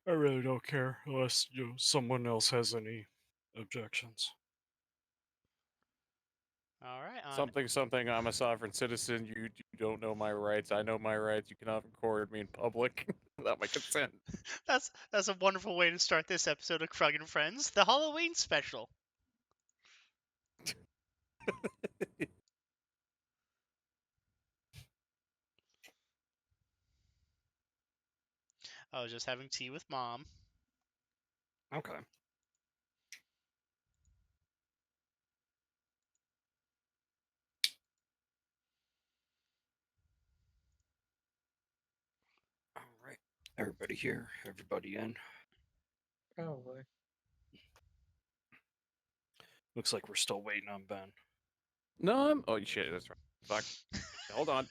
I really don't care unless someone else has any objections. All right, on Something, something. I'm a sovereign citizen. You don't know my rights. I know my rights. You cannot record me in public without my consent. that's a wonderful way to start this episode of Krug and Friends, the Halloween special. I was just having tea with Mom. Okay. All right. Everybody here. Everybody in. Probably. Looks like we're still waiting on Ben. No, I'm. Oh shit, that's right. Fuck. Hold on.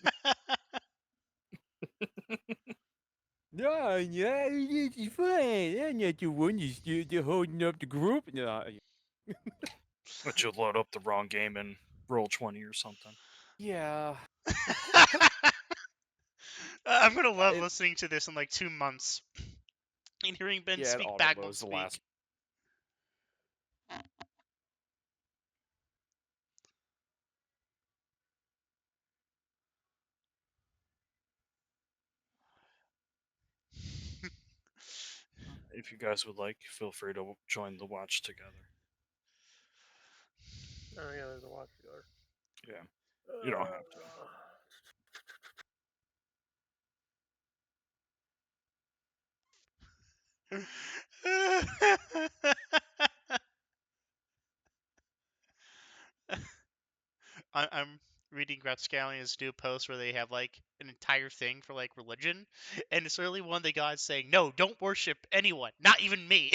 Yeah, it's fine. I'm not the one that's holding up the group. No, But you load up the wrong game and roll 20 or something. yeah. I'm gonna love It, listening to this in like 2 months and hearing Ben yeah, it speak auto Bagwell loads the speak. last. If you guys would like, feel free to join the watch together. Oh yeah, there's a watch together. Yeah. You don't have to. I'm reading Gratscalion's new post where they have like an entire thing for like religion, and it's literally one of the gods saying, "No, don't worship anyone, not even me."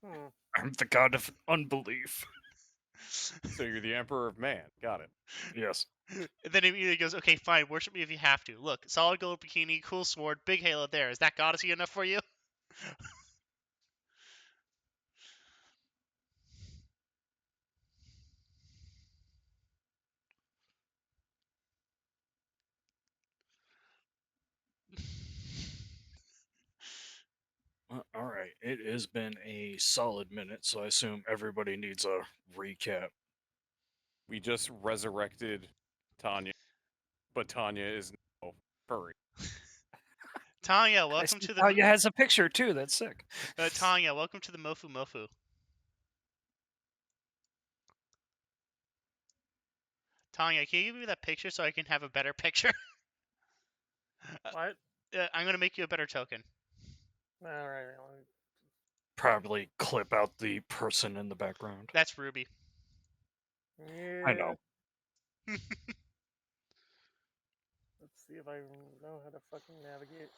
Hmm. I'm the god of unbelief. So you're the emperor of man. Got it. Yes. And then immediately goes, "Okay, fine, worship me if you have to. Look, solid gold bikini, cool sword, big halo. There, is that goddessy enough for you?" All right. It has been a solid minute, so I assume everybody needs a recap. We just resurrected Tanya, but Tanya is now furry. Tanya, I welcome see to the Talia has a picture too. That's sick. Tanya, welcome to the Mofu Mofu. Tanya, can you give me that picture so I can have a better picture? What? I'm gonna make you a better token. All right. Probably clip out the person in the background. That's Ruby. Yeah. I know. Let's see if I know how to fucking navigate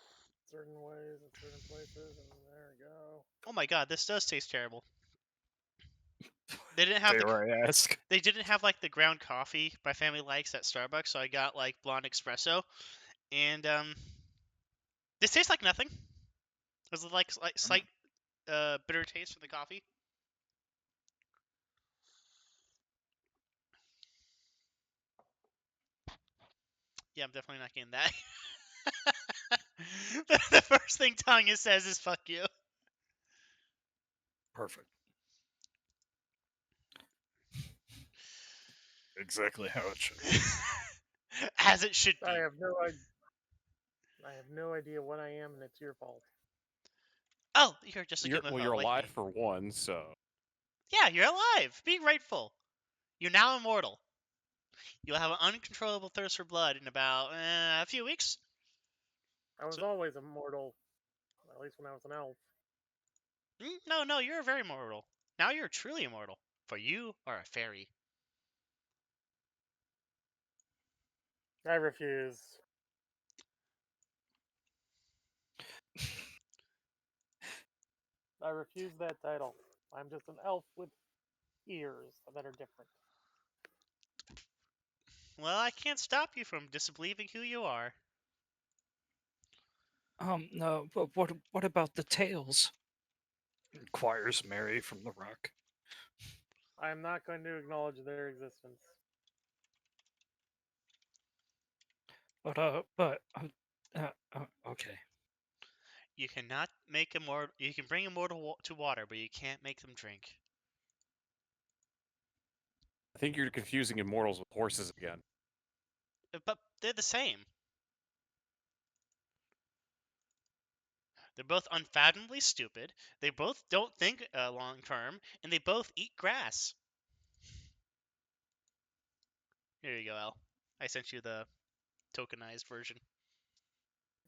certain ways and certain places, and there we go. Oh my god, this does taste terrible. They didn't have Dare I ask? they didn't have like the ground coffee my family likes at Starbucks, so I got like blonde espresso, and this tastes like nothing. There's like slight bitter taste from the coffee. Yeah, I'm definitely not getting that. The first thing Tanya says is "fuck you." Perfect. Exactly how it should be. As it should be. I have no idea what I am, and it's your fault. Oh, you're just a good You're like alive me. for one, so Yeah, you're alive. Be grateful. You're now immortal. You'll have an uncontrollable thirst for blood in about a few weeks. I was So, always immortal, at least when I was an elf. no, you're very immortal. Now you're truly immortal, for you are a fairy. I refuse. I refuse that title. I'm just an elf with ears that are different. Well, I can't stop you from disbelieving who you are. No, but what about the tails? Inquires Mary from the rock. I'm not going to acknowledge their existence. Okay. You cannot make immortal. You can bring immortal to water, but you can't make them drink. I think you're confusing immortals with horses again. But they're the same. They're both unfathomably stupid. They both don't think long term, and they both eat grass. Here you go, Al. I sent you the tokenized version.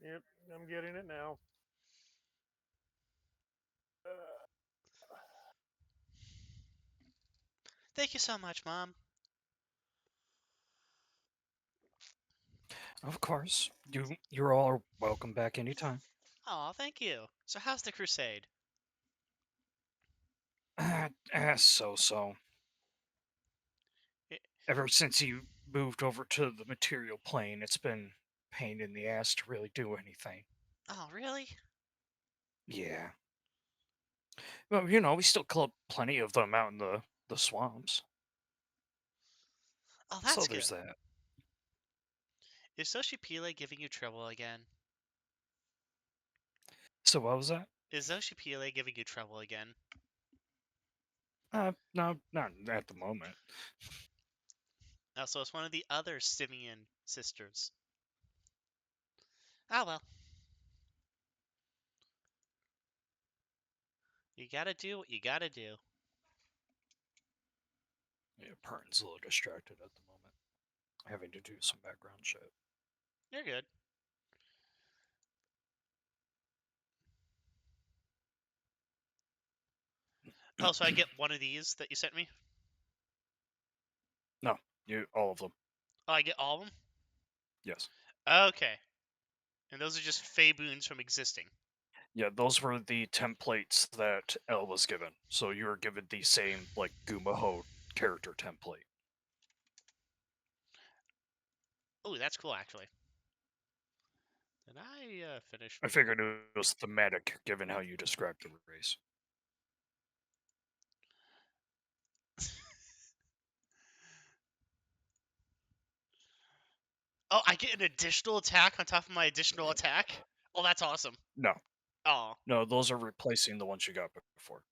Yep, I'm getting it now. Thank you so much, Mom. Of course, you're all welcome back anytime. Aw, thank you. So how's the crusade? So. I- Ever since you moved over to the material plane, it's been pain in the ass to really do anything. Oh, really? Yeah. Well, we still club plenty of them out in the swamps. Oh, So that's there's good. that. Is Soshipile giving you trouble again? So what was that? Is Soshipile giving you trouble again? No, not at the moment. Also, it's one of the other Simeon sisters. Ah, well. You gotta do what you gotta do. Yeah, Pern's a little distracted at the moment, having to do some background shit. You're good. Oh, so I get one of these that you sent me? No, all of them. Oh, I get all of them? Yes. Okay. And those are just Fey boons from existing. Yeah, those were the templates that Elle was given. So you were given the same like Gumaho character template. Oh, that's cool, actually. Did I finish? I figured it was thematic given how you described the race. Oh, I get an additional attack on top of my additional attack? Oh, that's awesome. No, Oh, no, those are replacing the ones you got before.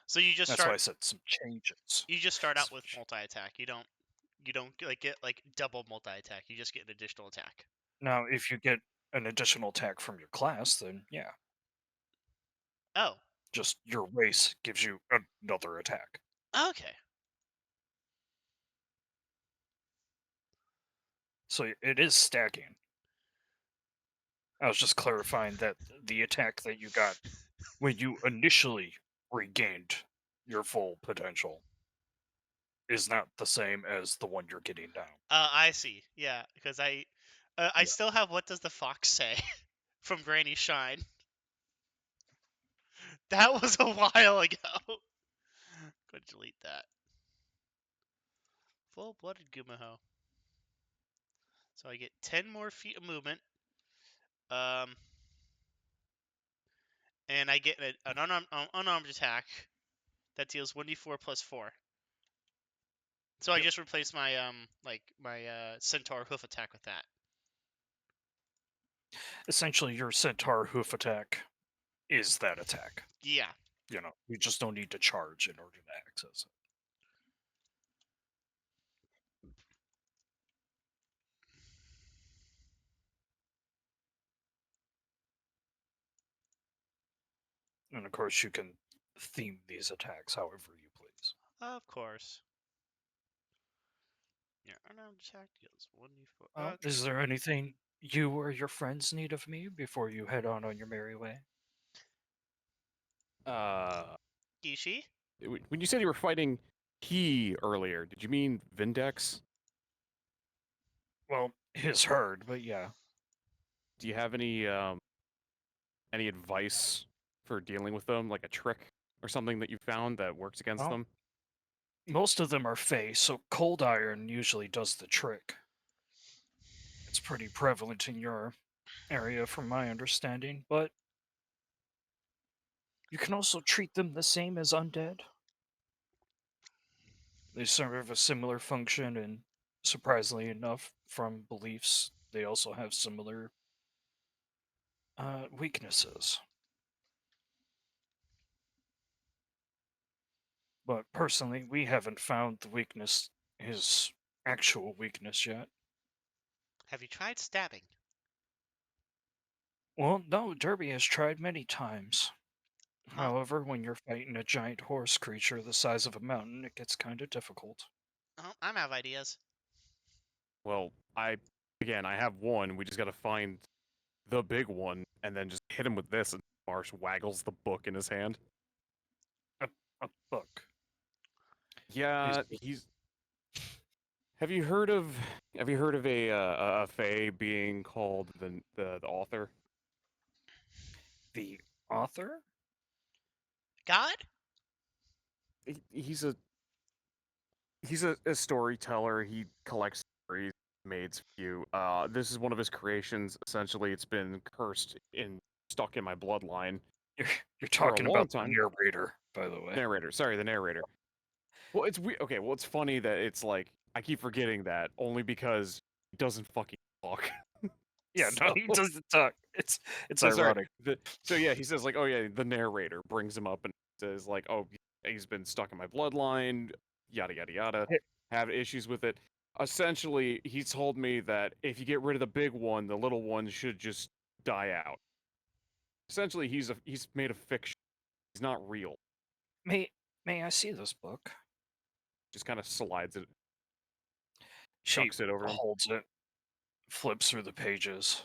so you just That's why I start. said some changes. You just start out with Switch. multi attack. You don't. You don't like get like double multi attack. You just get an additional attack. Now, if you get an additional attack from your class, then yeah, Oh, just your race gives you another attack. okay. So it is stacking. I was just clarifying that the attack that you got when you initially regained your full potential is not the same as the one you're getting now. I see. Yeah, because I Yeah. still have what does the fox say from Granny Shine. That was a while ago. Go delete that. Full-blooded Gumaho. So I get 10 more feet of movement. And I get an unarmed attack that deals 1d4 plus 4. So I Yep. just replaced my centaur hoof attack with that. Essentially, your centaur hoof attack is that attack. Yeah. You just don't need to charge in order to access it. And of course, you can theme these attacks however you please. Of course. Yeah, unarmed attack deals 1d4. Okay. Is there anything you or your friends need of me before you head on your merry way? Gishi? When you said you were fighting he earlier, did you mean Vindex? Well, his herd, but yeah. Do you have any advice for dealing with them, like a trick or something that you found that works against Well, them? most of them are Fey, so cold iron usually does the trick. It's pretty prevalent in your area, from my understanding, but you can also treat them the same as undead. They serve a similar function, and surprisingly enough, from beliefs they also have similar weaknesses. But personally, we haven't found the weakness, his actual weakness yet. Have you tried stabbing? Well, no, Derby has tried many times. Huh. However, when you're fighting a giant horse creature the size of a mountain, it gets kind of difficult. Oh, I'm out of ideas. Well, I have one. We just got to find the big one and then just hit him with this. And Marsh waggles the book in his hand. A book. Yeah, He's he's. Have you heard of a fae being called the author? the author? God? He's a storyteller. He collects stories, made few. This is one of his creations. Essentially, it's been cursed and stuck in my bloodline You're, you're for a talking long about the time. narrator, by the way. Narrator, sorry, the narrator. Well, it's okay. Well, it's funny that it's like I keep forgetting that only because he doesn't fucking talk. Yeah, no, So, he doesn't talk. It's so sorry. ironic. So yeah, he says like, oh yeah, the narrator brings him up and says like, oh, he's been stuck in my bloodline, yada yada yada. Hey, Have issues with it. Essentially, he told me that if you get rid of the big one, the little one should just die out. Essentially, he's made a fiction. He's not real. May may I see this book? Just kind of slides it, She chucks it over him. holds it, flips through the pages,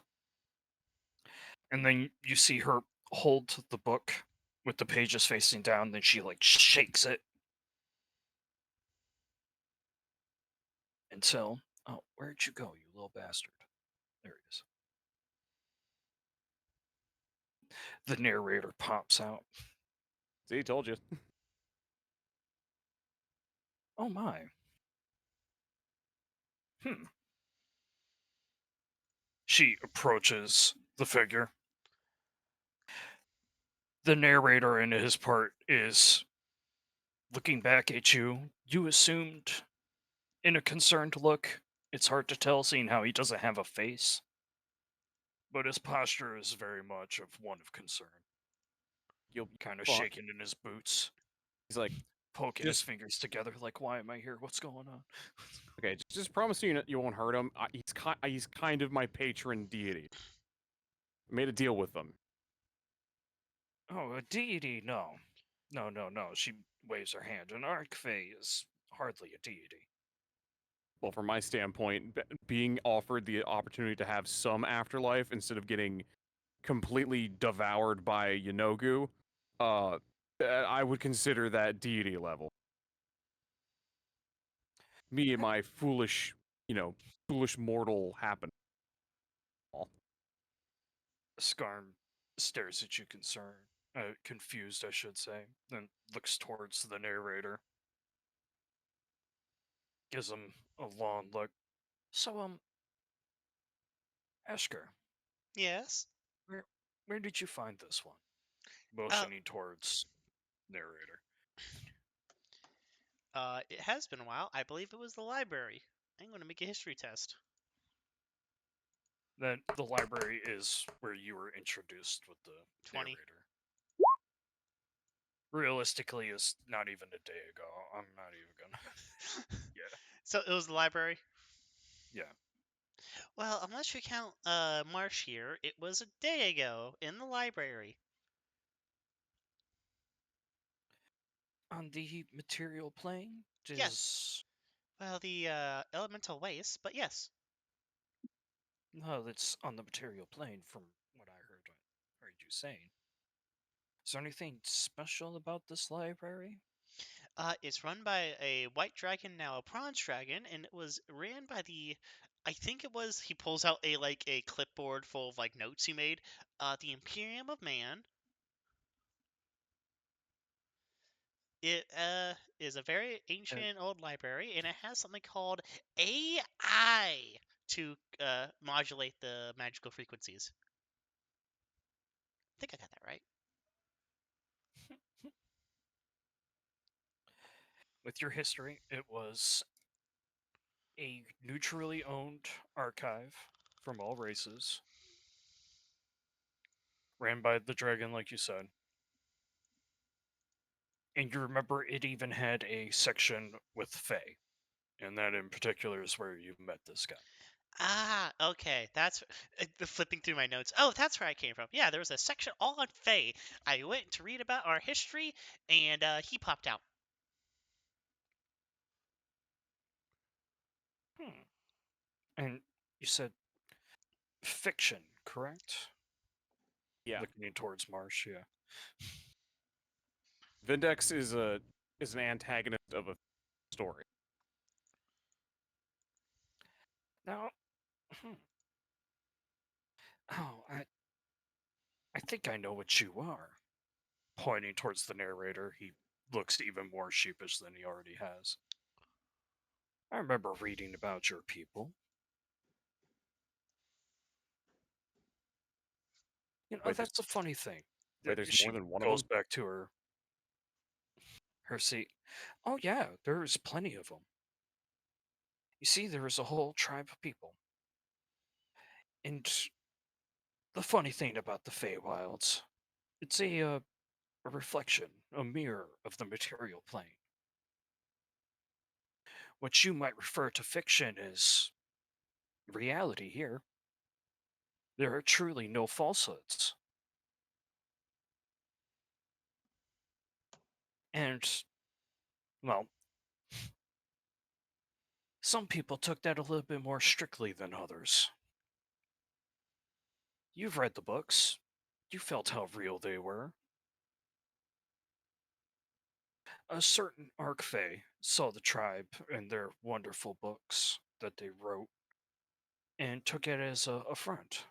and then you see her hold the book with the pages facing down. Then she like shakes it until, oh, where'd you go, you little bastard? There he is. The narrator pops out. See, told you. Oh my. Hmm. She approaches the figure. The narrator, in his part, is looking back at you. You assumed in a concerned look. It's hard to tell seeing how he doesn't have a face, but his posture is very much of one of concern. You'll be Kind of fine. shaking in his boots, He's like, poking his just fingers together, like, why am I here? What's going on? okay. Just promise me you won't hurt him. He's kind of my patron deity. I made a deal with him. Oh, a deity? No. No, no, no. She waves her hand. An Archfey is hardly a deity. Well, from my standpoint, being offered the opportunity to have some afterlife instead of getting completely devoured by Yanogu, I would consider that deity level. Me and my foolish, foolish mortal happen. Skarne stares at you concerned, confused, I should say, then looks towards the narrator, gives him a long look. So, Esker, Yes. where where did you find this one? Uh, Motioning towards narrator. it has been a while. I believe it was the library. I'm going to make a history test. Then the library is where you were introduced with the 20. narrator. Realistically, it's not even a day ago. I'm not even gonna. Yeah, So it was the library. yeah. Well, unless you count Marsh here, it was a day ago in the library. On the material plane, Yes. does Well, the elemental waste, but yes. no, that's on the material plane from what I heard you saying. Is there anything special about this library? It's run by a white dragon, now a bronze dragon, and it was ran by the. I think it was. He pulls out a clipboard full of like notes he made. The Imperium of Man. It is a very Uh, ancient old library, and it has something called AI to modulate the magical frequencies. I think I got that right. with your history, it was a neutrally owned archive from all races. Ran by the dragon, like you said. And you remember it even had a section with Fae. And that in particular is where you met this guy. Ah, okay. That's flipping through my notes. Oh, that's where I came from. Yeah, there was a section all on Fae. I went to read about our history, and he popped out. Hmm. And you said fiction, correct? Yeah. Looking towards Marsh, yeah. Vindex is an antagonist of a story. Now, oh, I think I know what you are. Pointing towards the narrator, he looks even more sheepish than he already has. I remember reading about your people. You know, Wait, that's a funny thing. there's She more than one of goes them? back to her seat. Oh yeah, there's plenty of them. You see, there is a whole tribe of people. And the funny thing about the Feywilds, it's a reflection, a mirror of the material plane. What you might refer to fiction is reality here. There are truly no falsehoods. And, well, some people took that a little bit more strictly than others. You've read the books. You felt how real they were. A certain Archfey saw the tribe and their wonderful books that they wrote and took it as a affront,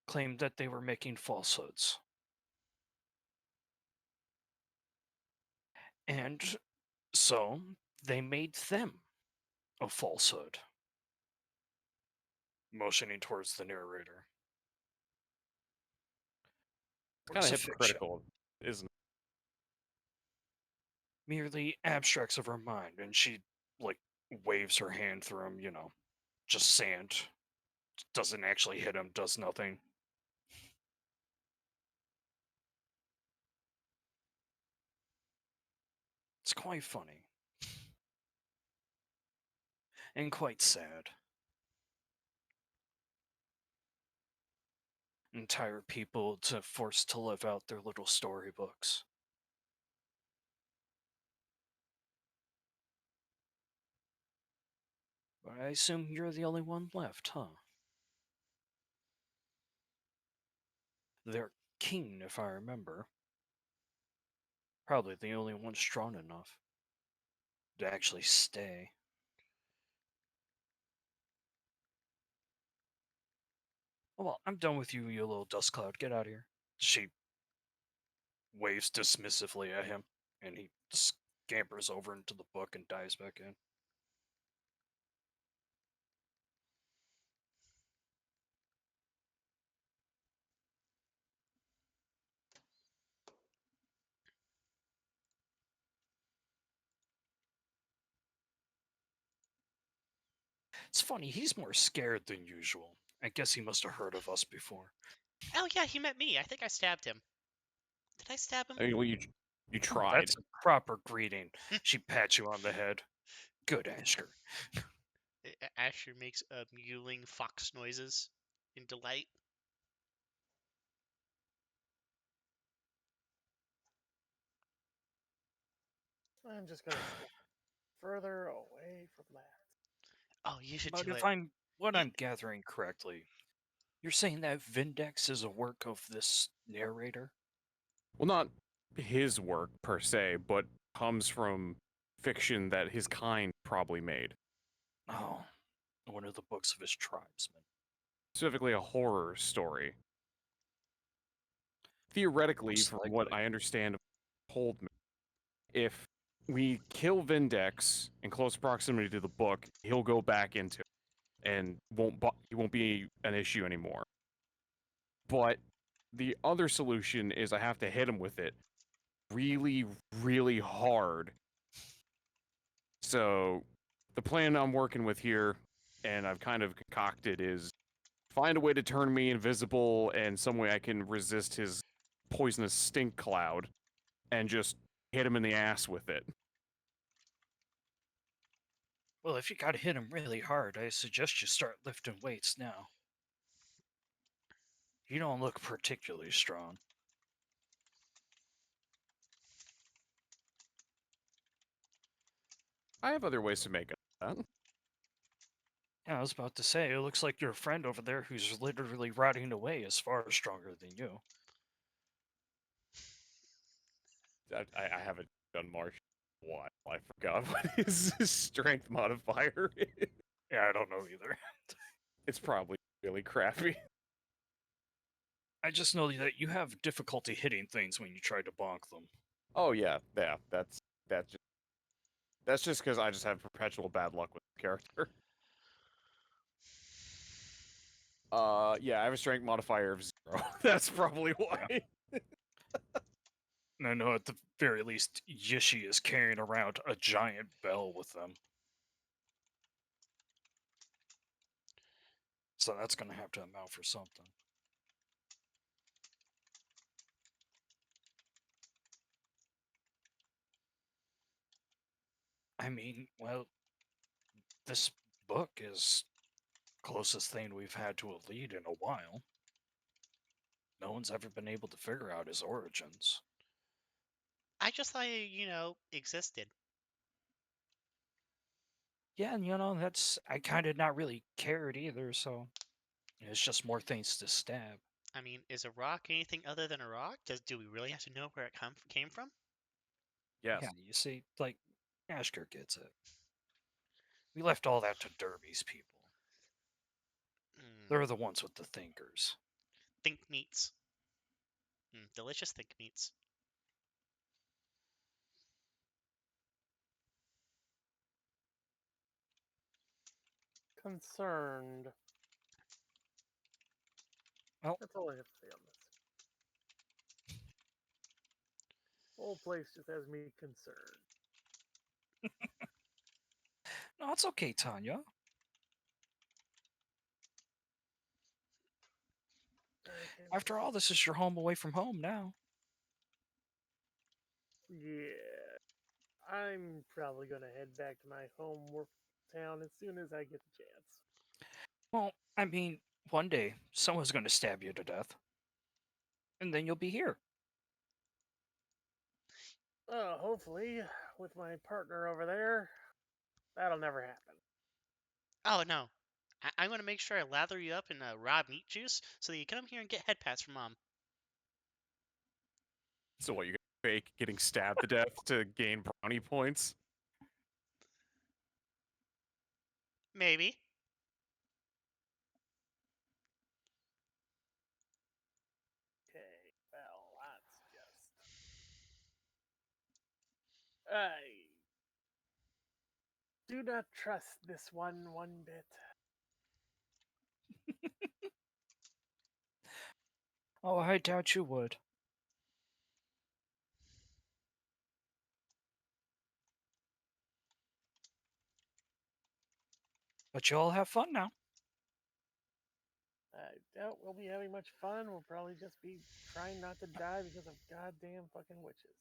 claimed that they were making falsehoods. And so they made them a falsehood, motioning towards the narrator. It's kind Works of of fiction, hypocritical, isn't it? merely abstracts of her mind, and she, like, waves her hand through him, just sand. Doesn't actually hit him, does nothing. It's quite funny. And quite sad. Entire people to forced to live out their little storybooks. But I assume you're the only one left, huh? They're keen, if I remember. Probably the only one strong enough to actually stay. Well, I'm done with you, you little dust cloud. Get out of here. She waves dismissively at him, and he scampers over into the book and dives back in. It's funny, he's more scared than usual. I guess he must have heard of us before. Oh yeah, he met me. I think I stabbed him. Did I stab him? I mean, well, you Oh, tried. that's a proper greeting. She pats you on the head. Good, Ashker. Asher makes mewling fox noises in delight. I'm just gonna step further away from that. Oh, you should But do if it. I'm what You- I'm gathering correctly, you're saying that Vindex is a work of this narrator? Well, not his work per se, but comes from fiction that his kind probably made. Oh, one of the books of his tribesmen. Specifically, a horror story. Theoretically, Most from what likely. I understand, told me, if we kill Vindex in close proximity to the book, he'll go back into it and he won't be an issue anymore. But the other solution is I have to hit him with it really, really hard. So the plan I'm working with here and I've kind of concocted is find a way to turn me invisible and some way I can resist his poisonous stink cloud and just hit him in the ass with it. Well, if you gotta hit him really hard, I suggest you start lifting weights now. You don't look particularly strong. I have other ways to make that. Yeah, I was about to say, it looks like your friend over there who's literally rotting away is far stronger than you. I haven't done martial in a while. I forgot what his strength modifier is. Yeah, I don't know either. It's probably really crappy. I just know that you have difficulty hitting things when you try to bonk them. Oh yeah, that's just because I just have perpetual bad luck with the character. Yeah, I have a strength modifier of 0. That's probably why. And I know at the very least, Yishi is carrying around a giant bell with them. So that's going to have to amount for something. I mean, well, this book is closest thing we've had to a lead in a while. No one's ever been able to figure out his origins. I just thought he, existed. Yeah, and I kind of not really cared either, so it's just more things to stab. I mean, is a rock anything other than a rock? Do we really have to know where it came from? Yes. Yeah, you see, like, Ashker gets it. We left all that to Derby's people. They're the ones with the thinkers. Think meats. Delicious think meats. Concerned. Well, That's all I have to say on this. Whole place just has me concerned. no, it's okay, Tanya. After all, this is your home away from home now. Yeah. I'm probably gonna head back to my home town as soon as I get the chance. Well, I mean, one day, someone's going to stab you to death. And then you'll be here. Hopefully, with my partner over there, that'll never happen. Oh no. I'm going to make sure I lather you up in raw meat juice so that you come here and get head pats from Mom. So what, you fake getting stabbed to death to gain brownie points? Maybe. Okay, well, that's just... I do not trust this one bit. Oh, I doubt you would. But you all have fun now. I doubt we'll be having much fun. We'll probably just be trying not to die because of goddamn fucking witches.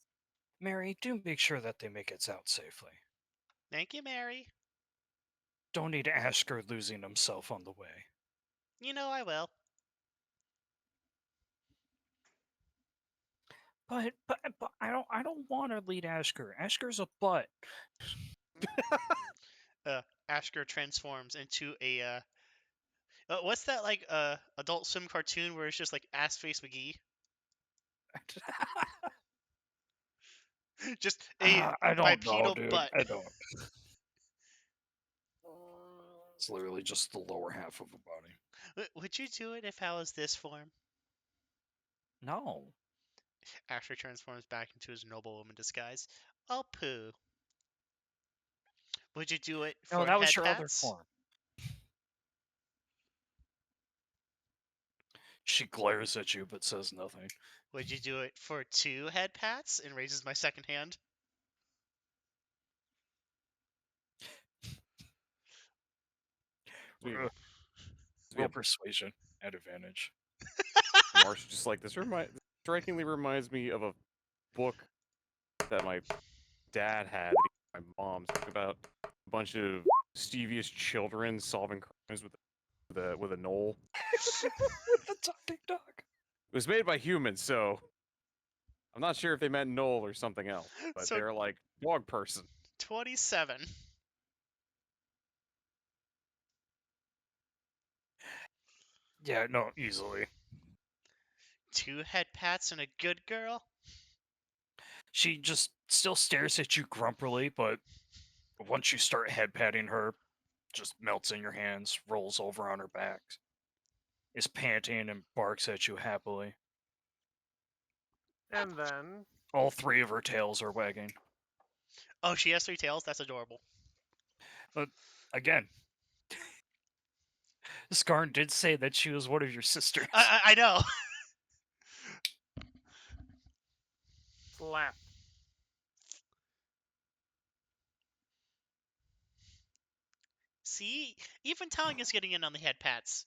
Mary, do make sure that they make it out safely. Thank you, Mary. Don't need Ashker losing himself on the way. You know I will. But I don't want to lead Ashker. Ashker's a butt. Ashker transforms into a what's that like Adult Swim cartoon where it's just like ass face McGee? Just a I don't know, bipedal dude. butt. I don't. It's literally just the lower half of a body. Would you do it if I was this form? No. Ashker transforms back into his noblewoman disguise. Oh poo. Would you do it No, for that was head your other pats? form. She glares at you but says nothing. Would you do it for 2 head pats and raises my second hand? Roll persuasion at advantage. Marsh just like this strikingly reminds me of a book that my dad had that my mom's about a bunch of mischievous children solving crimes with a knoll. With the talking dog. It was made by humans, so I'm not sure if they meant knoll or something else, but So- they're like dog person. 27. Yeah, no, easily. 2 head pats and a good girl. She just still stares at you grumpily, but once you start head patting her, just melts in your hands, rolls over on her back, is panting and barks at you happily. And then All 3 of her tails are wagging. Oh, she has 3 tails? That's adorable. But again, Skarne did say that she was one of your sisters. I know. slap. See? Even Tong is getting in on the head pats.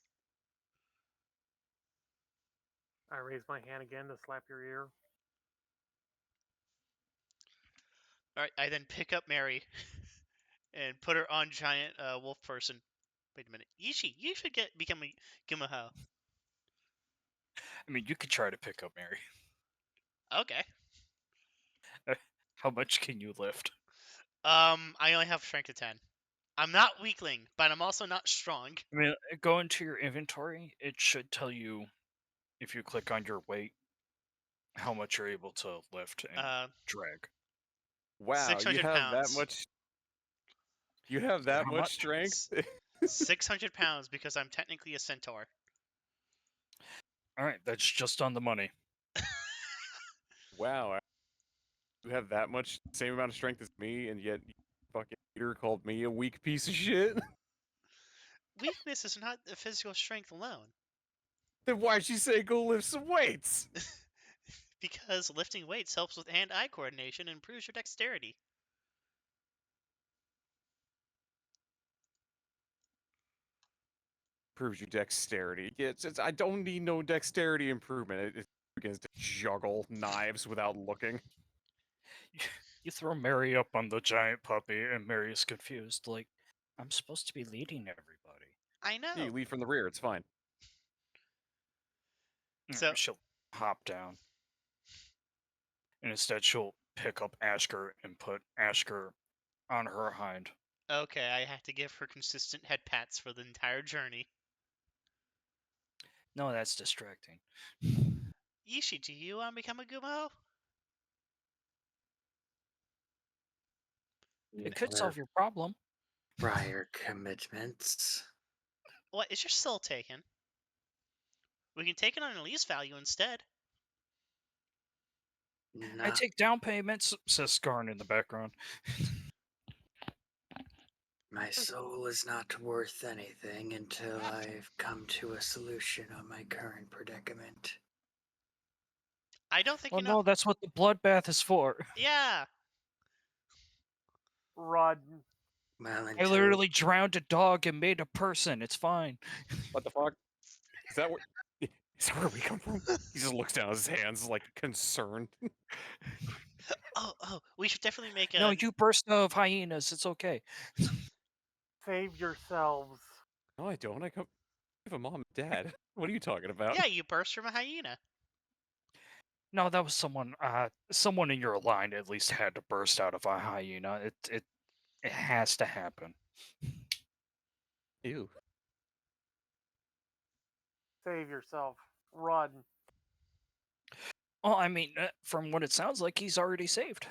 I raise my hand again to slap your ear. Alright, I then pick up Mary and put her on giant wolf person. Wait a minute. Ishi, you should become a Gimaho. I mean, you could try to pick up Mary. Okay. How much can you lift? I only have strength of 10. I'm not weakling, but I'm also not strong. I mean, go into your inventory. It should tell you, if you click on your weight, how much you're able to lift and drag. Wow, you 600 have that pounds. much. You have that How much much? strength. 600 pounds because I'm technically a centaur. All right, that's just on the money. Wow, you have that much same amount of strength as me, and yet you fucking Peter called me a weak piece of shit. Weakness is not the physical strength alone. Then why'd you say go lift some weights? Because lifting weights helps with hand-eye coordination and improves your dexterity. Proves your dexterity. I don't need no dexterity improvement. It begins to juggle knives without looking. You throw Mary up on the giant puppy, and Mary is confused. Like, I'm supposed to be leading everybody. I know. Yeah, you lead from the rear. It's fine. So- She'll hop down. And instead, she'll pick up Ashker and put Ashker on her hind. Okay, I have to give her consistent head pats for the entire journey. No, that's distracting. Ishi, do you want to become a Gumo? It could solve your problem. prior commitments. What, is your soul taken? We can take it on a lease value instead. I Not take down payments, says Skarne in the background. my soul is not worth anything until I've come to a solution on my current predicament. I don't think Well, you know. no, that's what the bloodbath is for. Yeah. Rod. Well, I until literally drowned a dog and made a person. It's fine. What the fuck? Is that where we come from? He just looks down at his hands like concerned. Oh, we should definitely make a. No, you burst of hyenas. It's okay. Save yourselves. No, I don't. I have a mom and dad. What are you talking about? Yeah, you burst from a hyena. No, that was someone. Someone in your line at least had to burst out of a hyena. It has to happen. Ew. Save yourself. Run. Well, I mean, from what it sounds like, he's already saved.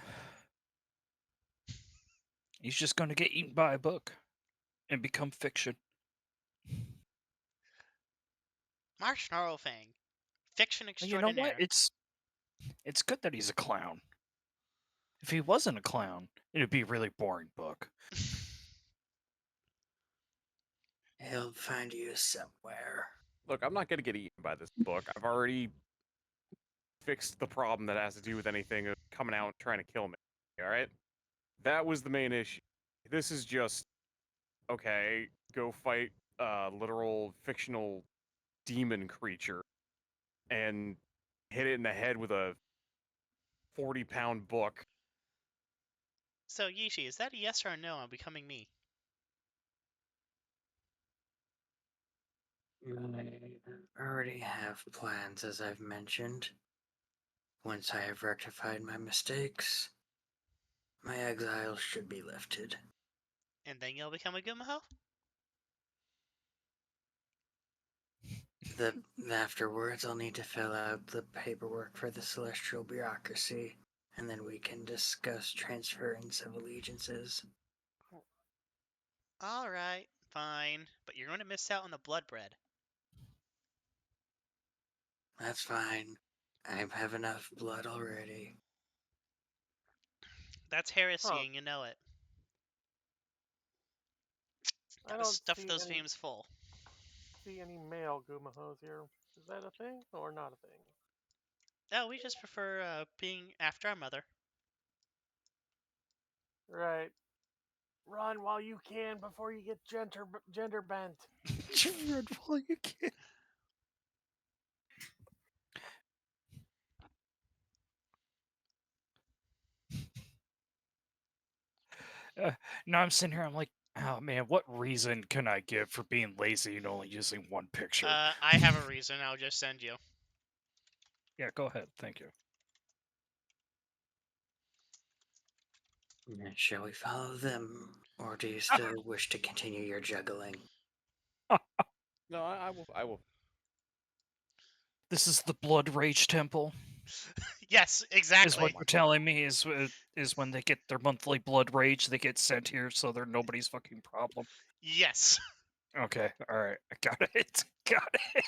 He's just going to get eaten by a book and become fiction. Marsh Snarlfang. Fiction And you know extraordinaire. what? It's good that he's a clown. If he wasn't a clown, it'd be a really boring book. he'll find you somewhere. Look, I'm not gonna get eaten by this book. I've already fixed the problem that has to do with anything of coming out and trying to kill me. Alright? That was the main issue. This is just okay, go fight literal fictional demon creature and hit it in the head with a 40-pound book. So Yishi, is that a yes or a no on becoming me? I already have plans, as I've mentioned. Once I have rectified my mistakes, my exile should be lifted. And then you'll become a Gumaho? Afterwards, I'll need to fill out the paperwork for the celestial bureaucracy, and then we can discuss transference of allegiances. Alright, fine. But you're going to miss out on the blood bread. That's fine. I have enough blood already. That's heresy, Huh. and you know it. I Gotta don't stuff see those any veins full. male Gumahos here. Is that a thing or not a thing? No, we just prefer being after our mother. Right. Run while you can before you get gender bent. Run while you can. Now I'm sitting here. I'm like, oh man, what reason can I give for being lazy and only using one picture? I have a reason. I'll just send you. Yeah, go ahead. Thank you. Shall we follow them, or do you still wish to continue your juggling? No, I will. I will. This is the Blood Rage Temple. Yes, Is exactly. what you're telling me is when they get their monthly blood rage, they get sent here, so they're nobody's fucking problem. Yes. Okay, all right, I got it. Got it.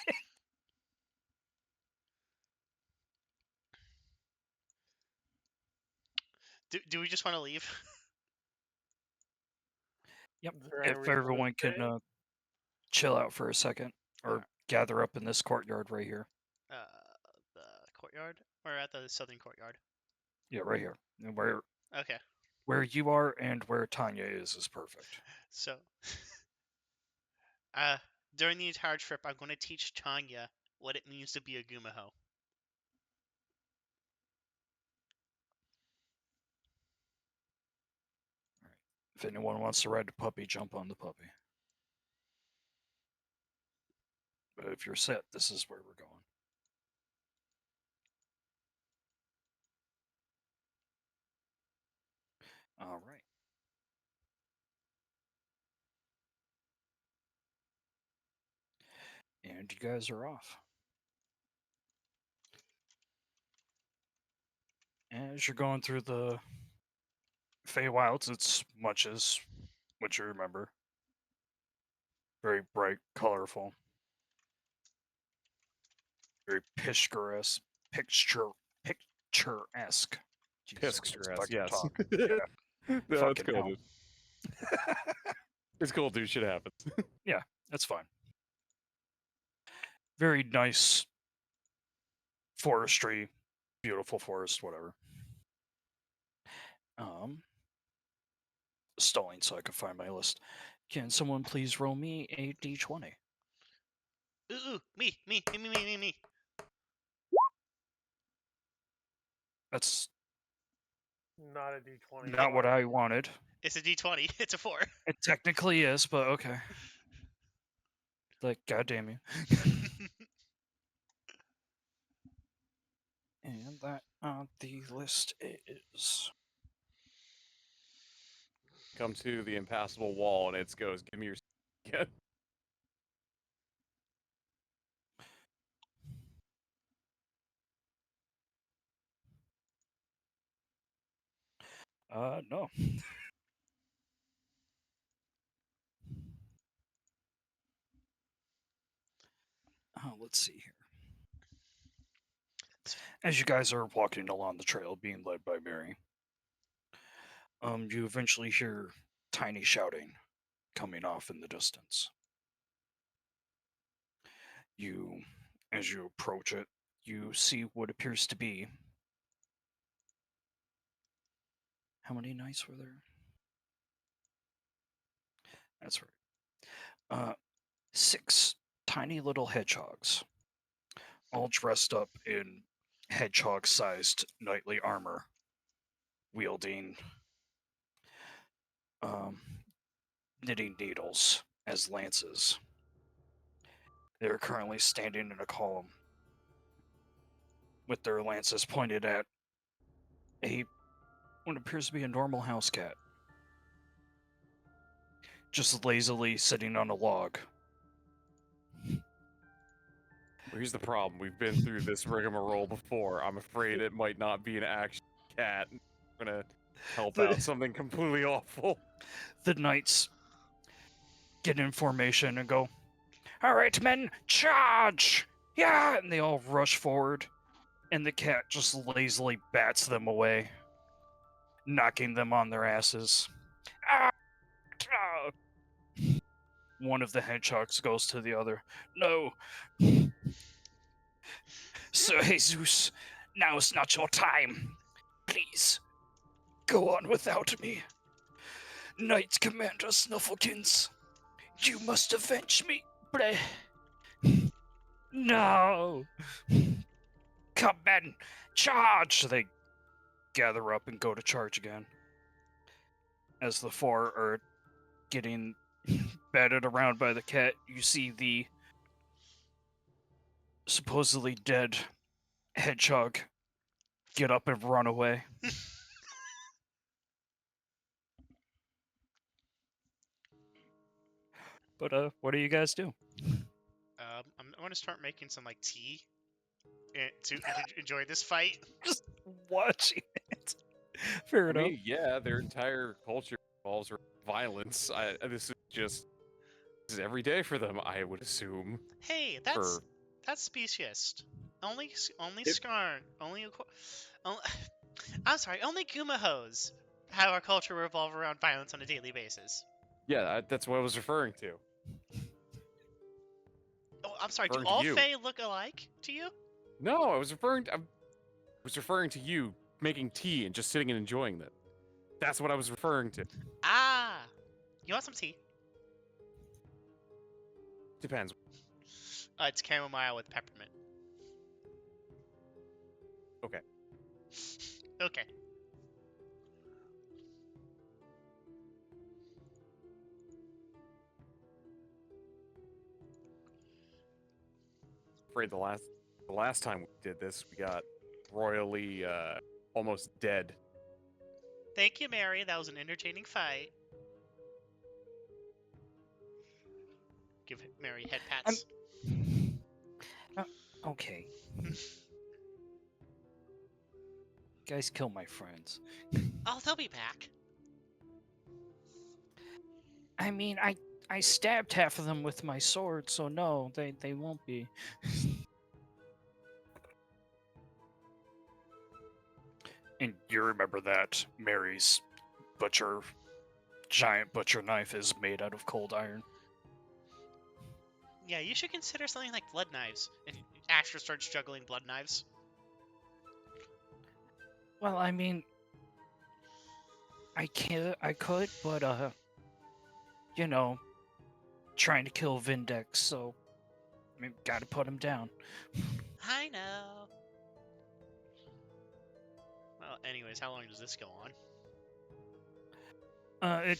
Do we just want to leave? Yep. Is there any If reason to everyone can stay? chill out for a second, or gather up in this courtyard right here. Uh, the courtyard? We're at the southern courtyard. Yeah, right here. And Okay. where you are and where Tanya is perfect. So, during the entire trip, I'm going to teach Tanya what it means to be a Gumaho. If anyone wants to ride the puppy, jump on the puppy. But if you're set, this is where we're going. All right. And you guys are off. As you're going through the Feywilds, it's much as what you remember. Very bright, colorful, very picturesque. Picturesque. Jesus Christ, if I Picturesque, can yes. talk. Yeah, No, it's fucking cool, hell. dude. It's cool, dude. Shit happens. Yeah, that's fine. Very nice forestry, beautiful forest, whatever. Stalling so I can find my list. Can someone please roll me a d20? Ooh, me. That's Not a D20. not what I wanted. It's a D20. It's a 4. It technically is, but okay. Like, goddamn you. And that on the list is. Come to the impassable wall, and it goes, "Give me your." Yeah. No. Let's see here. As you guys are walking along the trail, being led by Mary, you eventually hear tiny shouting coming off in the distance. As you approach it, you see what appears to be. How many knights were there? That's right. 6 tiny little hedgehogs, all dressed up in hedgehog-sized knightly armor, wielding um, knitting needles as lances. They are currently standing in a column with their lances pointed at what appears to be a normal house cat, just lazily sitting on a log. Here's the problem. We've been through this rigmarole before. I'm afraid it might not be an action cat. I'm gonna help The- out something completely awful. The knights get in formation and go, "All right, men, charge!" Yeah, and they all rush forward, and the cat just lazily bats them away, knocking them on their asses. Ah! Ah! One of the hedgehogs goes to the other. "No, Sir Jesus, now is not your time. Please, go on without me. Knight Commander Snufflekins, you must avenge me. Bleh. No! Come, men, charge!" They gather up and go to charge again. As the 4 are getting battered around by the cat, you see the supposedly dead hedgehog get up and run away. But what do you guys do? I'm gonna start making some like tea to enjoy this fight. Just watching it. Fair I enough. mean, yeah, their entire culture revolves around violence. This is every day for them, I would assume. Hey, For that's speciest. Only It- Skarne. Only I'm sorry. Only Gumahos have our culture revolve around violence on a daily basis. yeah, that's what I was referring to. Oh, I'm sorry. Do Referring to all you. Fae look alike to you? No, I was referring to you making tea and just sitting and enjoying it. That's what I was referring to. Ah, you want some tea? Depends. It's chamomile with peppermint. Okay. Okay. Afraid the last time we did this, we got royally almost dead. Thank you, Mary. That was an entertaining fight. Give Mary head pats. Okay. Guys kill my friends. Oh, they'll be back. I mean, I stabbed half of them with my sword, so no, they won't be. And you remember that Mary's giant butcher knife is made out of cold iron. Yeah, you should consider something like blood knives. And Asher starts juggling blood knives. Well, I mean, I could, but you know, trying to kill Vindex, so I mean, gotta put him down. I know. Well, anyways, how long does this go on? It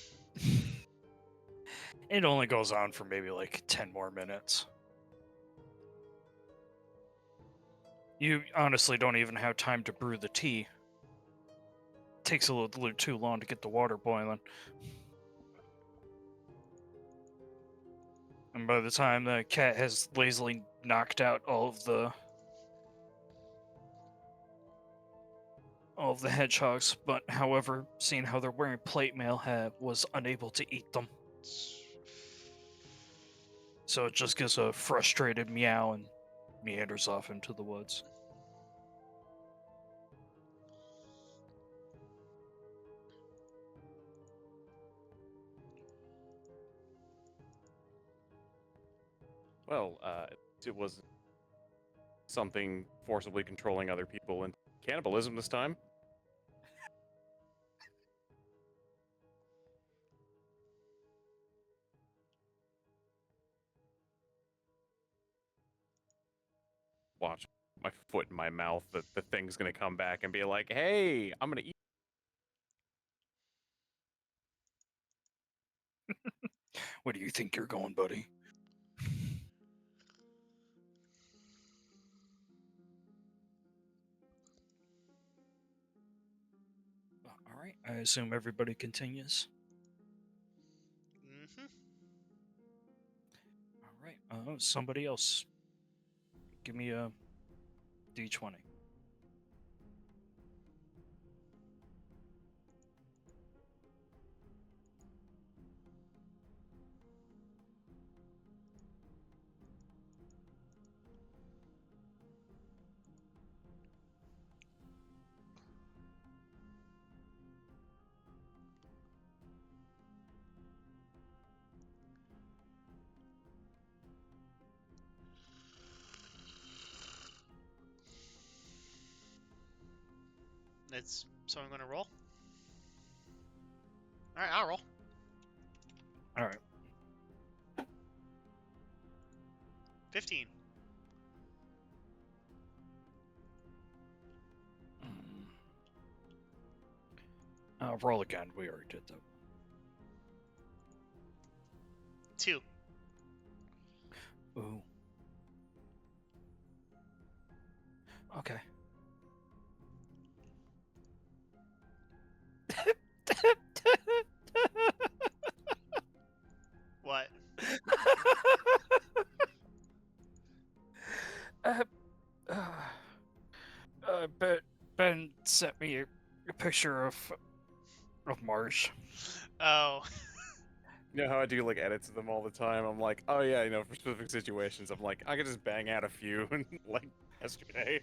it only goes on for maybe like 10 more minutes. You honestly don't even have time to brew the tea. Takes a little too long to get the water boiling. And by the time the cat has lazily knocked out all of the hedgehogs, but however, seeing how they're wearing plate mail, was unable to eat them. So it just gives a frustrated meow and meanders off into the woods. Well, it wasn't something forcibly controlling other people and cannibalism this time. watch my foot in my mouth. That the thing's gonna come back and be like, "Hey, I'm gonna eat." Where do you think you're going, buddy? All right. I assume everybody continues. Mm-hmm. All right. Somebody else. Give me a D20. So I'm gonna roll. All right, I'll roll. All right. 15. Roll again. We already did that. 2. Ooh. Okay. What? Ben sent me a picture of Marsh. Oh. You know how I do like edits of them all the time? I'm like, oh yeah, for specific situations, I'm like, I could just bang out a few like yesterday.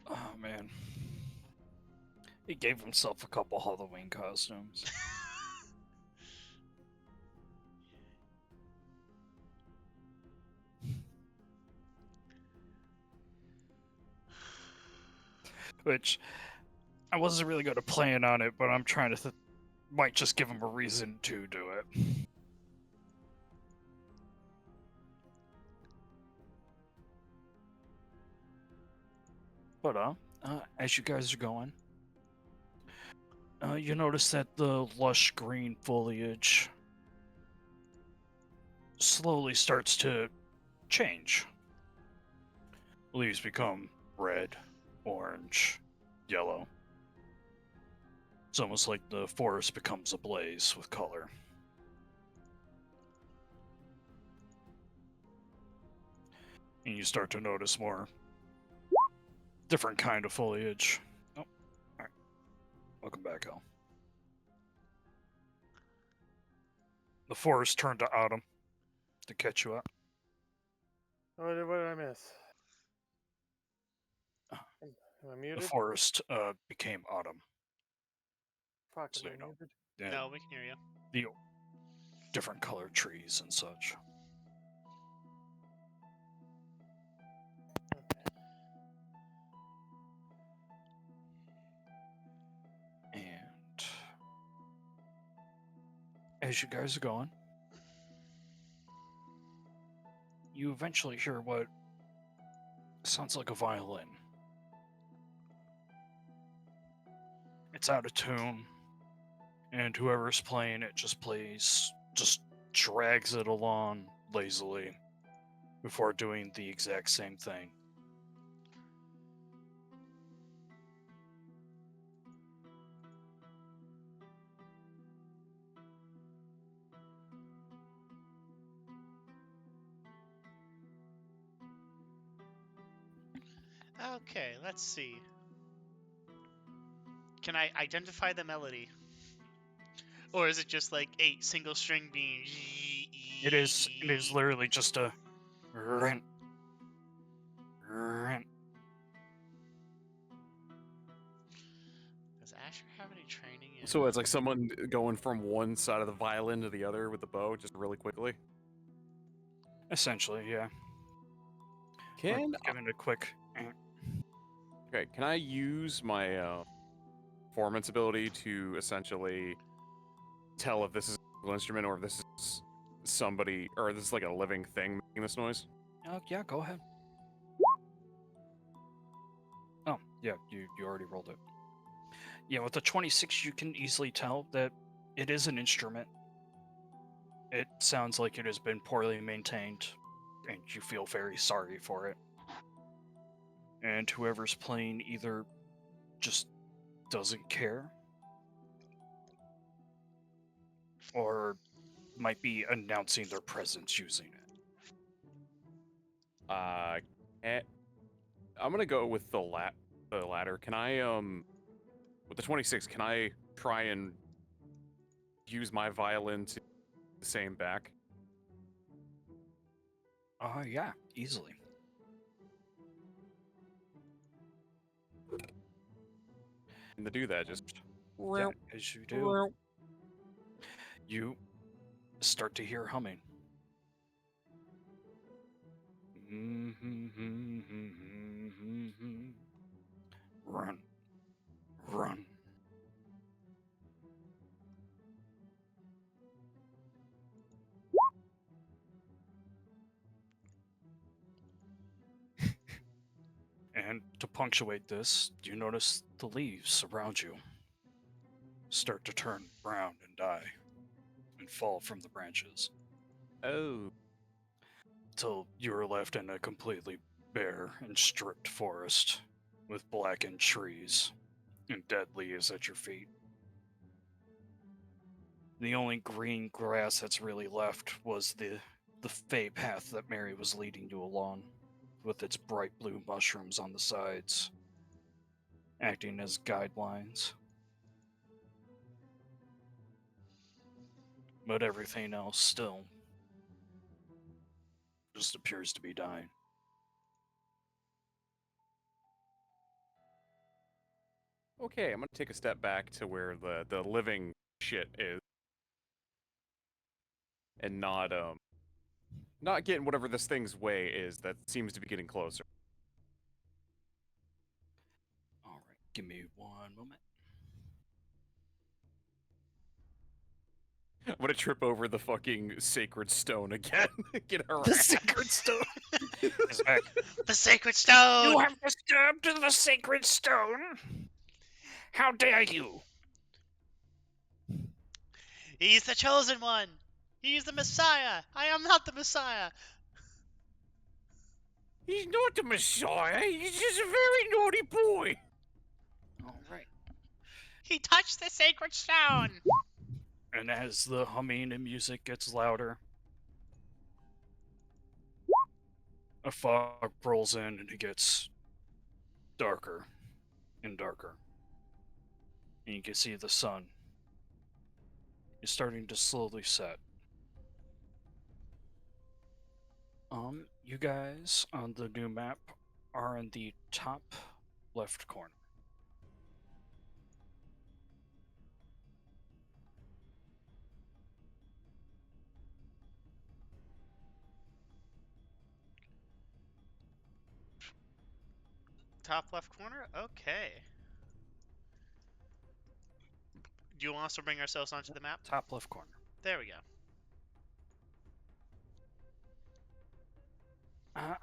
Oh man. He gave himself a couple Halloween costumes. Which I wasn't really going to plan on it, but I'm trying to might just give him a reason to do it. But as you guys are going, you notice that the lush green foliage slowly starts to change. Leaves become red, orange, yellow. It's almost like the forest becomes ablaze with color. And you start to notice more different kind of foliage. Oh, alright. Welcome back, Al. The forest turned to autumn to catch you up. What did I miss? Uh, Am I The muted? forest became autumn. Fuck, So am I you know, muted? and No, we can hear you. the different colored trees and such. And as you guys are going, you eventually hear what sounds like a violin. It's out of tune, and whoever's playing it just drags it along lazily before doing the exact same thing. Okay, let's see. Can I identify the melody? Or is it just like a single string being... It is literally just a rent, rent. Does Asher have any training in... So it's like someone going from one side of the violin to the other with the bow, just really quickly. Essentially, yeah. Can Giving it a quick. okay? Can I use my performance ability to essentially tell if this is a musical instrument or if this is somebody or this is like a living thing making this noise? Yeah, go ahead. Yeah, you already rolled it. Yeah, with the 26, you can easily tell that it is an instrument. It sounds like it has been poorly maintained, and you feel very sorry for it. And whoever's playing either just doesn't care or might be announcing their presence using it. Eh, I'm gonna go with the latter. Can I with the 26? Can I try and use my violin to the same back? Yeah, easily. And to do that, just Yeah, as you do, you start to hear humming. Run, run. And to punctuate this, you notice the leaves around you start to turn brown and die and fall from the branches Oh. till you are left in a completely bare and stripped forest with blackened trees and dead leaves at your feet. The only green grass that's really left was the fey path that Mary was leading you along, with its bright blue mushrooms on the sides, acting as guidelines. But everything else still just appears to be dying. Okay, I'm gonna take a step back to where the living shit is, and not getting whatever this thing's way is that seems to be getting closer. All right, give me one moment. I'm gonna trip over the fucking sacred stone again. Get her The ass. sacred stone is back. The sacred stone! You have disturbed the sacred stone. How dare you? He's the chosen one! He's the Messiah! I am not the Messiah! He's not the Messiah. He's just a very naughty boy. All right. He touched the sacred stone! And as the humming and music gets louder, a fog rolls in and it gets darker and darker. And you can see the sun is starting to slowly set. You guys on the new map are in the top left corner. Top left corner? Okay. Do you want us to bring ourselves onto the map? Top left corner. There we go.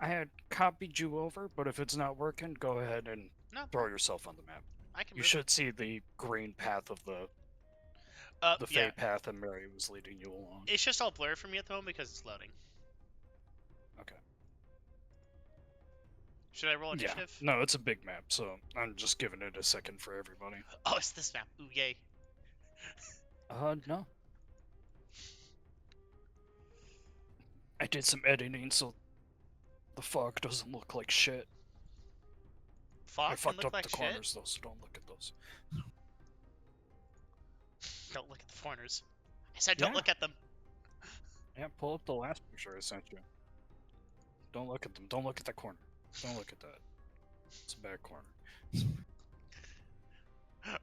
I had copied you over, but if it's not working, go ahead and No, throw yourself on the map. I can You move. should see the green path of the Yeah. fey path that Mary was leading you along. It's just all blurred for me at the moment because it's loading. Okay. Should I roll initiative? Yeah. No, it's a big map, so I'm just giving it a second for everybody. Oh, it's this map. Ooh, yay. No. I did some editing so the fog doesn't look like shit. Fog I can fucked look up like the shit. corners though, so don't look at those. Don't look at the corners. I said don't Yeah. look at them. Yeah, pull up the last picture I sent you. Don't look at them. Don't look at that corner. Don't look at that. It's a bad corner.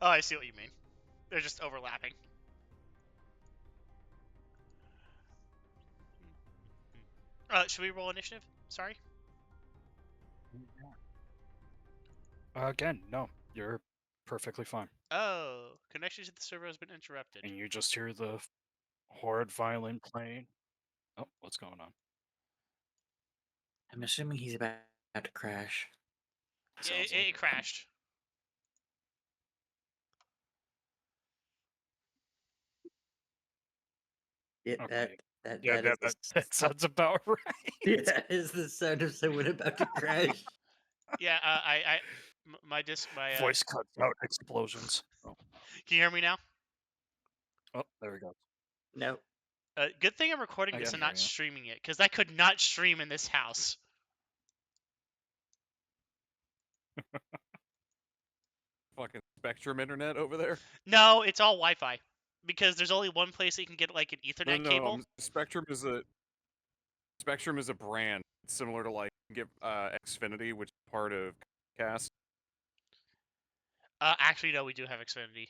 Oh, I see what you mean. They're just overlapping. Should we roll initiative? Sorry. Again, no. You're perfectly fine. Oh, connection to the server has been interrupted. And you just hear the horrid violin playing. Oh, what's going on? I'm assuming he's about to crash. It crashed. Yeah, Okay. that Yeah, that is that sounds about right. yeah, that is the sound of someone about to crash. Yeah, my Voice cuts out explosions. Oh, can you hear me now? oh, there we go. No. Good thing I'm recording I this can and hear not you. streaming it, because I could not stream in this house. Fucking Spectrum internet over there. No, it's all Wi-Fi, because there's only one place that you can get like an No, Ethernet no, cable. Spectrum is a brand similar to like get Xfinity, which is part of Cast. Actually, no, we do have Xfinity.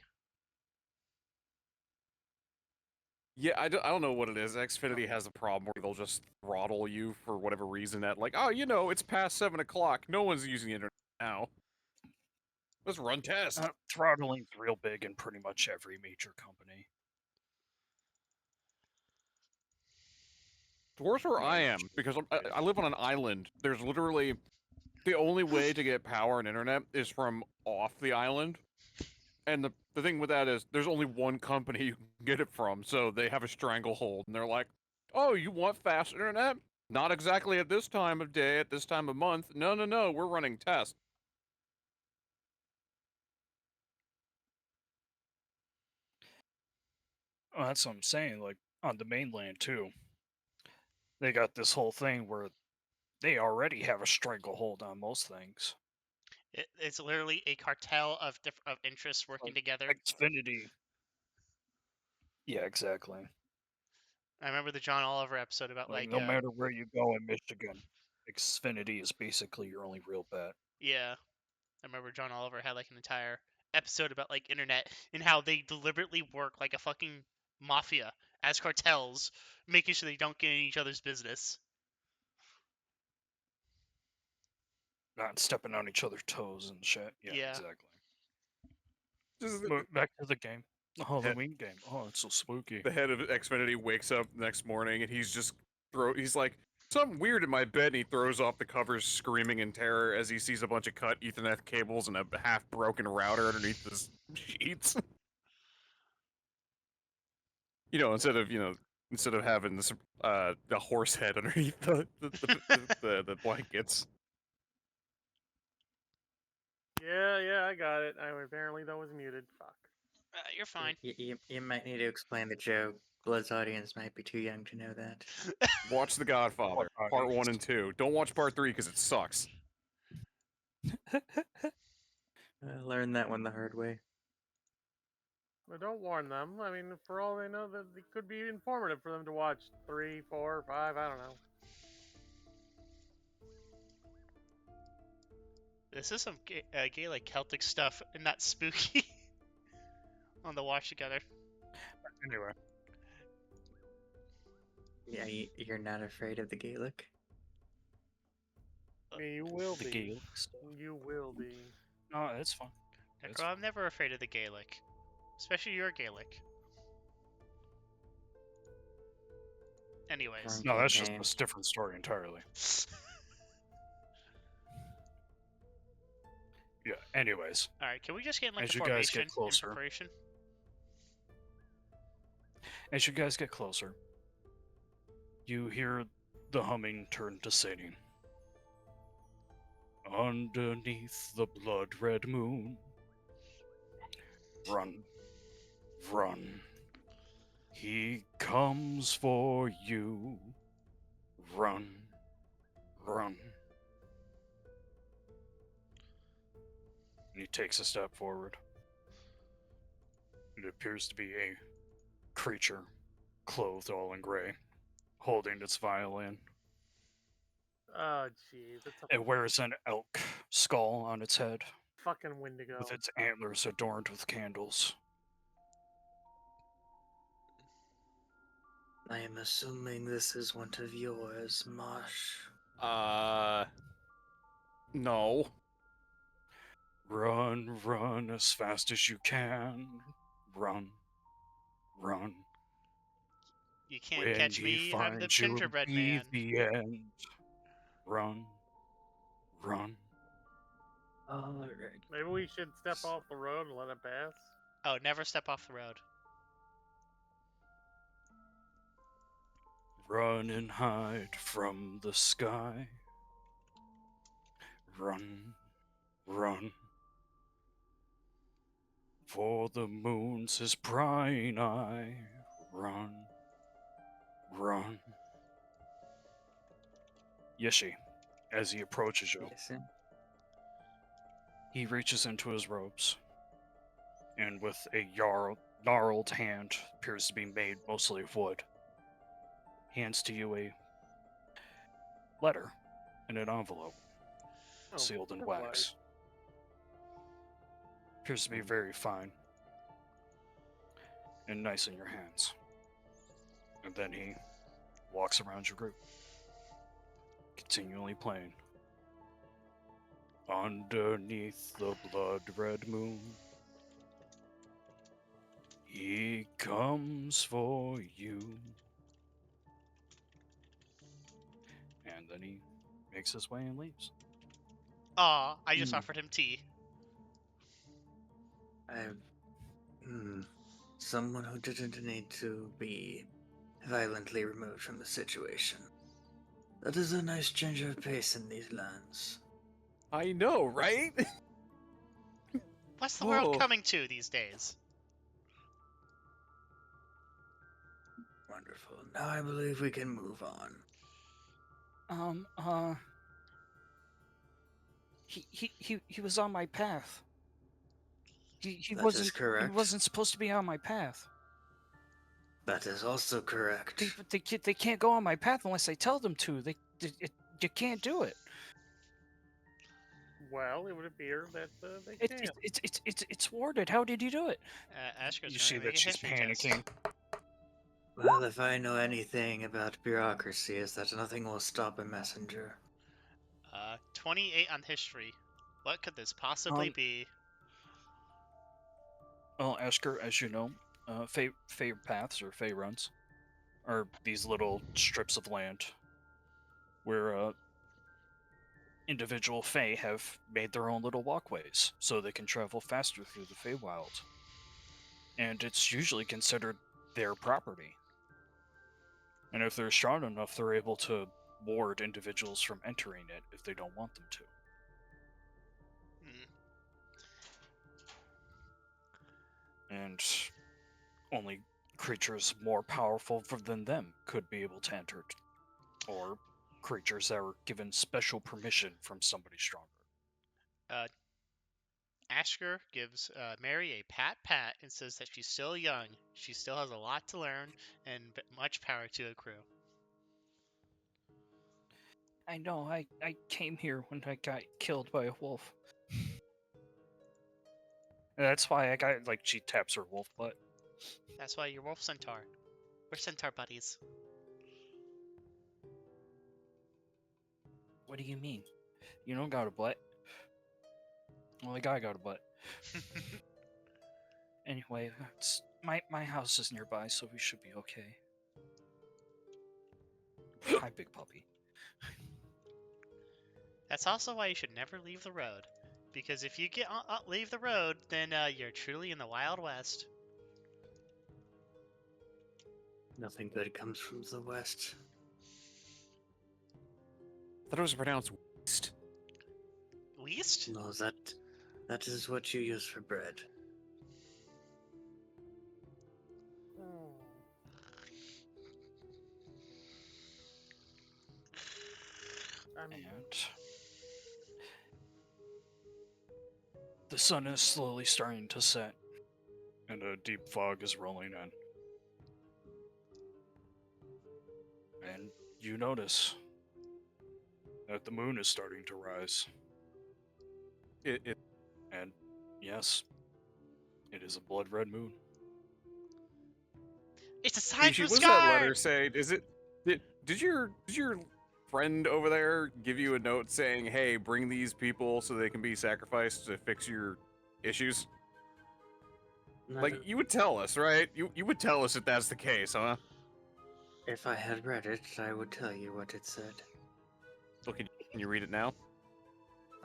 Yeah, I don't know what it is. Xfinity has a problem where they'll just throttle you for whatever reason at like, oh, you know, it's past 7 o'clock. No one's using the internet now. Let's run tests. Throttling's real big in pretty much every major company. It's worse where I Yeah, am because I live on an island. There's literally the only way to get power and internet is from off the island. And the thing with that is there's only one company you can get it from, so they have a stranglehold and they're like, "Oh, you want fast internet? Not exactly at this time of day, at this time of month. No, no, no, we're running tests." Well, that's what I'm saying. Like on the mainland too, they got this whole thing where they already have a stranglehold on most things. It's literally a cartel of of interests working Like together. Xfinity. Yeah, exactly. I remember the John Oliver episode about Like no matter where you go in Michigan, Xfinity is basically your only real bet. yeah, I remember John Oliver had like an entire episode about like internet and how they deliberately work like a fucking mafia as cartels, making sure they don't get in each other's business. Not stepping on each other's toes and shit. Yeah, Yeah. exactly. Just But back to the game. The Halloween game. Oh, it's so spooky. the head of Xfinity wakes up the next morning and he's just he's like, something weird in my bed, and he throws off the covers screaming in terror as he sees a bunch of cut Ethernet cables and a half broken router underneath the sheets. You know, instead of having this the horse head underneath the blankets. Yeah, I got it. Apparently that was muted. Fuck. You're fine. You might need to explain the joke. Blood's audience might be too young to know that. Watch The Godfather, What part 1 audience? and 2. Don't watch part 3 because it sucks. I learned that one the hard way. But don't warn them. I mean, for all they know, that it could be informative for them to watch 3, 4, 5. I don't know. This is some gay like Celtic stuff and not spooky on the watch together. Anyway, Yeah, you're not afraid of the Gaelic? I mean, you will the be. Gaelic stuff. You will be. No, that's fine. That's Necro, I'm never afraid of the Gaelic, especially your Gaelic. Anyways, No, that's just Campaign. a different story entirely. Yeah. Anyways, all right, can we just get in like As the you guys get formation in closer. preparation? as you guys get closer, you hear the humming turn to singing. Underneath the blood-red moon, run, run. He comes for you. Run, run. And he takes a step forward. It appears to be a creature, clothed all in gray, holding its violin. Oh, jeez. It's a It wears an elk skull on its head, fucking Wendigo. with its antlers adorned with candles. I am assuming this is one of yours, Mosh. No. Run, run as fast as you can. Run, run. You can't When catch he me. I'm the finds you, it'll gingerbread be man. the end. Run, run. Alright. Maybe we should step off the road and let it pass. Oh, never step off the road. Run and hide from the sky. Run, run. For the moon's his prying eye. Run, run. Yishi, as he approaches you, Yes, sir. he reaches into his robes, and with a gnarled hand, appears to be made mostly of wood, hands to you a letter in an envelope, Oh, sealed in butterfly. wax. Appears to be very fine and nice in your hands. And then he walks around your group, continually playing. Underneath the blood red moon, he comes for you. And then he makes his way and leaves. Aw, I just Hmm. offered him tea. Someone who didn't need to be violently removed from the situation. That is a nice change of pace in these lands. I know, right? What's the world Oh. coming to these days? Wonderful. Now I believe we can move on. He was on my path. He That is wasn't correct. he wasn't supposed to be on my path. That is also correct. They can't go on my path unless I tell them to. You can't do it. Well, it would appear that they It, can. it's warded. How did you do it? Asker's You going see to make that a she's history test. panicking. Well, if I know anything about bureaucracy, is that nothing will stop a messenger. 28 on history. What could this possibly be? Well, Asker, as you know, Fey paths or Fey runs are these little strips of land where individual Fey have made their own little walkways so they can travel faster through the Feywild. And it's usually considered their property. And if they're strong enough, they're able to ward individuals from entering it if they don't want them to. And only creatures more powerful than them could be able to enter it. Or creatures that were given special permission from somebody stronger. Asker gives Mary a pat and says that she's still young. She still has a lot to learn and much power to accrue. I know, I came here when I got killed by a wolf. That's why I got, like, she taps her wolf butt. That's why you're wolf centaur. We're centaur buddies. What do you mean? You don't got a butt. Well, the guy got a butt. Anyway, my house is nearby, so we should be okay. Hi, big puppy. That's also why you should never leave the road. Because if you leave the road, then you're truly in the Wild West. Nothing good comes from the west. I thought it was pronounced West. Least? No, that is what you use for bread. Hmm. I'm And the sun is slowly starting to set, and a deep fog is rolling in. And you notice that the moon is starting to rise. And yes, it is a blood red moon. It's a sign Ishi, from what does that letter Skarne! say? Did your friend over there give you a note saying, "Hey, bring these people so they can be sacrificed to fix your issues"? Like, you would tell us, right? You would tell us if that's the case, huh? If I had read it, I would tell you what it said. So can you read it now?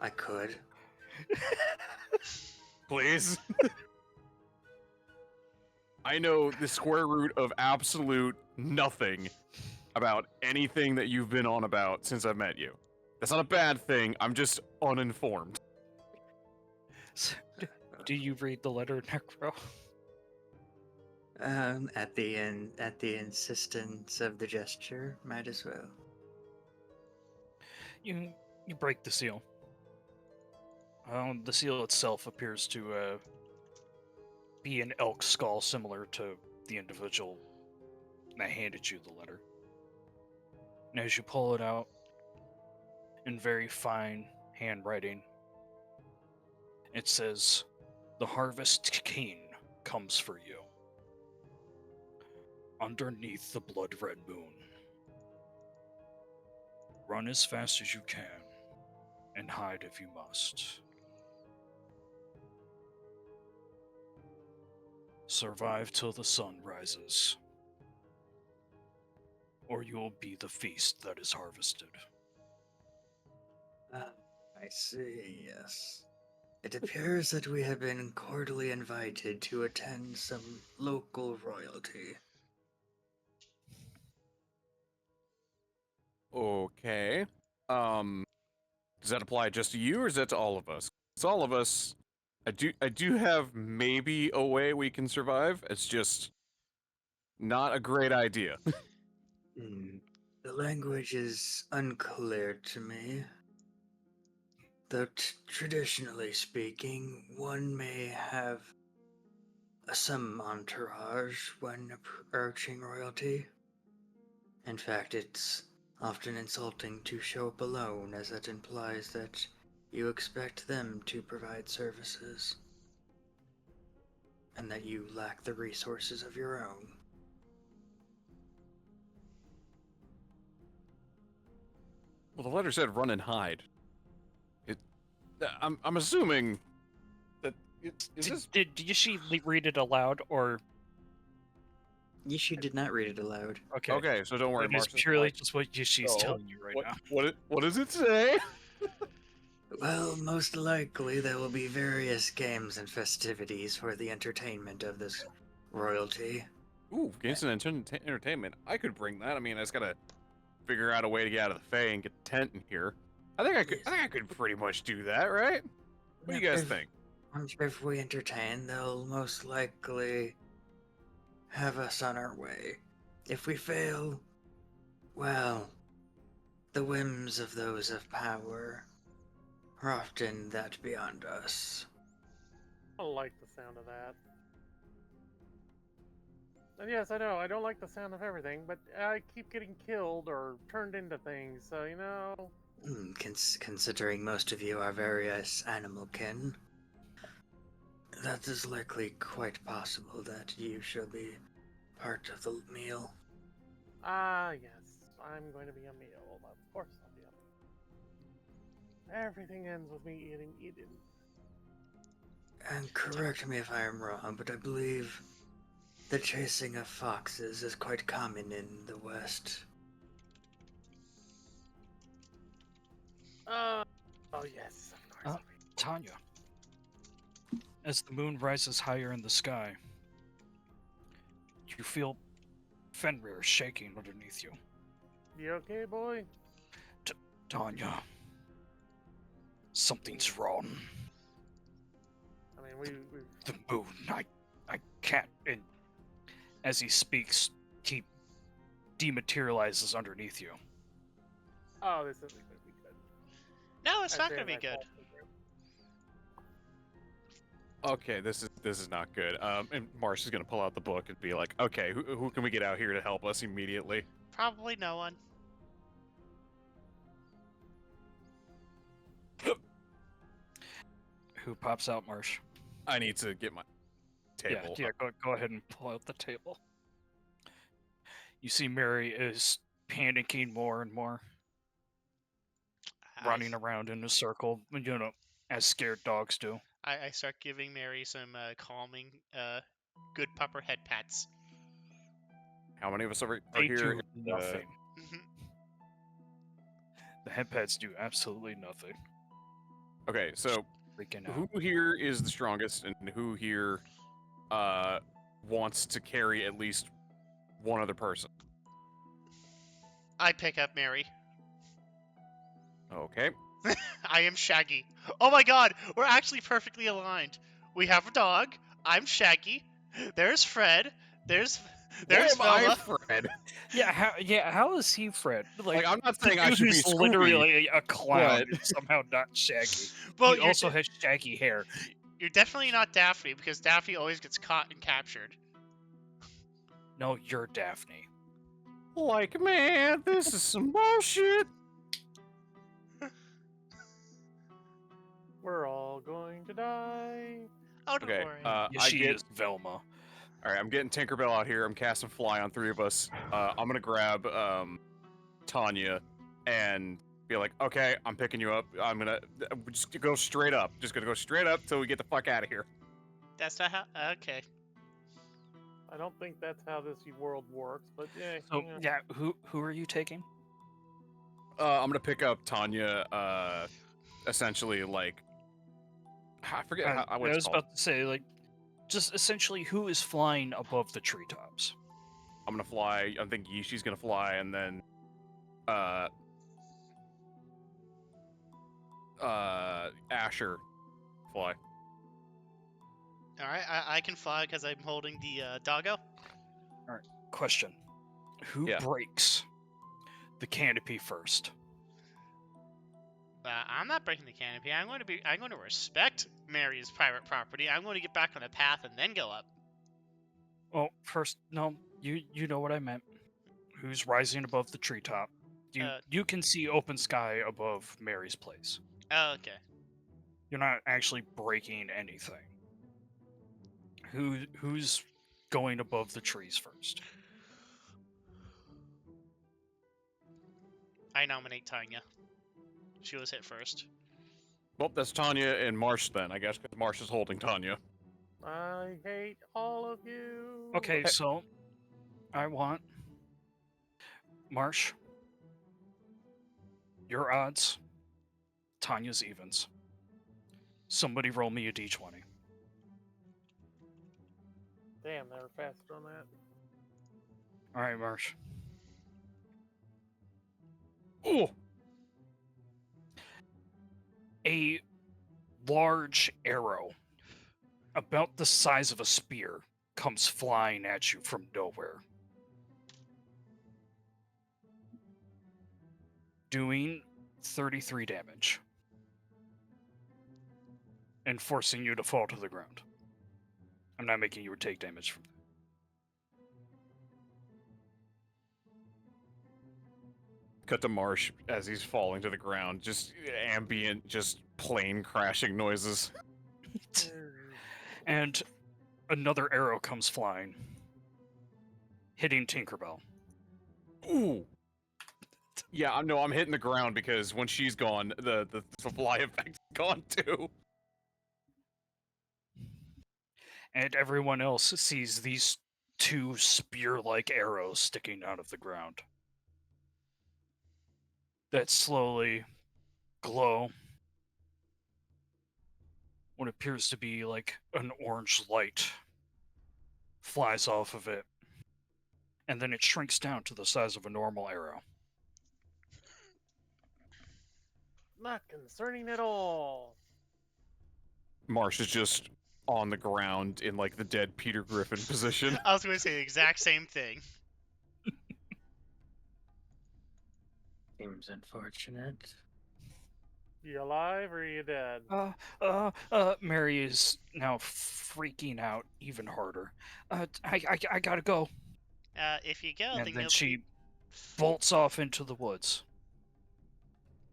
I could. Please? I know the square root of absolute nothing. about anything that you've been on about since I've met you. That's not a bad thing. I'm just uninformed. Do you read the letter, Necro? At the insistence of the gesture, might as well. You break the seal. The seal itself appears to be an elk skull, similar to the individual that handed you the letter. And as you pull it out in very fine handwriting, it says, "The harvest king comes for you. Underneath the blood-red moon. Run as fast as you can, and hide if you must. Survive till the sun rises, or you will be the feast that is harvested." I see, yes. It appears that we have been cordially invited to attend some local royalty. Okay. Does that apply just to you, or is that to all of us? It's all of us. I do have maybe a way we can survive. It's just not a great idea. The language is unclear to me. Though traditionally speaking, one may have some entourage when approaching royalty. In fact, it's often insulting to show up alone, as that implies that you expect them to provide services, and that you lack the resources of your own. Well, the letter said run and hide. I'm assuming that is this. Did she read it aloud, or Yishi did not read it aloud. okay? Okay, so don't worry, That is Mark. purely just what she's So, telling you right now. What does it say? Well, most likely there will be various games and festivities for the entertainment of this royalty. Ooh, games and entertainment. I could bring that. I mean, I just gotta figure out a way to get out of the Fae and get the tent in here. I think I could pretty much do that, right? What do you guys think? I'm sure if we entertain, they'll most likely have us on our way. If we fail, well, the whims of those of power are often that beyond us. I don't like the sound of that. And yes, I know, I don't like the sound of everything, but I keep getting killed or turned into things, so you know. Considering most of you are various animal kin, that is likely quite possible that you shall be part of the meal. Ah, yes, I'm going to be a meal. Of course I'll be a meal. Everything ends with me eating. And correct me if I am wrong, but I believe the chasing of foxes is quite common in the West. Oh yes, of course. Tanya, as the moon rises higher in the sky, you feel Fenrir shaking underneath you. You okay, boy? Tanya, something's wrong. I mean, we The moon, I can't. And as he speaks, he dematerializes underneath you. Oh, this isn't going to be good. No, it's I not say gonna be my good. fault. Okay, this is not good. And Marsh is gonna pull out the book and be like, okay, who can we get out here to help us immediately? Probably no one. Who pops out, Marsh? I need to get my table. Yeah, go ahead and pull out the table. You see Mary is panicking more and more, running around in a circle, you know, as scared dogs do. I start giving Mary some calming, good pupper head pats. How many of us are They here? do nothing. Mhm. The head pads do absolutely nothing. Okay, so Freaking out. who here is the strongest, and who here wants to carry at least one other person? I pick up Mary. Okay. I am Shaggy. Oh my god, we're actually perfectly aligned. We have a dog. I'm Shaggy. There's Fred. There's Why there's am I Velma. Fred? How is he Fred? Like, I'm not The saying I dude should be who's Scooby, literally a clown but is somehow not Shaggy. Well, He also has shaggy hair. you're definitely not Daphne because Daphne always gets caught and captured. No, you're Daphne. like, man, this is some bullshit. We're all going to die. Oh, don't Okay, worry. Yeah, I she get. is Velma. All right, I'm getting Tinkerbell out here. I'm casting Fly on 3 of us. I'm gonna grab Tanya and be like, okay, I'm picking you up. I'm gonna just go straight up. Just gonna go straight up till we get the fuck out of here. That's not how. Okay. I don't think that's how this world works, but yeah. So yeah. yeah, who are you taking? I'm gonna pick up Tanya. Essentially, like, I forget I what it's was called. about to say, like, just essentially who is flying above the treetops. I'm gonna fly. I think Yishi's gonna fly, and then Asher fly. All right. I can fly because I'm holding the doggo. Question: Who Yeah. breaks the canopy first? I'm not breaking the canopy. I'm going to respect Mary's private property. I'm going to get back on the path and then go up. Well, first, no, you know what I meant. Who's rising above the treetop? You can see open sky above Mary's place. Oh, okay. You're not actually breaking anything. Who's going above the trees first? I nominate Tanya. She was hit first. Well, that's Tanya and Marsh then, I guess, because Marsh is holding Tanya. I hate all of you. Okay, so I want Marsh. Your odds. Tanya's evens. Somebody roll me a d20. Damn, they were faster on that. All right, Marsh. Ooh. A large arrow, about the size of a spear, comes flying at you from nowhere, doing 33 damage and forcing you to fall to the ground. I'm not making you take damage from that. Cut to Marsh as he's falling to the ground. Just ambient, just plane crashing noises. And another arrow comes flying, hitting Tinkerbell. Ooh. Yeah, I'm hitting the ground because when she's gone, the fly effect's gone too. And everyone else sees these two spear-like arrows sticking out of the ground that slowly glow. What appears to be like an orange light flies off of it, and then it shrinks down to the size of a normal arrow. Not concerning at all. Marsh is just on the ground in like the dead Peter Griffin position. I was going to say the exact same thing. Seems unfortunate. You alive or are you dead? Mary is now freaking out even harder. I gotta go. If you go, And then then you'll she be bolts off into the woods.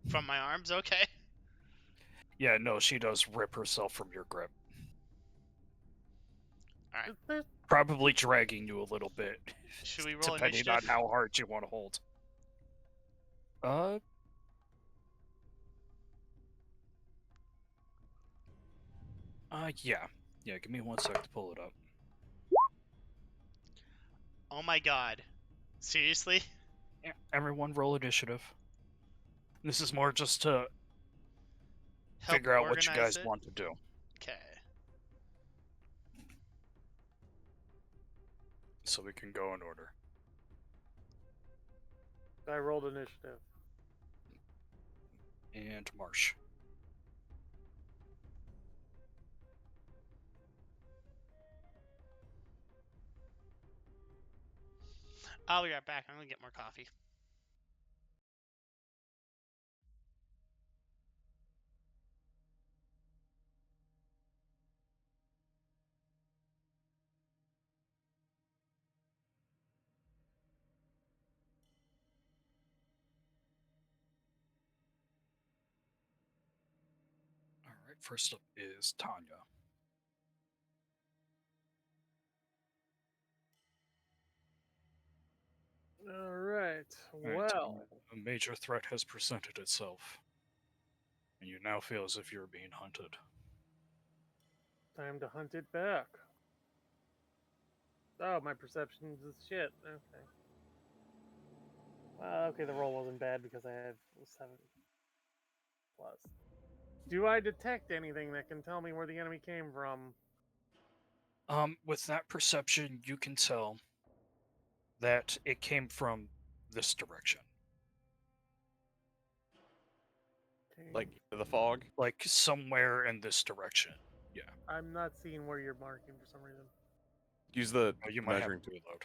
from my arms. Okay. Yeah, no, she does rip herself from your grip. Alright. There's- Probably dragging you a little bit, Should we roll depending initiative? on how hard you want to hold. Yeah. Yeah, give me 1 sec to pull it up. Oh my god. Seriously? Yeah, everyone roll initiative. This is more just to Help figure out what you organize guys it? want to do. Okay. So we can go in order. I rolled initiative. And Marsh. I'll be right back. I'm gonna get more coffee. All right, first up is Tanya. All right. All right, Well, Tanya, a major threat has presented itself, and you now feel as if you're being hunted. time to hunt it back. Oh, my perception is shit. Okay. Well, okay, the roll wasn't bad because I had 7 plus. Do I detect anything that can tell me where the enemy came from? With that perception, you can tell that it came from this direction. Like the fog. Like somewhere in this direction. Yeah. I'm not seeing where you're marking for some reason. Use the Oh, you might have measuring to tool. reload.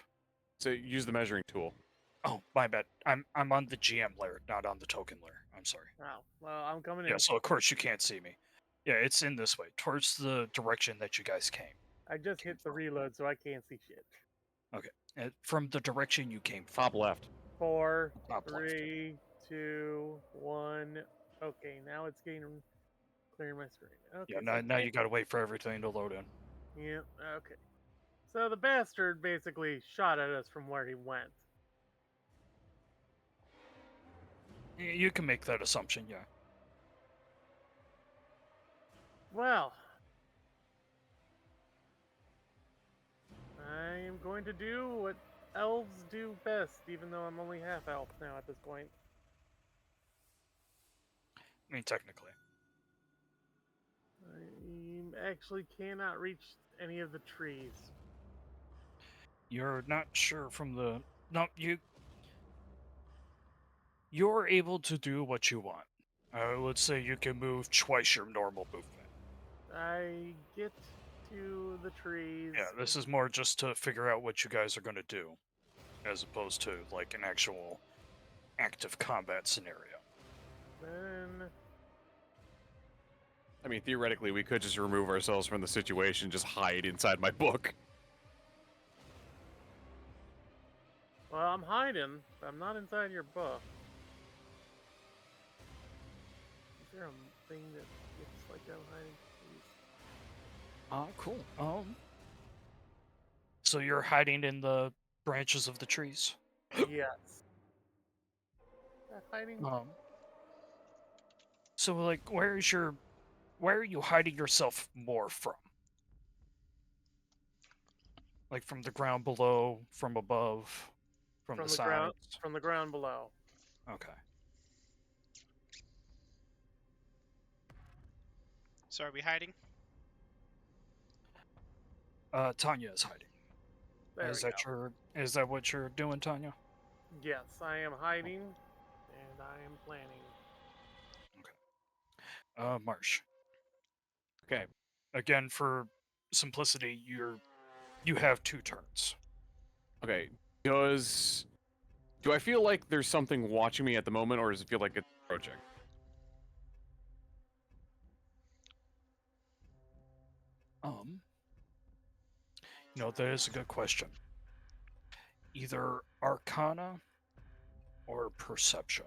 So use the measuring tool. Oh, my bad. I'm on the GM layer, not on the token layer. I'm sorry. Oh, well, I'm coming Yeah, in. so of course you can't see me. Yeah, it's in this way, towards the direction that you guys came. I just hit the reload, so I can't see shit. Okay. From the direction you came from. Top left. 4, Top left. 3, 2, 1. Okay, now it's getting clearing my screen. Okay, Yeah, so now you gotta wait for everything to load in. yeah, okay. So the bastard basically shot at us from where he went. You can make that assumption, yeah. Well, I am going to do what elves do best, even though I'm only half elf now at this point. I mean, technically. I actually cannot reach any of the trees. You're not sure from the... No, you're able to do what you want. I would say you can move twice your normal movement. I get to the trees. Yeah, this is more just to figure out what you guys are going to do, as opposed to, like, an actual active combat scenario. Then I mean, theoretically, we could just remove ourselves from the situation, just hide inside my book. well, I'm hiding, but I'm not inside your book. Is there a thing that looks like I'm hiding? Cool. So you're hiding in the branches of the trees? Please? Yes. Is that hiding? So, like, where are you hiding yourself more from? Like from the ground below, from above, from the ground, sides? from the ground below. Okay. So are we hiding? Tanya is hiding. There Is we that go. is that what you're doing, Tanya? Yes, I am hiding, and I am planning. Marsh. Okay. Again, for simplicity, you have 2 turns. Okay. Do I feel like there's something watching me at the moment, or does it feel like it's approaching? That is a good question. Either Arcana or Perception.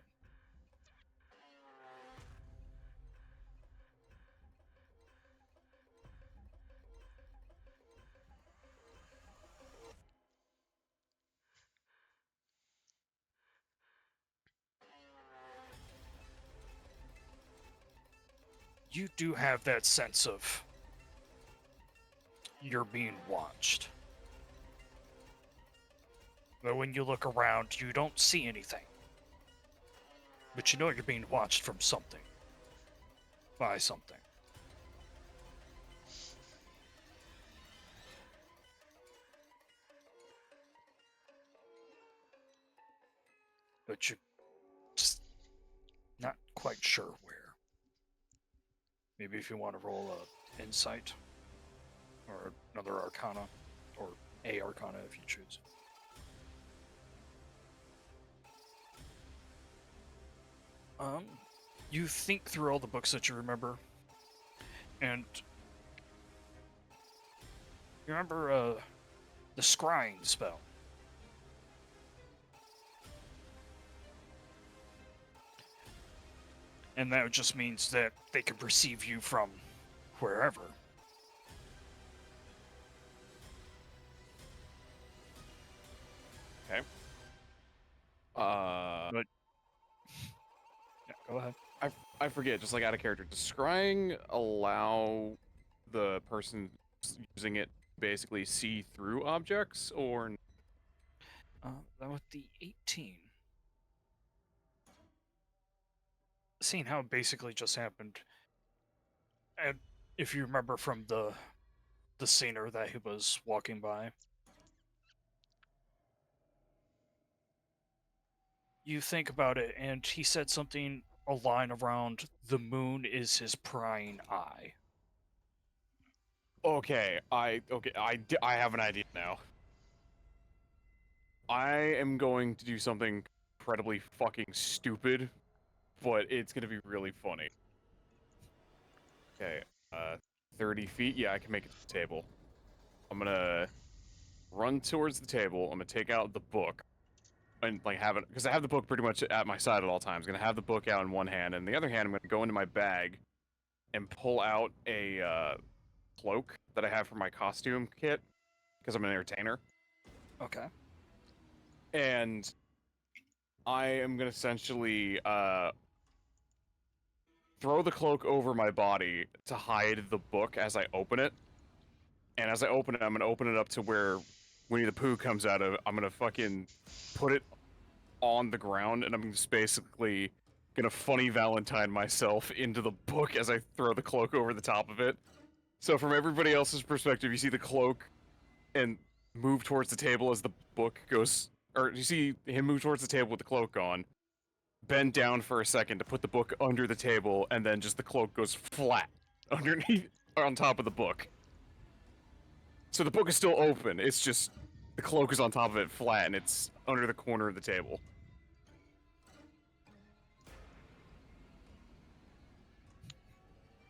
You do have that sense of you're being watched. But when you look around, you don't see anything. But you know you're being watched from something. By something. but you're just not quite sure where. Maybe if you want to roll a insight or another arcana, or a arcana if you choose. You think through all the books that you remember, and you remember the scrying spell. And that just means that they can perceive you from wherever. Okay. But yeah, go ahead. I forget, just like out of character, does scrying allow the person using it basically see through objects, or That with the 18. Seeing how it basically just happened, and if you remember from the scener that he was walking by, you think about it, and he said something a line around the moon is his prying eye. I have an idea now. I am going to do something incredibly fucking stupid, but it's gonna be really funny. Okay, 30 feet. Yeah, I can make it to the table. I'm gonna run towards the table. I'm gonna take out the book and like have it, because I have the book pretty much at my side at all times. I'm gonna have the book out in one hand, and the other hand I'm gonna go into my bag and pull out a cloak that I have for my costume kit, because I'm an entertainer. Okay. And I am gonna essentially throw the cloak over my body to hide the book as I open it. And as I open it, I'm gonna open it up to where Winnie the Pooh comes out of. I'm gonna fucking put it on the ground, and I'm just basically gonna funny Valentine myself into the book as I throw the cloak over the top of it. So from everybody else's perspective, you see the cloak and move towards the table as the book goes, or you see him move towards the table with the cloak on, bend down for a second to put the book under the table, and then just the cloak goes flat underneath, on top of the book. So the book is still open, it's just the cloak is on top of it flat, and it's under the corner of the table.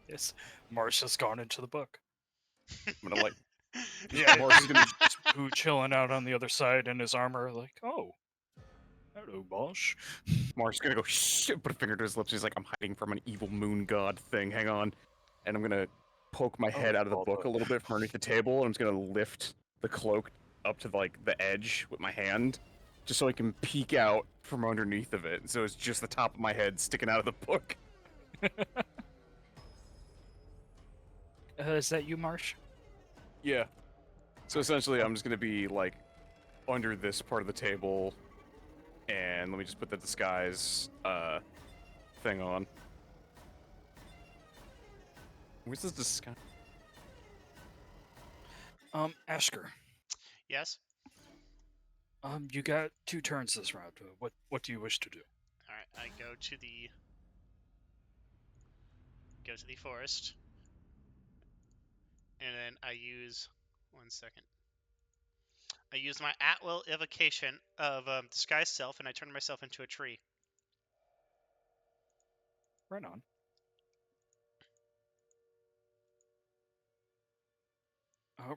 Yes, Marsh has gone into the book. I'm gonna like, Yeah, Marsh is gonna, Pooh chilling out on the other side in his armor, like, oh, hello, Marsh. Marsh is gonna go shit, put a finger to his lips. He's like, I'm hiding from an evil moon god thing. Hang on, and I'm gonna poke my head out of the book a little bit from underneath the table, and I'm just gonna lift the cloak up to like the edge with my hand, just so I can peek out from underneath of it. So it's just the top of my head sticking out of the book. Is that you, Marsh? Yeah. So essentially, I'm just gonna be like under this part of the table, and let me just put the disguise thing on. Where's this disguise? Ashker. Yes. You got 2 turns this round. What do you wish to do? All right. I go to the forest, and then I use 1 second. I use my at-will evocation of disguise self, and I turn myself into a tree. Right on.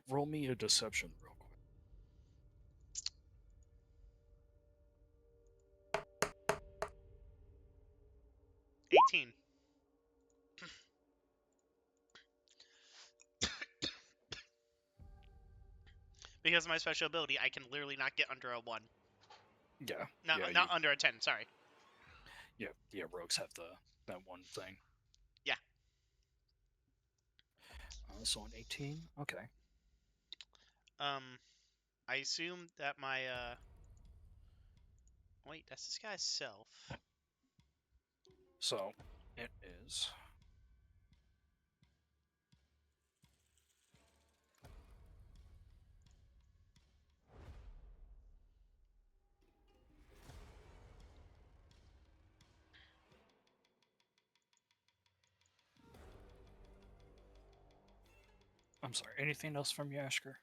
Roll me a deception real quick. 18. Because of my special ability, I can literally not get under a 1. Yeah. Not yeah, not under a 10. Sorry. yeah. Rogues have that one thing. Yeah. So an 18. Okay. I assume that my wait, that's disguise self. So it is. I'm sorry. Anything else from you, Ashker?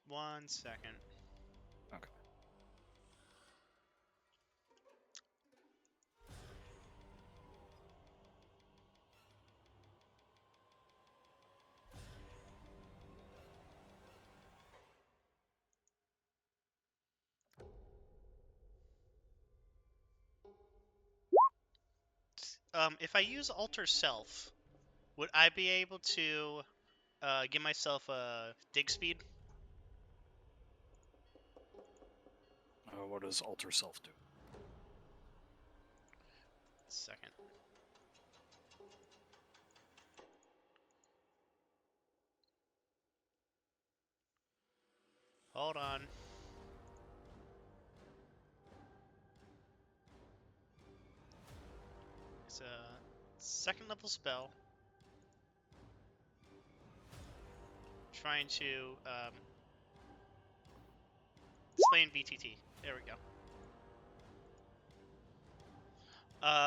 1 second. Okay. If I use alter self, would I be able to give myself a dig speed? What does alter self do? Second. Hold on. It's a second level spell. Trying to explain VTT. There we go.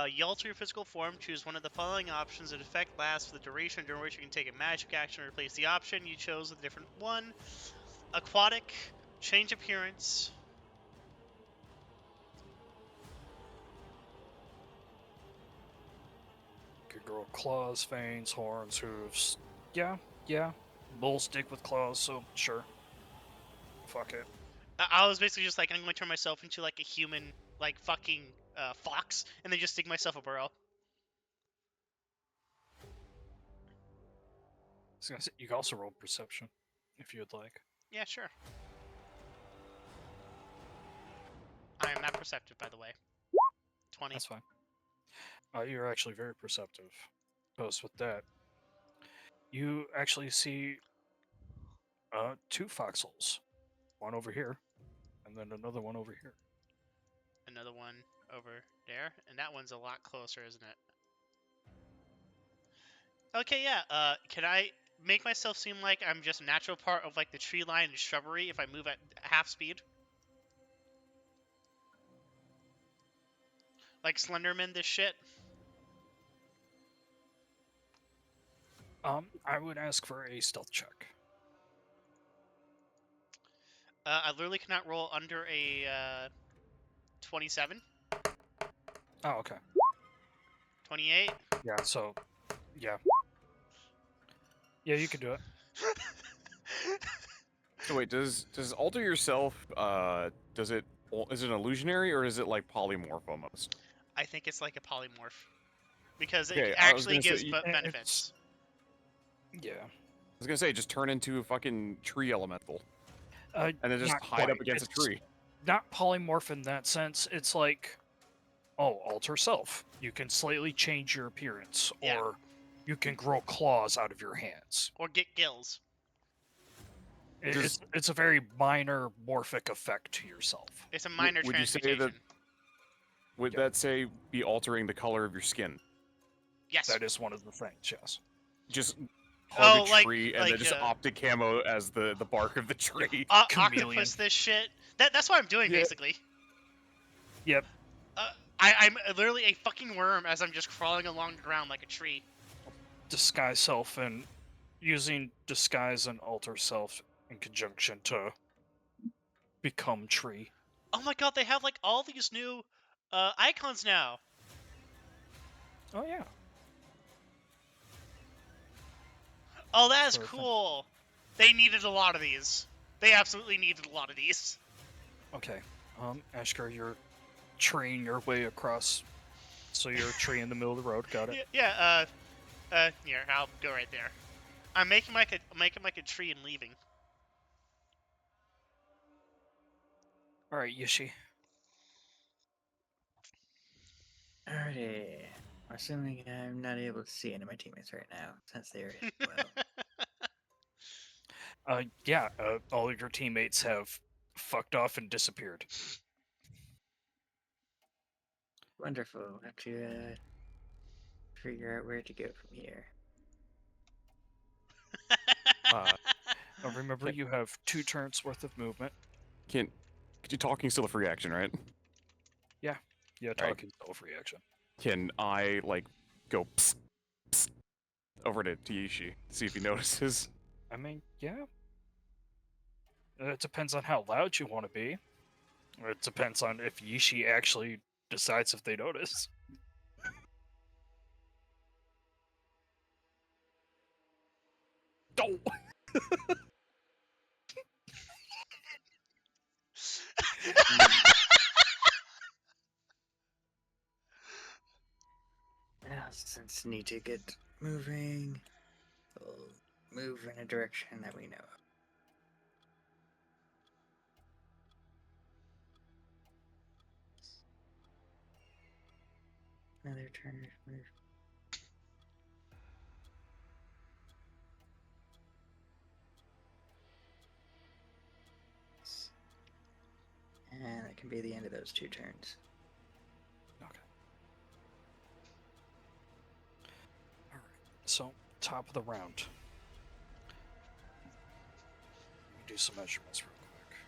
You alter your physical form, choose one of the following options. An effect lasts for the duration during which you can take a magic action and replace the option you chose with a different one. Aquatic, change appearance. Could grow claws, fangs, horns, hooves. Yeah, yeah. Bulls dig with claws, so sure. Fuck it. I was basically just like, I'm going to turn myself into like a human, like fucking fox, and then just dig myself a burrow. I was gonna say, you can also roll perception, if you'd like. Yeah, sure. I am not perceptive, by the way. 20. That's fine. You're actually very perceptive. Post with that. You actually see two foxholes. One over here, and then another one over here. Another one over there, and that one's a lot closer, isn't it? Okay, yeah. Can I make myself seem like I'm just a natural part of like the tree line and shrubbery if I move at half speed? Like Slenderman, this shit. I would ask for a stealth check. I literally cannot roll under a 27, Oh, okay. 28. Yeah, so, yeah. Yeah, you can do it. So wait, does alter yourself? Is it an illusionary or is it like polymorph almost? I think it's like a polymorph because it Okay, I was actually gonna say, gives y- benefits. Yeah. I was gonna say just turn into a fucking tree elemental and then just Not hide up quite. against a It's tree. not polymorph in that sense. It's like, alter self. You can slightly change your appearance, Yeah. or you can grow claws out of your hands. Or get gills. It's a very minor morphic effect to yourself. It's a minor would you say transmutation. Would Yep. that say be altering the color of your skin? Yes. That is one of the things, yes. Just hug Oh, a like- tree and like, then just optic camo as the bark of the tree. Chameleon. Octopus this shit. That's what I'm doing, Yeah. basically. Yep. I'm literally a fucking worm as I'm just crawling along the ground like a tree. Disguise self and using disguise and alter self in conjunction to become tree. Oh my god, they have like all these new icons now. Oh yeah. Oh, that's Sort of thing. cool. They needed a lot of these. They absolutely needed a lot of these. Okay. Ashkar, you're treeing your way across. So you're a tree in the middle of the road. Got it. Yeah. Here, I'll go right there. I'm making like a tree and leaving. All right, Yishi. Alrighty. Assuming I'm not able to see any of my teammates right now, since they're hit well. Yeah. All of your teammates have fucked off and disappeared. Wonderful. We'll have to figure out where to go from here. Remember, you have 2 turns worth of movement. Could you talking still a free action, right? Yeah, Right. talking self reaction. Can I like go psst, psst, over to Tiishi, see if he notices? I mean, yeah. It depends on how loud you want to be. Or it depends on if Yishi actually decides if they notice. Oh! Now, since need to get moving, we'll move in a direction that we know of. Another turn. Move. And that can be the end of those 2 turns. Okay. Alright, so top of the round. Let me do some measurements real quick.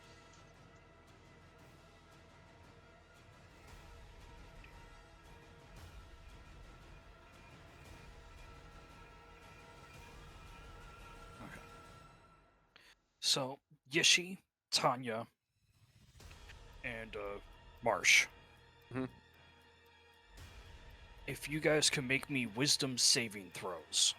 Okay. So, Yishi, Tanya, and Marsh. Mhm. If you guys can make me wisdom saving throws.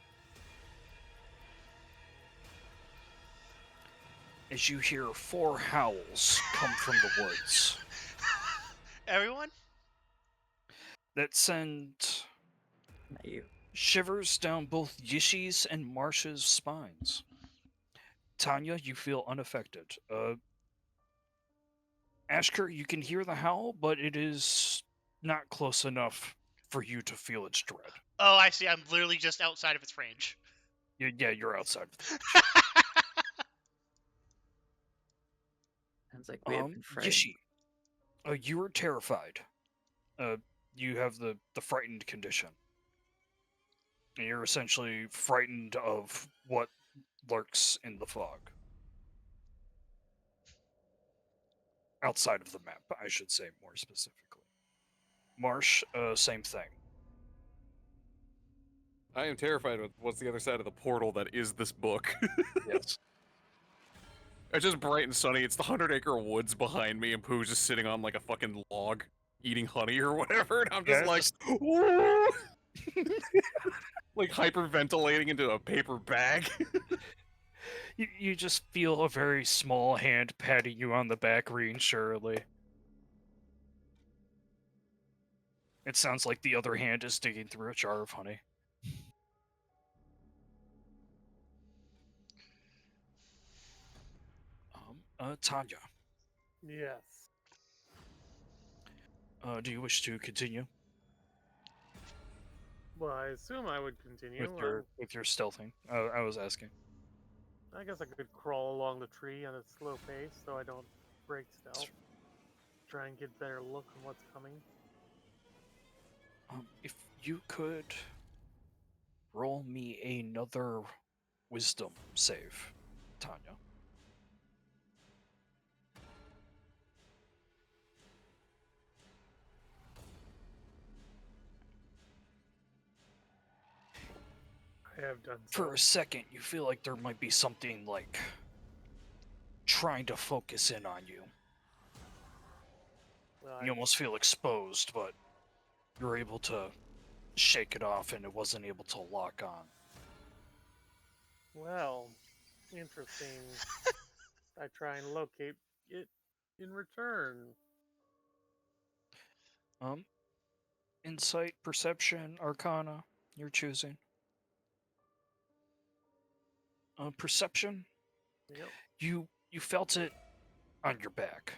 As you hear 4 howls come from the woods Everyone? that send Not you. shivers down both Yishi's and Marsh's spines. Tanya, you feel unaffected. Ashker, you can hear the howl, but it is not close enough for you to feel its dread. Oh, I see. I'm literally just outside of its range. Yeah, you're outside of the Sounds like we have been frightened. Yishi, you are terrified. You have the frightened condition. And you're essentially frightened of what lurks in the fog. Outside of the map, I should say more specifically. Marsh, same thing. I am terrified of what's the other side of the portal that is this book. Yes. It's just bright and sunny. It's the 100-acre woods behind me, and Pooh's just sitting on like a fucking log, eating honey or whatever, and I'm just Yeah, like, "Ooh!" like hyperventilating into a paper bag. you just feel a very small hand patting you on the back reassuringly. It sounds like the other hand is digging through a jar of honey. Tanya, Yes. do you wish to continue Well, I assume I would continue. with your stealthing? I was asking. I guess I could crawl along the tree at a slow pace so I don't break stealth. Try and get better look on what's coming. If you could roll me another wisdom save, Tanya. I have done so. For a second, you feel like there might be something like trying to focus in on you. Well, You almost feel exposed, but you're able to shake it off and it wasn't able to lock on. well, interesting. I try and locate it in return. Insight, perception, arcana, you're choosing. Perception, Yep. you felt it on your back.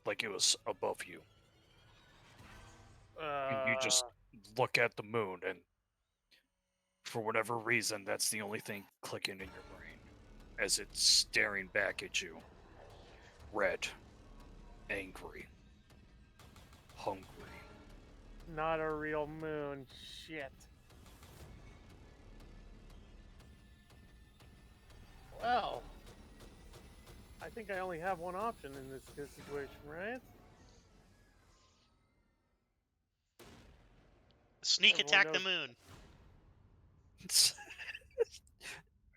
Like it was above you. And you just look at the moon and for whatever reason, that's the only thing clicking in your brain as it's staring back at you. Red, angry, hungry. Not a real moon. Shit. Well, I think I only have one option in this situation, right? Sneak Everyone attack the knows- moon.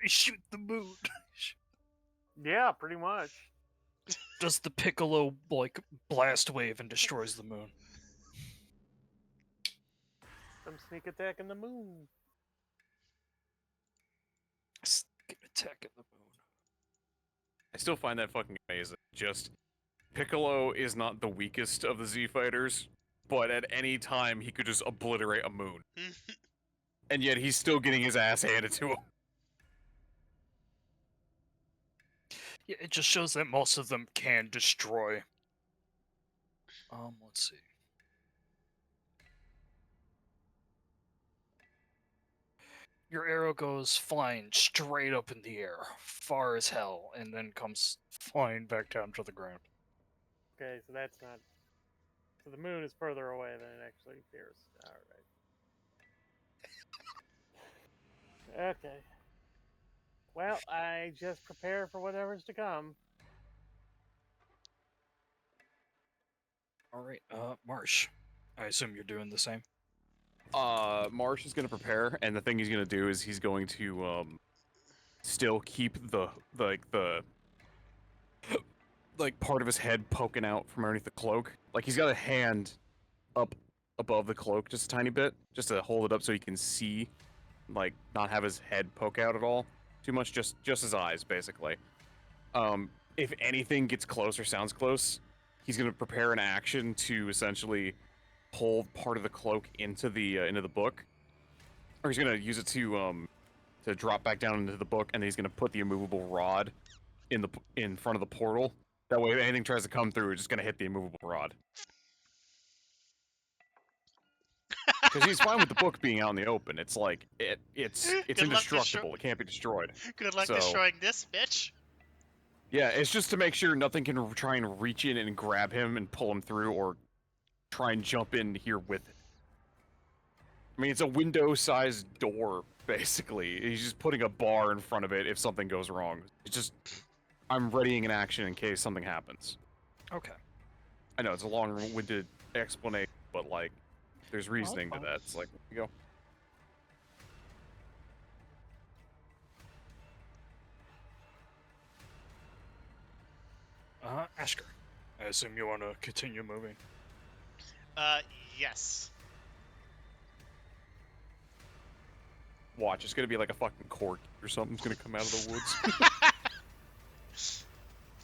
shoot the moon. Yeah, pretty much. Does the Piccolo like blast wave and destroys the moon? I'm sneak attacking the moon. Sneak attack at the moon. I still find that fucking amazing. Just Piccolo is not the weakest of the Z fighters, but at any time he could just obliterate a moon, and yet he's still getting his ass handed to him. Yeah, it just shows that most of them can destroy. Let's see. Your arrow goes flying straight up in the air, far as hell, and then comes flying back down to the ground. Okay, so that's not. So the moon is further away than it actually appears. Alright. Okay. Well, I just prepare for whatever's to come. Alright, Marsh. I assume you're doing the same? Marsh is gonna prepare, and the thing he's gonna do is he's going to still keep the like part of his head poking out from underneath the cloak. Like he's got a hand up above the cloak just a tiny bit, just to hold it up so he can see, like not have his head poke out at all too much, just his eyes basically. If anything gets close or sounds close, he's gonna prepare an action to essentially pull part of the cloak into the book, or he's gonna use it to drop back down into the book, and then he's gonna put the immovable rod in front of the portal. That way, if anything tries to come through, it's just gonna hit the immovable rod. Because he's fine with the book being out in the open. It's like it's Good luck indestructible. It can't be destroyed. Good luck So- destroying this bitch. Yeah, it's just to make sure nothing can try and reach in and grab him and pull him through, or try and jump in here with it. I mean, it's a window-sized door, basically. He's just putting a bar in front of it if something goes wrong. It's just, I'm readying an action in case something happens. Okay. I know, it's a long-winded explanation, but, like, there's reasoning to that. It's like, here you go. Ashker. I assume you want to continue moving. Yes. Watch, it's gonna be like a fucking cork or something's gonna come out of the woods.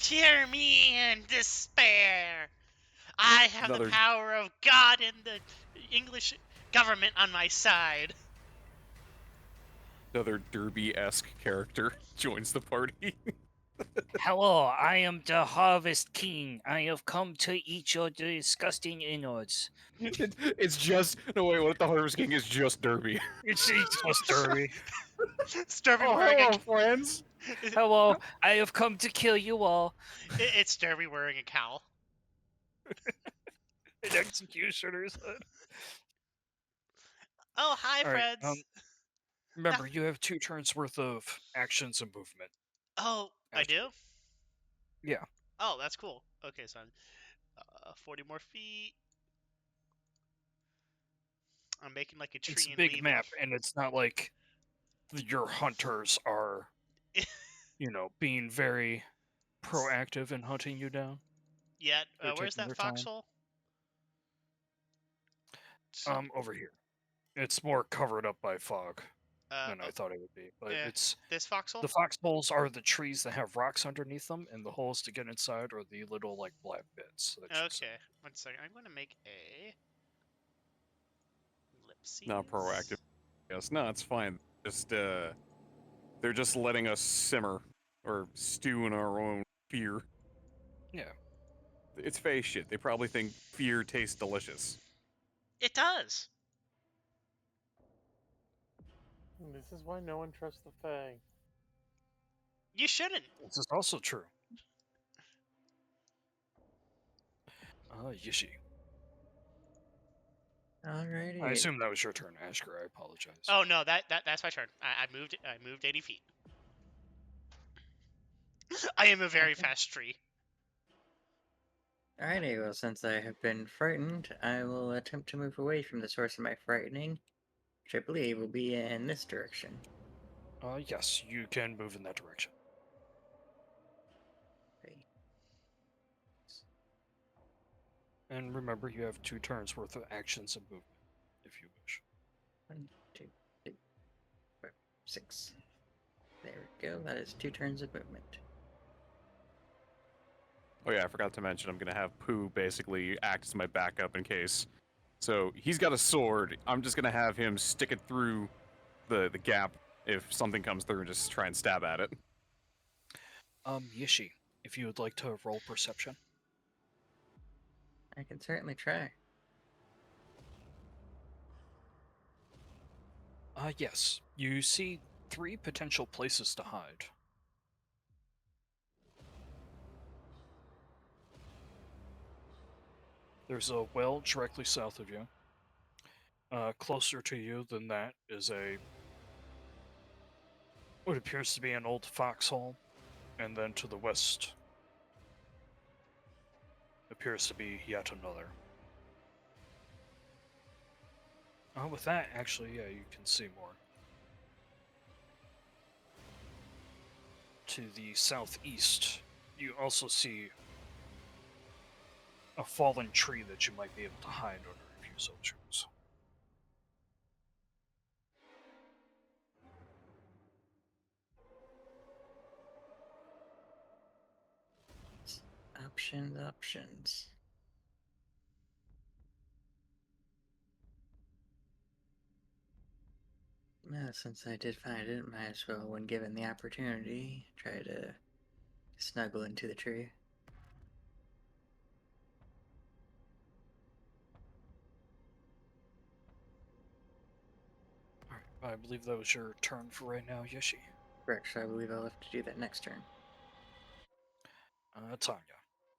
Hear me in despair. I have Another- the power of God and the English government on my side. Another Derby-esque character joins the party. Hello, I am the Harvest King. I have come to eat your disgusting innards. It's just no wait. What if the Harvest King is just Derby? It's just Derby. Sturby Oh, wearing hello, friends. Hello, I have come to kill you all. It's Sturby wearing a cowl. An executioner's hood. Oh, hi, All right, friends. Remember, you have 2 turns worth of actions and movement. Oh, I do? Yeah. Oh, that's cool. Okay, so I'm 40 more feet. I'm making like a tree It's a and big leaving. map, and it's not like your hunters are, being very proactive in hunting you down. Yet, They're where's taking that their time. foxhole? Over here. It's more covered up by fog than I Oh, thought it would be. But yeah. it's this foxhole? the foxholes are the trees that have rocks underneath them, and the holes to get inside are the little like black bits. That you see. Okay, 1 second. I'm going to make a ellipses. Not proactive. Yes, no, it's fine. Just they're just letting us simmer or stew in our own fear. Yeah. It's face shit. They probably think fear tastes delicious. It does. And this is why no one trusts the Fae. You shouldn't. This is also true. Yishi. Alrighty. I assume that was your turn, Ashker. I apologize. Oh no, that's my turn. I moved 80 feet. I am a very fast tree. Alrighty, well, since I have been frightened, I will attempt to move away from the source of my frightening, which I believe will be in this direction. Yes, you can move in that direction. Okay. And remember, you have 2 turns worth of actions and movement, if you wish. 1, 2, 3, 4, 6. There we go. That is 2 turns of movement. Oh yeah, I forgot to mention I'm gonna have Pooh basically act as my backup in case. So he's got a sword. I'm just gonna have him stick it through the gap if something comes through and just try and stab at it. Yishi, if you would like to roll perception. I can certainly try. Yes, you see 3 potential places to hide. There's a well directly south of you. Closer to you than that is what appears to be an old foxhole, and then to the west appears to be yet another. With that, actually, yeah, you can see more. To the southeast, you also see a fallen tree that you might be able to hide under if you so choose. Options. Well, since I did find it, might as well, when given the opportunity, try to snuggle into the tree. Alright, I believe that was your turn for right now, Yoshi. Correct, so I believe I'll have to do that next turn. Tanya,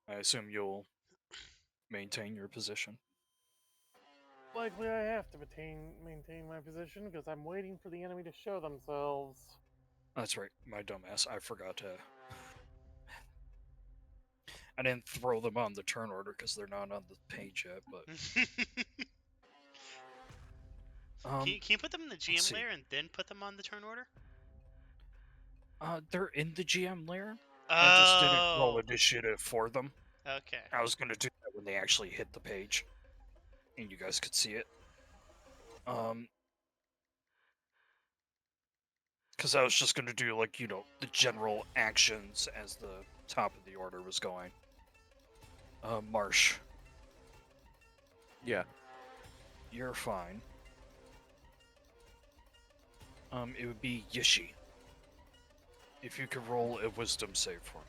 I assume you'll maintain your position. Likely I have to maintain my position because I'm waiting for the enemy to show themselves. That's right, my dumbass. I forgot to. I didn't throw them on the turn order because they're not on the page yet, but. Can you put them in the GM see. layer and then put them on the turn order? They're in the GM layer. I just didn't roll Oh, initiative for them. okay. I was gonna do that when they actually hit the page, and you guys could see it. Because I was just gonna do like the general actions as the top of the order was going. Marsh, Yeah. you're fine. It would be Yishi. If you could roll a wisdom save for me.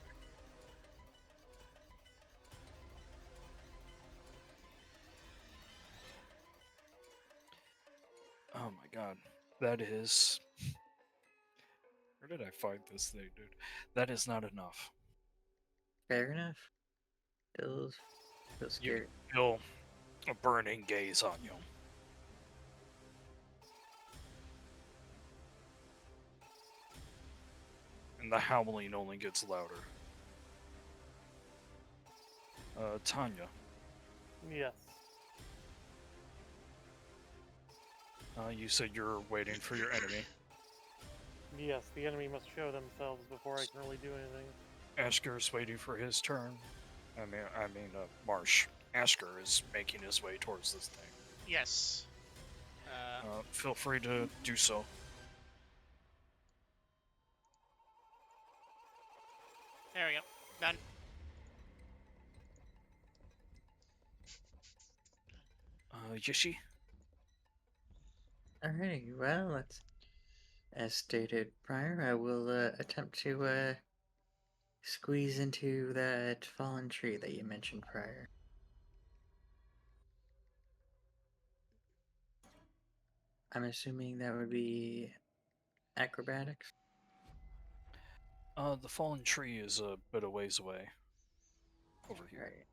Oh my god. That is... Where did I find this thing, dude? That is not enough. Fair enough. Feels You scary. feel a burning gaze on you. And the howling only gets louder. Tanya, Yes. you said you're waiting for your enemy. Yes, the enemy must show themselves before I can really do anything. Asker's waiting for his turn. Marsh. Asker is making his way towards this thing. Yes. Feel free to do so. There we go. Done. Yishi? Alrighty, well, let's. As stated prior, I will attempt to squeeze into that fallen tree that you mentioned prior. I'm assuming that would be acrobatics. The fallen tree is a bit of ways away. Over here. Right.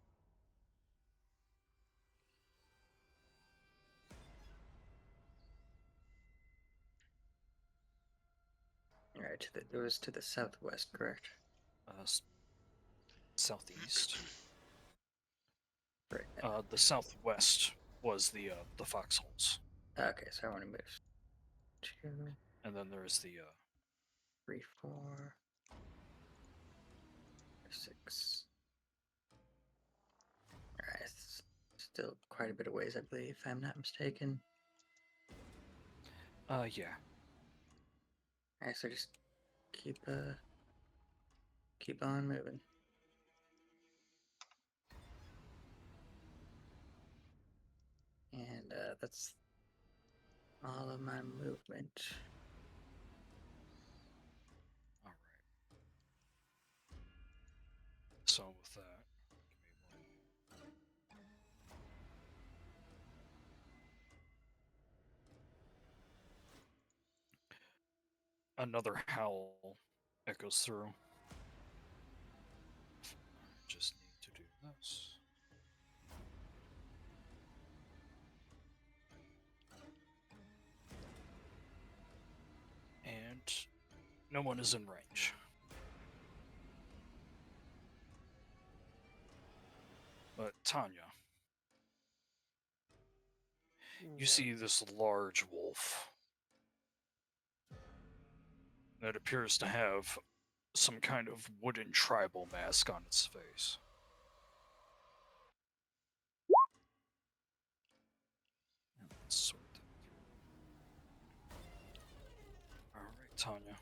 Alright, it was to the southwest, correct? Southeast. Right. The southwest was the foxholes. Okay, so I want to move. 2. And then there's the 3, 4, 6. Alright, it's still quite a bit of ways, I believe, if I'm not mistaken. Yeah. Alright, so just keep on moving. And that's all of my movement. All right. So with that, give me another howl echoes through. I just need to do this. And no one is in range. But Tanya, you see this large wolf that appears to have some kind of wooden tribal mask on its face. Let's sort that through. All right, Tanya.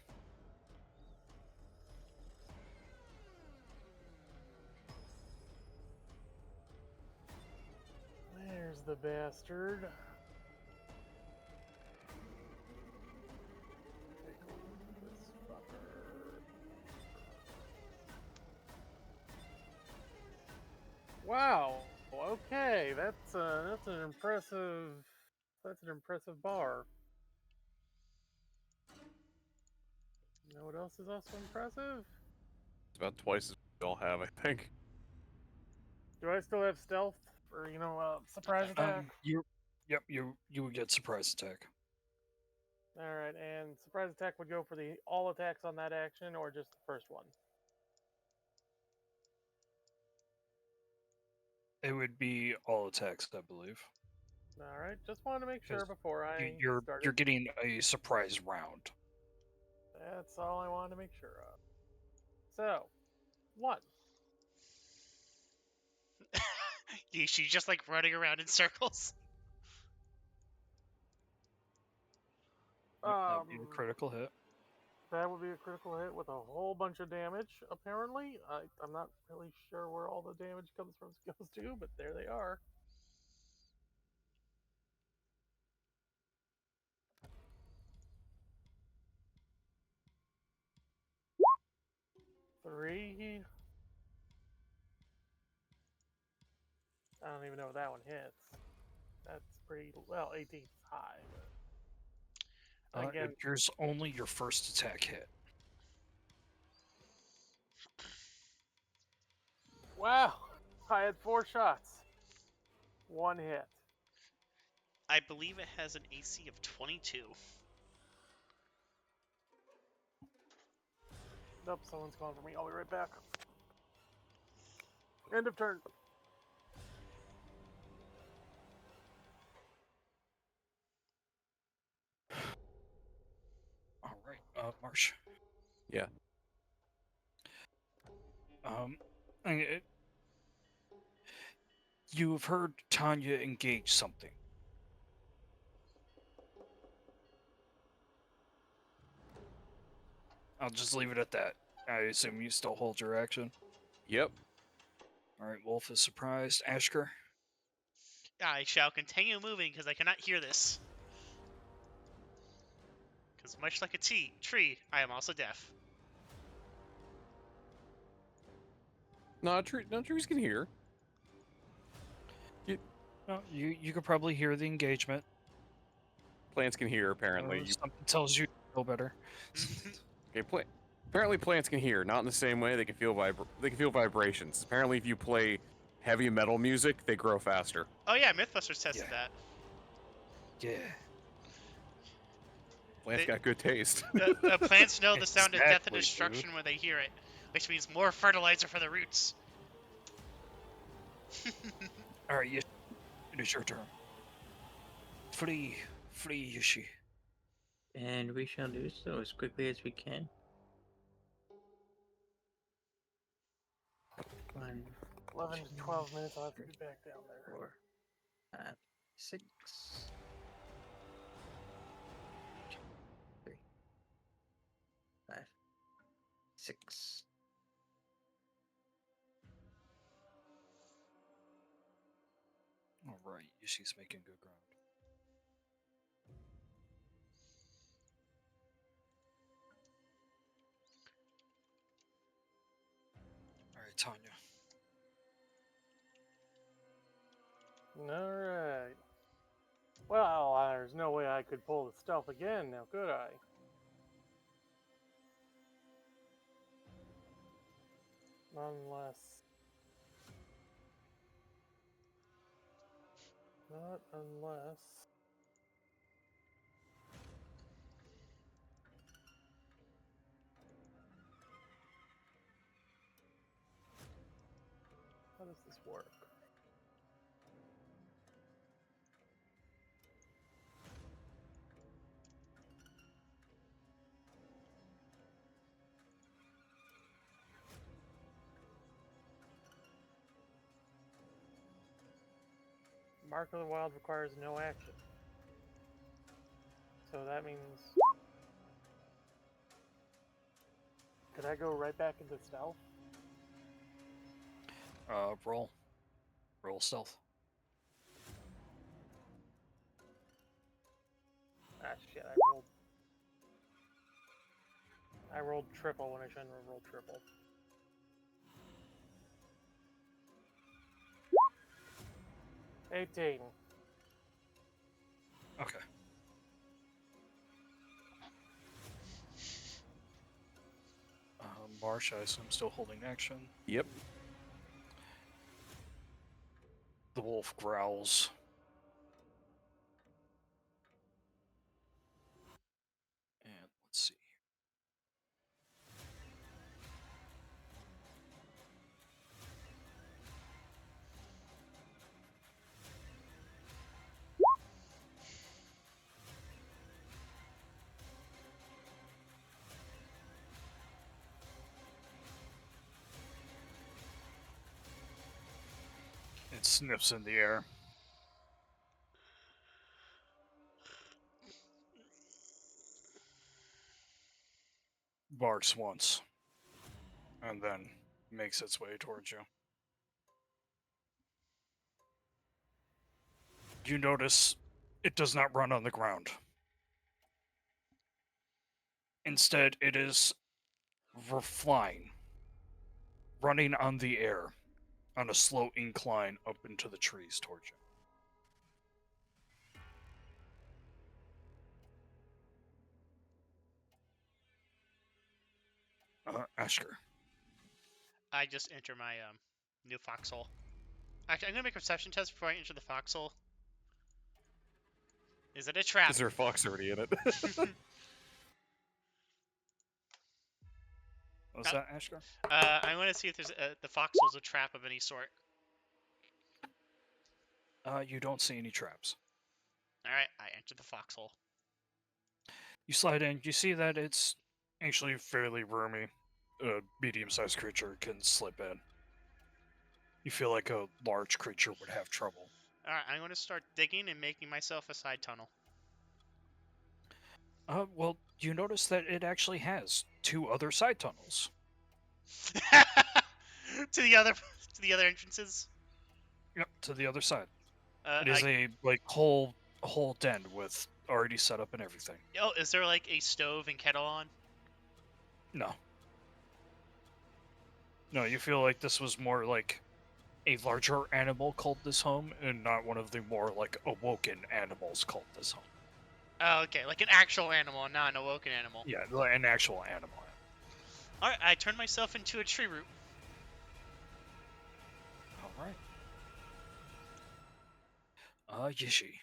There's the bastard. Take a look at this fucker. Wow. Okay, that's an impressive. That's an impressive bar. You know what else is also impressive? It's about twice as we all have, I think. Do I still have stealth or surprise attack? You would get surprise attack. All right, and surprise attack would go for the all attacks on that action or just the first one. It would be all attacks, I believe. All right, just wanted to make sure 'Cause before I You're started. getting a surprise round. That's all I wanted to make sure of. So, 1. She's just like running around in circles. Yep, that would be a critical hit. That would be a critical hit with a whole bunch of damage. Apparently, I'm not really sure where all the damage goes to, but there they are. Three. I don't even know if that one hits. That's pretty well. 18 is high, but It again, appears only your first attack hit. wow! I had 4 shots. 1 hit. I believe it has an AC of 22. Nope, someone's calling for me. I'll be right back. End of turn. All right, Marsh. Yeah. You've heard Tanya engage something. I'll just leave it at that. I assume you still hold your action. Yep. All right, Wolf is surprised. Ashker. I shall continue moving because I cannot hear this. Because much like a tree, I am also deaf. No, trees can hear. No, you could probably hear the engagement. Plants can hear, apparently. Something tells you know better. Okay, apparently plants can hear, not in the same way. They can feel vibrations. Apparently, if you play heavy metal music, they grow faster. Oh yeah, Mythbusters tested that. Yeah. Plants got good taste. The plants know the sound of death and Exactly, destruction dude. when they hear it, which means more fertilizer for the roots. All right, it is your turn. Flee, Yoshi. And we shall do so as quickly as we can. 1, 11 to 12 minutes, I'll have to be back down there. 4, 5, 6. 3, 5, 6. All right, Yoshi's making good ground. All right, Tanya. Alright. Well, there's no way I could pull the stealth again now, could I? Unless... Not unless... How does this work? Mark of the Wild requires no action. So that means... Could I go right back into stealth? Roll. Roll stealth. Ah, shit, I rolled triple when I shouldn't have rolled triple. $18. Okay. Marsh, I assume, still holding action. Yep. The wolf growls. And let's see. It sniffs in the air. Barks once. And then makes its way towards you. You notice it does not run on the ground. Instead, it is flying, running on the air, on a slow incline up into the trees towards you. Ashker. I just enter my new foxhole. Actually, I'm gonna make a perception test before I enter the foxhole. Is it a trap? Is there a fox already in it? What's that, Ashker? I want to see if there's the foxhole's a trap of any sort. You don't see any traps. All right, I enter the foxhole. You slide in, you see that it's actually fairly roomy. A medium-sized creature can slip in. You feel like a large creature would have trouble. All right, I'm going to start digging and making myself a side tunnel. Well, you notice that it actually has 2 other side tunnels. to the other entrances. Yep, to the other side. Uh, It is a whole den with already set up and everything. Oh, is there like a stove and kettle on? No. No, you feel like this was more like a larger animal called this home, and not one of the more like awoken animals called this home. Oh, okay, like an actual animal, not an awoken animal. Yeah, like an actual animal. All right, I turn myself into a tree root. All right. Yishi.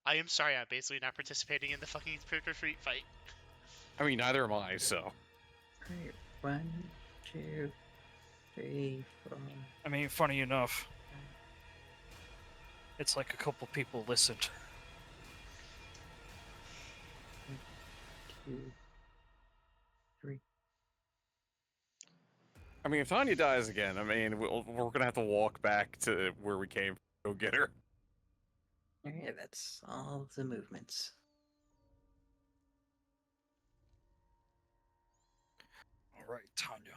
I am sorry, I'm basically not participating in the fucking trick or treat fight. I mean, neither am I, so. Alright, 1, 2, 3, 4. I mean, funny enough, it's like a couple people listened. 2, 3. I mean, if Tanya dies again, I mean, we're gonna have to walk back to where we came from to go get her. Yeah, that's all the movements. All right, Tanya.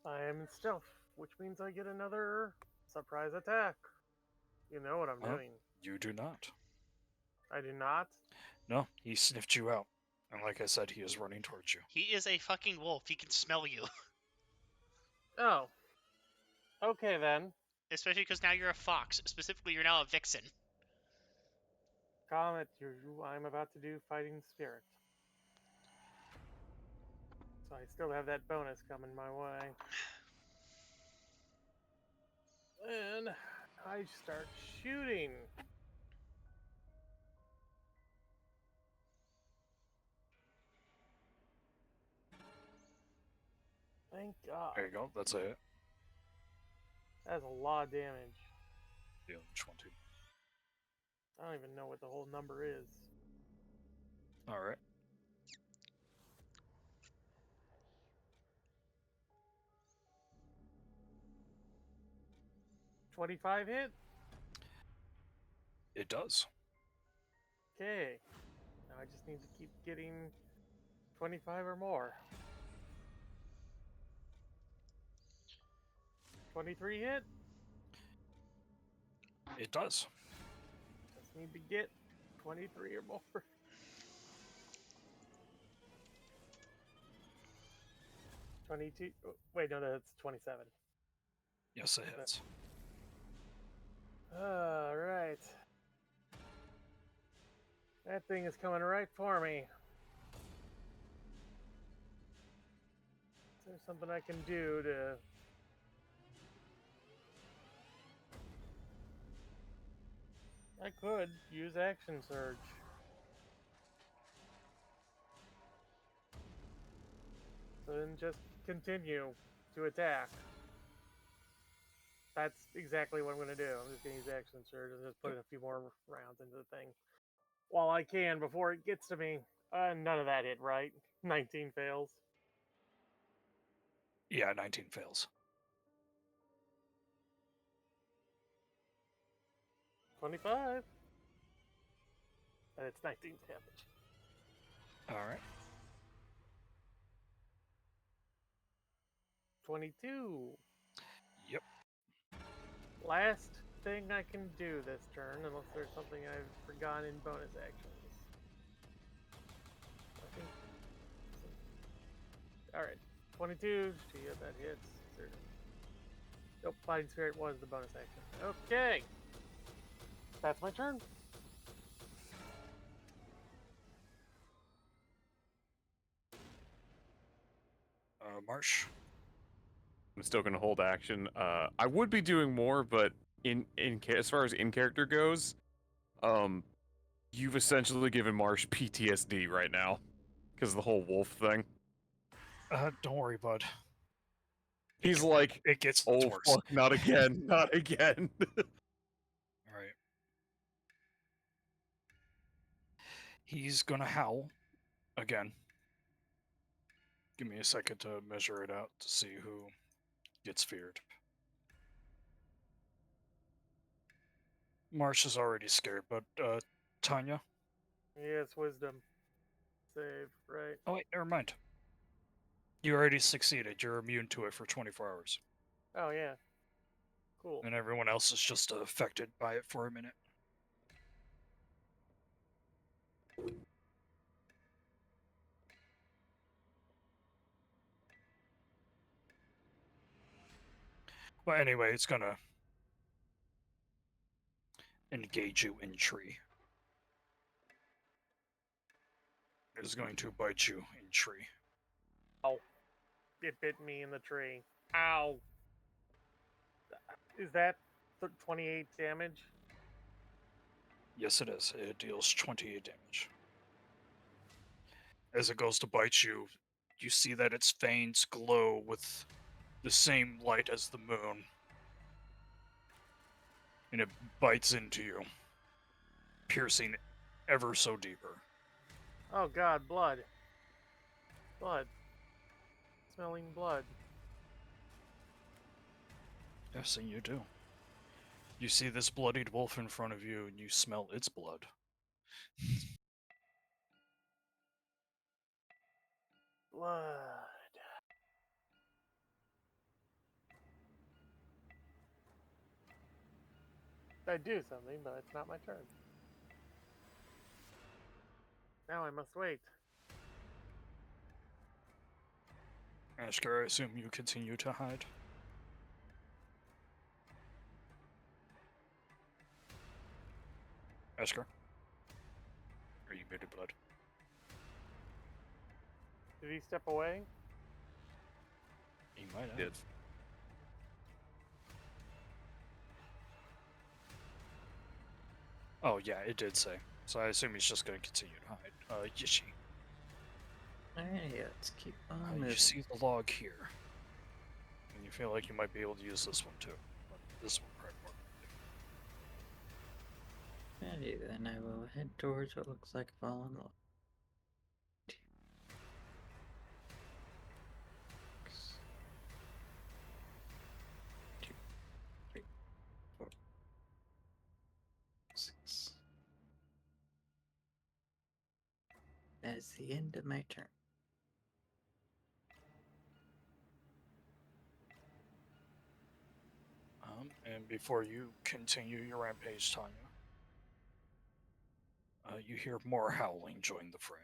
I am in stealth, which means I get another surprise attack. You know what I'm Well, doing. you do not. I do not. No, he sniffed you out. And like I said, he is running towards you. He is a fucking wolf. He can smell you. Oh. Okay then. Especially because now you're a fox. Specifically, you're now a vixen. Comet, I'm about to do fighting spirit. So I still have that bonus coming my way. And I start shooting. Thank God. There you go. That's a hit. That's a lot of damage. Dealing 20. I don't even know what the whole number is. All right. $25 hit? It does. Okay. Now I just need to keep getting 25 or more. 23 hit? It does. Just need to get 23 or more. 22. Wait, no, that's 27. Yes, it hits. Alright. That thing is coming right for me. Is there something I can do to... I could use action surge. So then just continue to attack. That's exactly what I'm going to do. I'm just going to use action surge and just put in a few more rounds into the thing. While I can before it gets to me. None of that hit, right? 19 fails. Yeah, 19 fails. 25. And it's 19 damage. All right. 22. Yep. Last thing I can do this turn, unless there's something I've forgotten in bonus actions. I think. Alright. 22. See if that hits. Nope, Fighting Spirit was the bonus action. Okay. That's my turn. Marsh. I'm still gonna hold action. I would be doing more, but as far as in character goes, you've essentially given Marsh PTSD right now because of the whole wolf thing. Don't worry, bud. He's like, It gets oh worse. fuck, not again, not again. All right. He's gonna howl again. Give me a second to measure it out to see who gets feared. Marsh is already scared, but Tanya. Yes, wisdom. Save, right? Oh wait, never mind. You already succeeded. You're immune to it for 24 hours, Oh, yeah. Cool. and everyone else is just affected by it for a minute. Well, anyway, it's gonna engage you in tree. It is going to bite you in tree. Oh. It bit me in the tree. Ow. Is that 28 damage? Yes, it is. It deals 28 damage. As it goes to bite you, you see that its fangs glow with the same light as the moon. And it bites into you, piercing ever so deeper. Oh god, blood. Blood. smelling blood. Yes, and you do. You see this bloodied wolf in front of you, and you smell its blood. Blood. I do something, but it's not my turn. Now I must wait. Asker, I assume you continue to hide. Asker? Are you muted, blood? Did he step away? He might have. Did. Oh, yeah, it did say. So I assume he's just going to continue to hide. Yishi, Alrighty, let's keep on you moving. see the log here. And you feel like you might be able to use this one too. But this one probably more. Alrighty, then I will head towards what looks like a fallen log. Two, three, four, 6. That is the end of my turn. And before you continue your rampage, Tanya, you hear more howling join the fray.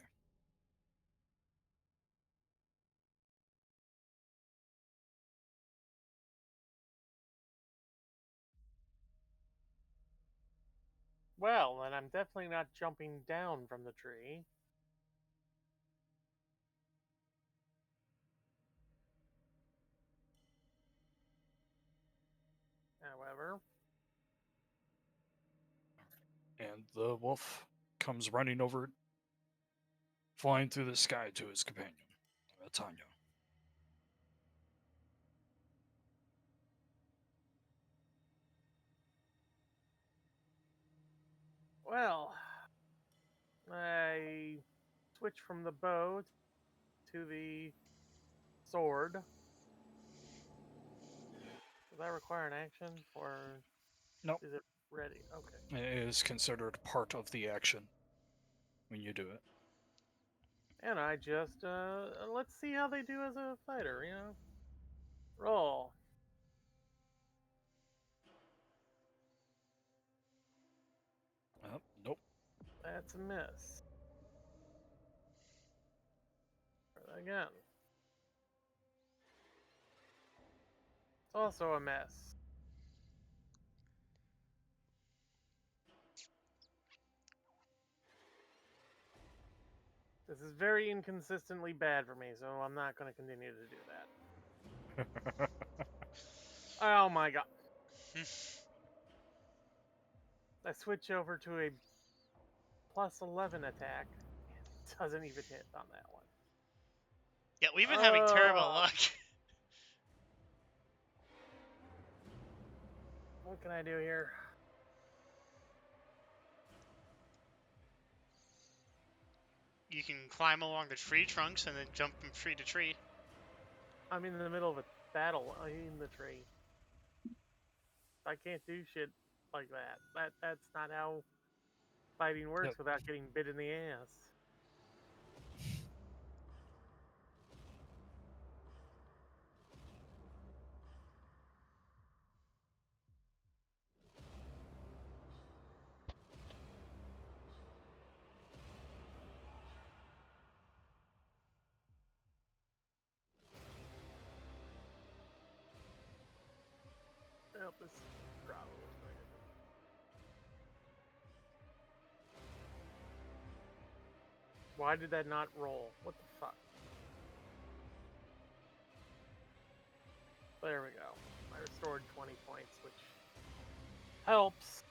Well, then I'm definitely not jumping down from the tree. However, And the wolf comes running over, flying through the sky to his companion, Tanya. well, I switch from the bow to the sword. Does that require an action, or Nope. is it ready? Okay. It is considered part of the action when you do it. And I just, let's see how they do as a fighter, you know? Roll. Nope. That's a miss. Try that again. It's also a miss. This is very inconsistently bad for me, so I'm not going to continue to do that. Oh my god. I switch over to a plus 11 attack. It doesn't even hit on that one. Yeah, we've been having terrible Uh, luck. What can I do here? You can climb along the tree trunks and then jump from tree to tree. I'm in the middle of a battle in the tree. I can't do shit like that. That's not how fighting works Yep. without getting bit in the ass. Help this problem. Why did that not roll? What the fuck? There we go. I restored 20 points, which helps.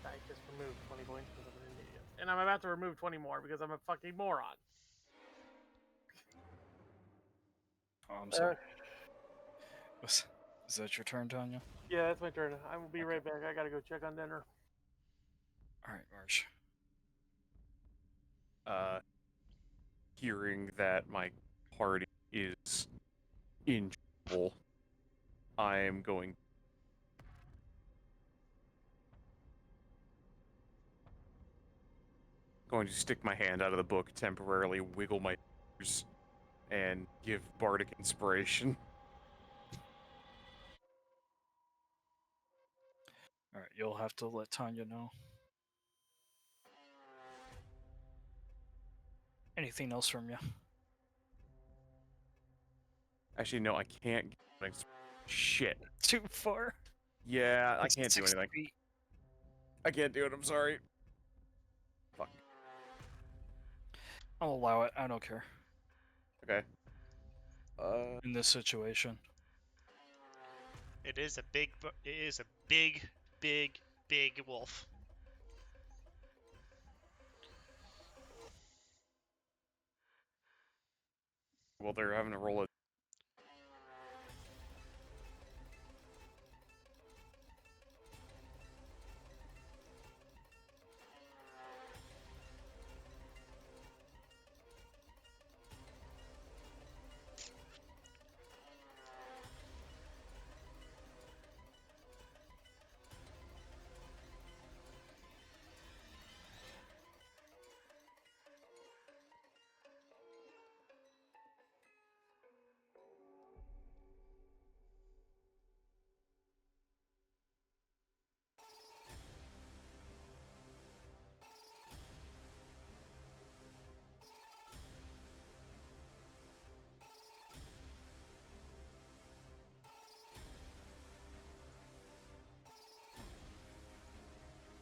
I just removed 20 points because I'm an idiot. And I'm about to remove 20 more because I'm a fucking moron. Oh, I'm sorry. Is that your turn, Tanya? Yeah, that's my turn. I will be Okay. right back. I gotta go check on dinner. All right, Marsh. hearing that my party is in trouble, I am going to stick my hand out of the book, temporarily wiggle my ears, and give bardic inspiration. All right, you'll have to let Tanya know. Anything else from you? Actually, no, I can't. Shit. Too far. Yeah, I It's can't do 6 anything. feet. I can't do it. I'm sorry. Fuck. I'll allow it. I don't care Okay. in this situation. It is a big. It is a big, big, big wolf. Well, they're having to roll it.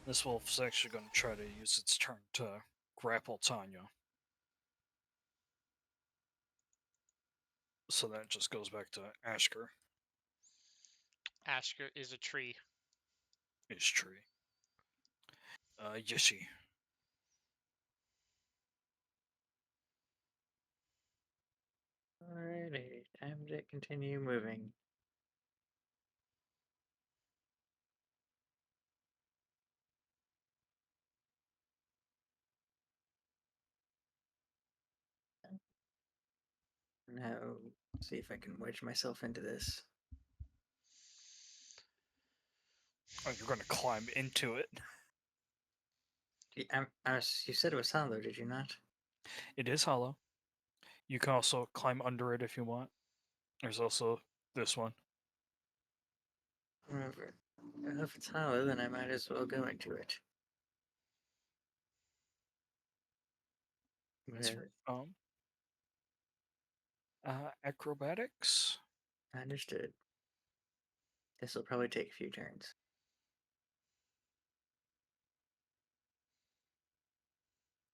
This wolf's actually going to try to use its turn to grapple Tanya. So that just goes back to Ashker. Ashker is a tree. His tree. Yishi. Alrighty, time to continue moving. Now, see if I can wedge myself into this. Oh, you're going to climb into it. You said it was hollow, did you not? It is hollow. You can also climb under it if you want. There's also this one. Whatever. If it's hollow, then I might as well go into it. That's right. Acrobatics. Understood. This will probably take a few turns.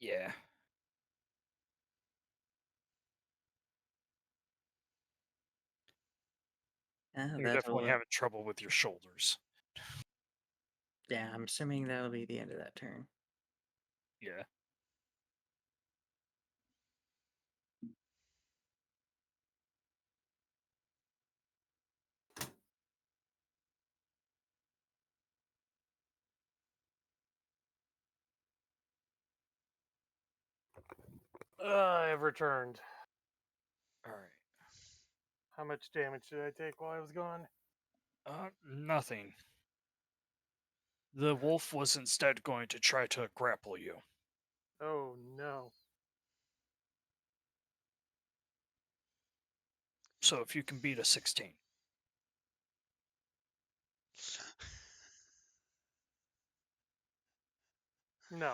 Yeah. You're definitely having trouble with your shoulders. Yeah, I'm assuming that'll be the end of that turn. Yeah. I've returned. All right. How much damage did I take while I was gone? Nothing. The wolf was instead going to try to grapple you. Oh no. So if you can beat a 16. No.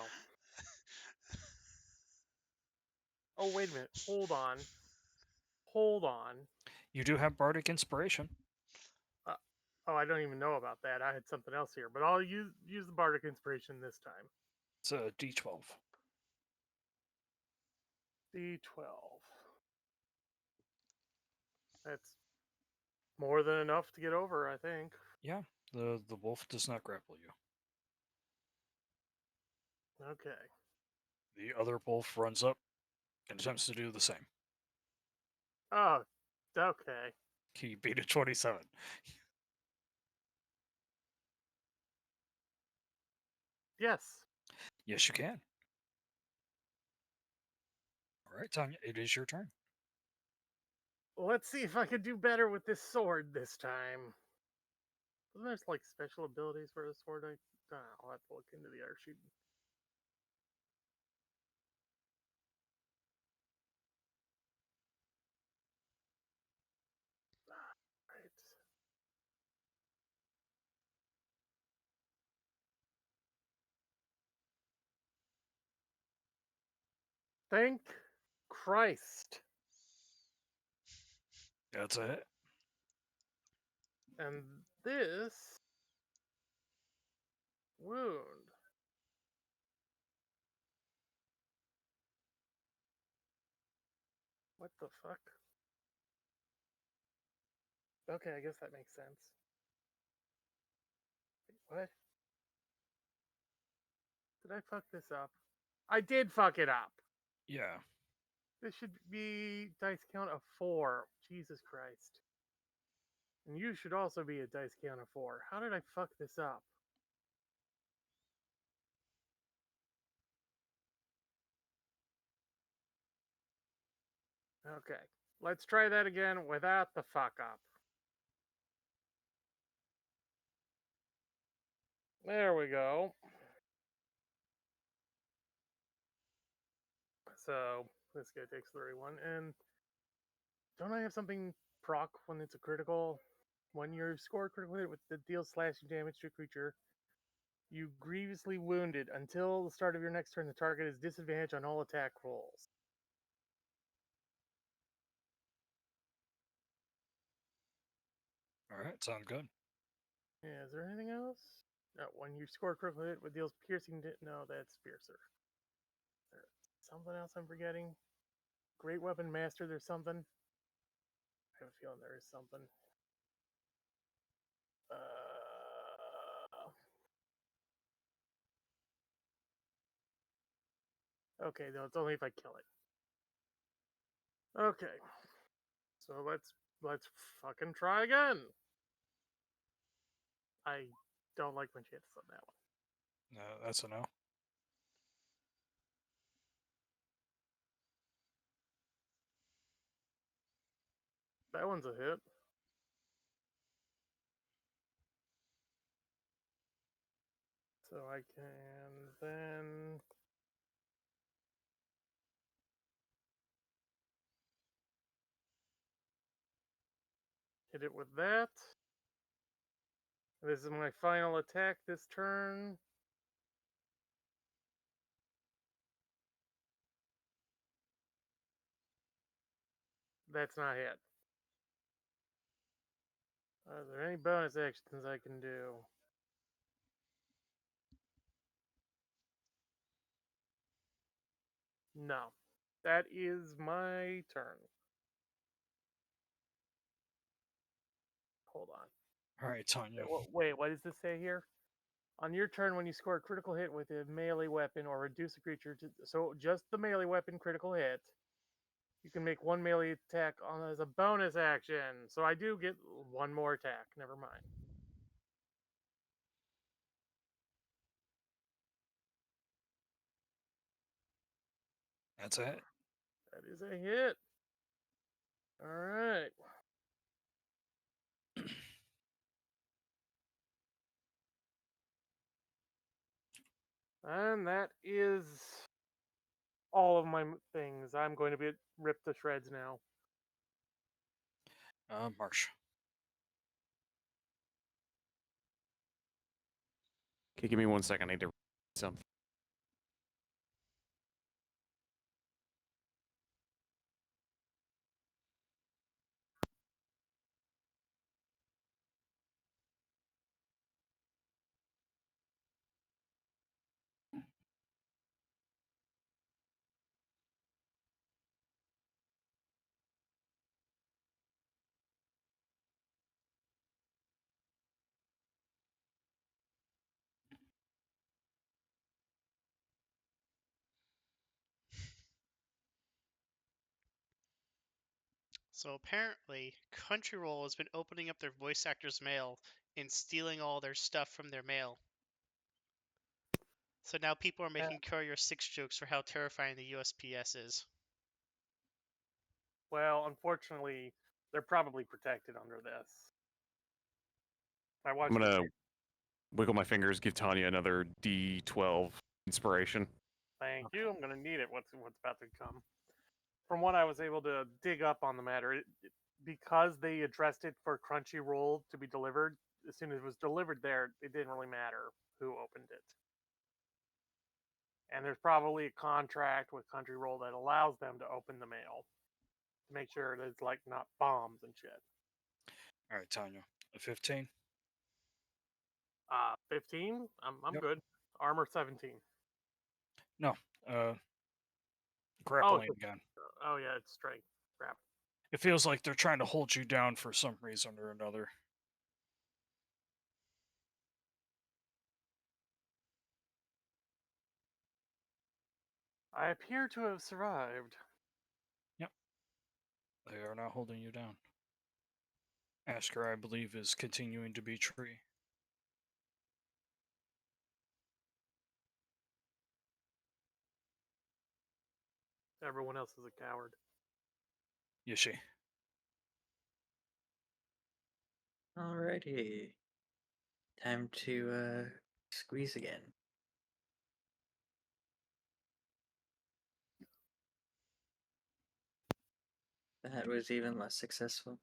Oh, wait a minute. Hold on. Hold on. You do have bardic inspiration. Oh, I don't even know about that. I had something else here, but I'll use the bardic inspiration this time. It's a d12. D12. That's more than enough to get over, I think. Yeah, the wolf does not grapple you. Okay. The other wolf runs up and attempts to do the same. Oh, okay. He beat a 27. Yes. Yes, you can. right, Tanya, it is your turn. Let's see if I can do better with this sword this time. Wasn't there like special abilities for the sword? I'll have to look into the art sheet. Right. Thank Christ. That's it. And this wound. What the fuck? Okay, I guess that makes sense. Wait, what? Did I fuck this up? I did fuck it up. Yeah. This should be dice count of 4. Jesus Christ. And you should also be a dice count of 4. How did I fuck this up? Okay. Let's try that again without the fuck up. There we go. So this guy takes 31. And don't I have something proc when it's a critical? When you score a critical hit with the deals slashing damage to a creature, you grievously wounded until the start of your next turn. The target is disadvantaged on all attack rolls. All right, sounds good. Yeah, is there anything else? No, when you score a critical hit with deals piercing, no, that's Piercer. There's something else I'm forgetting. Great Weapon Master, there's something. I have a feeling there is something. Okay, no, it's only if I kill it. Okay. So let's fucking try again. I don't like when she hits on that one. No, that's a no. That one's a hit. So I can then hit it with that. This is my final attack this turn. That's not hit. Are there any bonus actions I can do? No. That is my turn. Hold on. All right, Tanya. Wait, what does this say here? On your turn, when you score a critical hit with a melee weapon or reduce a creature to so just the melee weapon critical hit, you can make one melee attack on as a bonus action. So I do get one more attack. Never mind. That's it. That is a hit. All right. And that is all of my things. I'm going to be ripped to shreds now. Marsh. Okay, give me 1 second. I need to something. So apparently, Crunchyroll has been opening up their voice actors' mail and stealing all their stuff from their mail. So now people are making Courier 6 jokes for how terrifying the USPS is. Well, unfortunately, they're probably protected under this. I watched I'm it. gonna wiggle my fingers, give Tanya another D12 inspiration. Thank you. I'm gonna need it. What's about to come? From what I was able to dig up on the matter, because they addressed it for Crunchyroll to be delivered, as soon as it was delivered there, it didn't really matter who opened it. And there's probably a contract with Crunchyroll that allows them to open the mail to make sure that it's like not bombs and shit. All right, Tanya. A 15. 15. I'm Yep. good. Armor 17. No. Oh, Grappling gun. oh yeah, it's strength. Crap. It feels like they're trying to hold you down for some reason or another. I appear to have survived. Yep. They are not holding you down. Asker, I believe, is continuing to be tree. Everyone else is a coward. Yishi. Alrighty. Time to squeeze again. That was even less successful.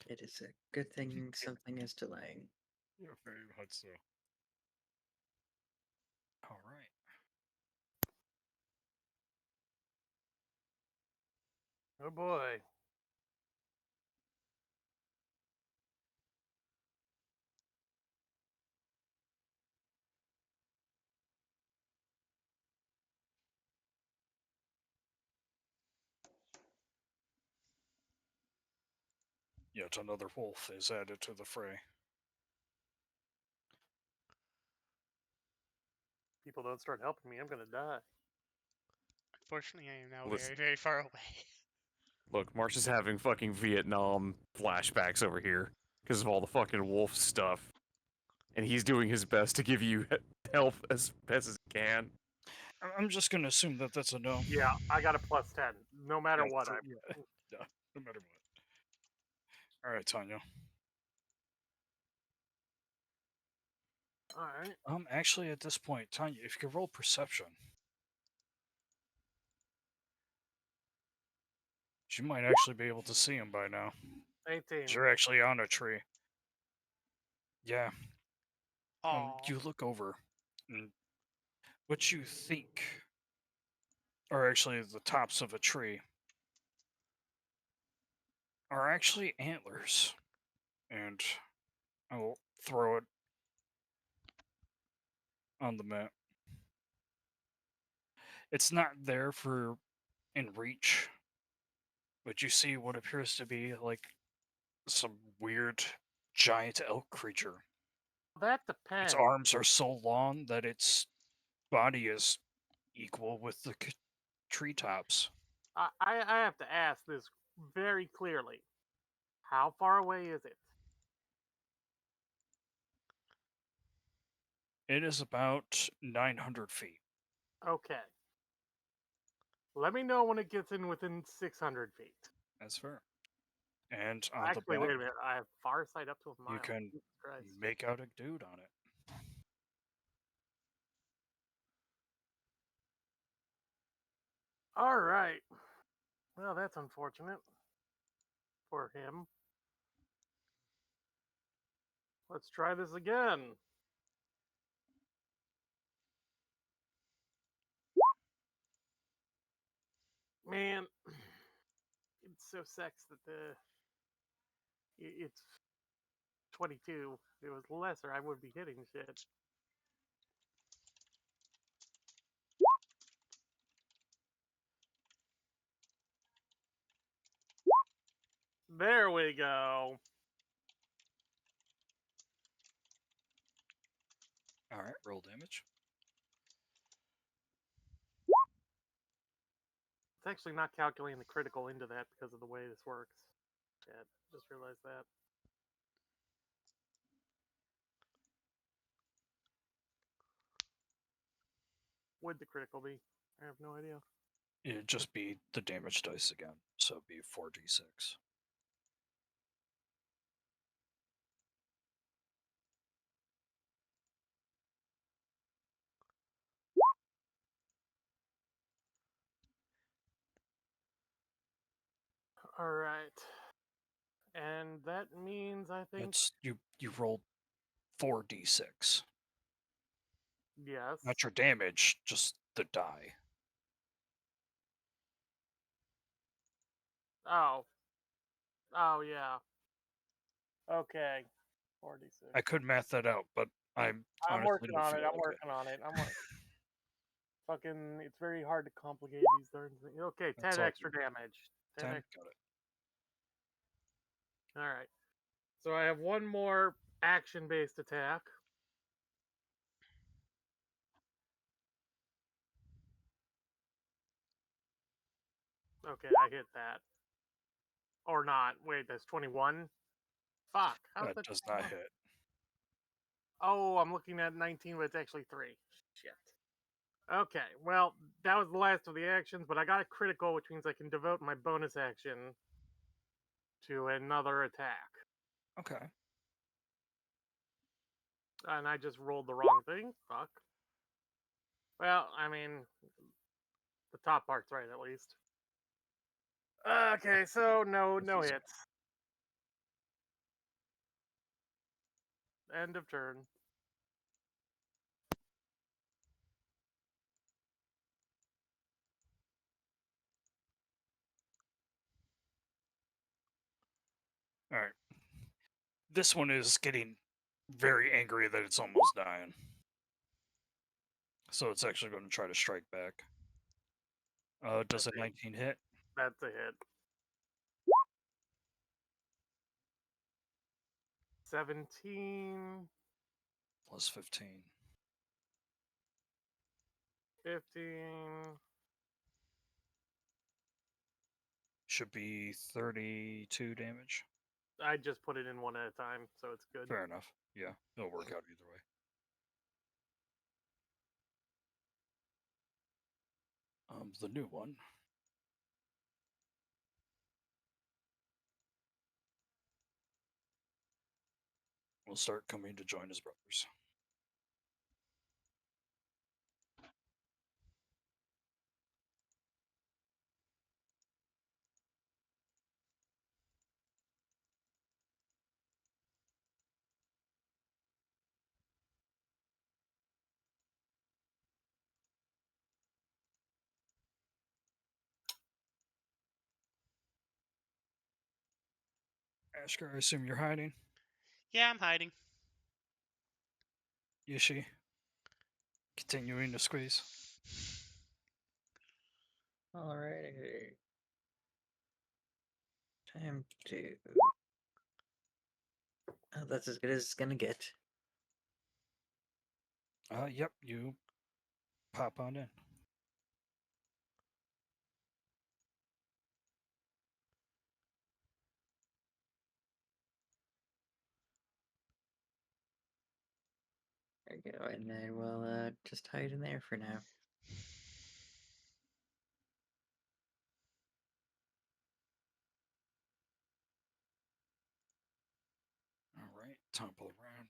It is a good thing something is delaying. Yeah, very much so. All right. Oh boy. Yet another wolf is added to the fray. People don't start helping me, I'm gonna die. Unfortunately, I am now Listen. very, very far away. Look, Marsh is having fucking Vietnam flashbacks over here because of all the fucking wolf stuff. And he's doing his best to give you health as best as he can. I'm just going to assume that that's a no. Yeah, I got a plus 10. No matter Yeah, what. so- yeah, no matter what. All right, Tanya. Alright. Actually, at this point, Tanya, if you could roll perception, you might actually be able to see him by now. 18. You're actually on a tree. Yeah. Aw. You look over, and what you think are actually the tops of a tree are actually antlers. And I will throw it on the map. It's not there for in reach, but you see what appears to be like some weird giant elk creature. That Its depends. arms are so long that its body is equal with the treetops. I have to ask this very clearly. How far away is it? It is about 900 feet. Okay. Let me know when it gets in within 600 feet. That's fair. And on Actually, the wait back, a minute. I have far sight up to a mile. you can Jesus Christ. make out a dude on it. Alright. Well, that's unfortunate. For him. Let's try this again. Man, it so sucks that it's 22. If it was lesser, I would be hitting shit. There we go. All right, roll damage. It's actually not calculating the critical into that because of the way this works. Shit, just realized that. Would the critical be? I have no idea. It'd just be the damage dice again, so it'd be 4d6. All right. And that means I think That's you rolled 4d6. yes. Not your damage, just the die. Oh. Oh yeah. Okay. 46. I could math that out, but I'm I'm honestly working don't on it. feel I'm like it. working on it. Fucking, it's very hard to complicate these darn things. Okay, That's 10 all extra good. damage. 10 10? extra. Got it. All right. So I have one more action-based attack. Okay, I hit that. Or not. Wait, that's 21? Fuck. How's That that does not 21? hit. Oh, I'm looking at 19, but it's actually 3. Shit. Okay, well, that was the last of the actions, but I got a critical, which means I can devote my bonus action to another attack. Okay. And I just rolled the wrong thing. Fuck. Well, I mean, the top part's right at least. Okay, so no This is- hits. End of turn. All right. This one is getting very angry that it's almost dying. So it's actually going to try to strike back. Does a 19 hit? That's a hit. 17, Plus 15. 15. Should be 32 damage. I just put it in one at a time, so it's good. Fair enough. Yeah, it'll work out either way. The new one. Will start coming to join his brothers. Ashker, I assume you're hiding. Yeah, I'm hiding. Yishi, continuing to squeeze. Alrighty. Time to. Oh, that's as good as it's gonna get. Yep, you pop on in. There we go, and then we'll just hide in there for now. All right, topple around.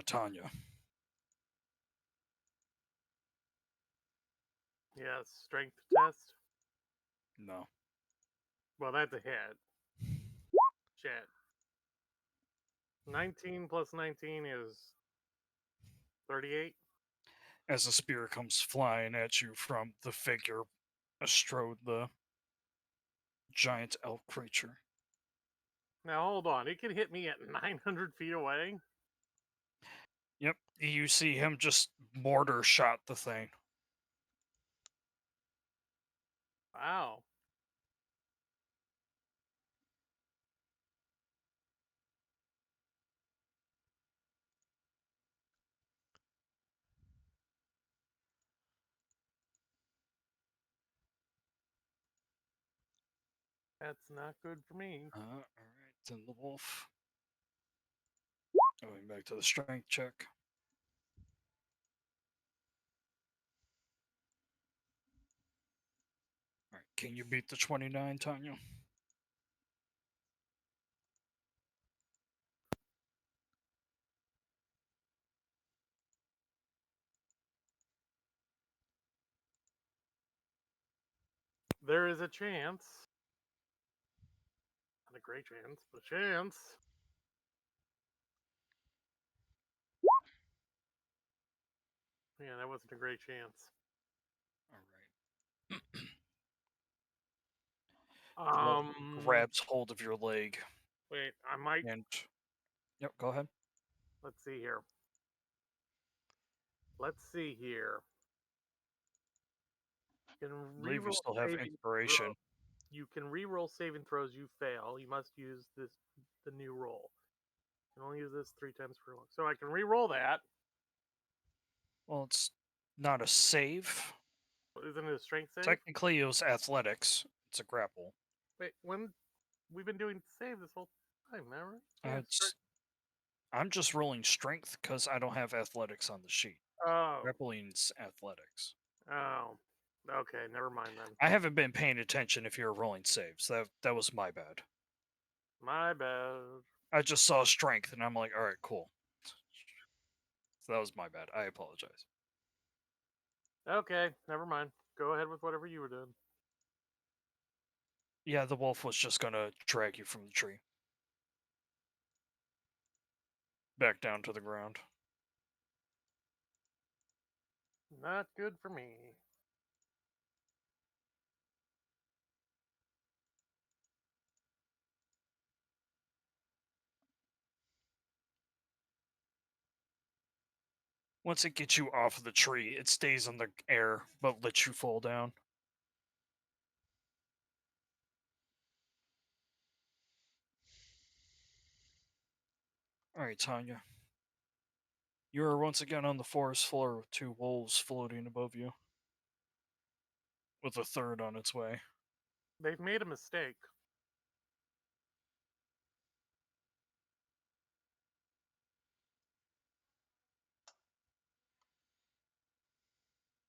Tanya. Yes, strength test. No. Well, that's a hit. Shit. 19 plus 19 is 38. As a spear comes flying at you from the figure astrode the giant elk creature. Now hold on, it can hit me at 900 feet away. Yep, you see him just mortar shot the thing. Wow. That's not good for me. All right, then the wolf. Going back to the strength check. Can you beat the 29, Tanya? There is a chance. Not a great chance, but a chance. Yeah, that wasn't a great chance. All right. The wolf grabs hold of your leg Wait, I might. and. Yep, go ahead. Let's see here. Let's see here. You can I believe you reroll still have saving inspiration. throw. You can reroll saving throws you fail. You must use the new roll. You can only use this 3 times per long. So I can reroll that. Well, it's not a save. Isn't it a strength save? Technically, it was athletics. It's a grapple. Wait, when we've been doing save this whole time, am I right? Yeah, I'm just rolling strength because I don't have athletics on the sheet. Oh. Grappling's athletics. Oh. Okay, never mind then. I haven't been paying attention if you're rolling saves. That was my bad. My bad. I just saw strength and I'm like, all right, cool. So that was my bad. I apologize. Okay, never mind. Go ahead with whatever you were doing. Yeah, the wolf was just gonna drag you from the tree. Back down to the ground. Not good for me. Once it gets you off of the tree, it stays in the air, but lets you fall down. Alright, Tanya. You are once again on the forest floor with 2 wolves floating above you. With a third on its way. They've made a mistake.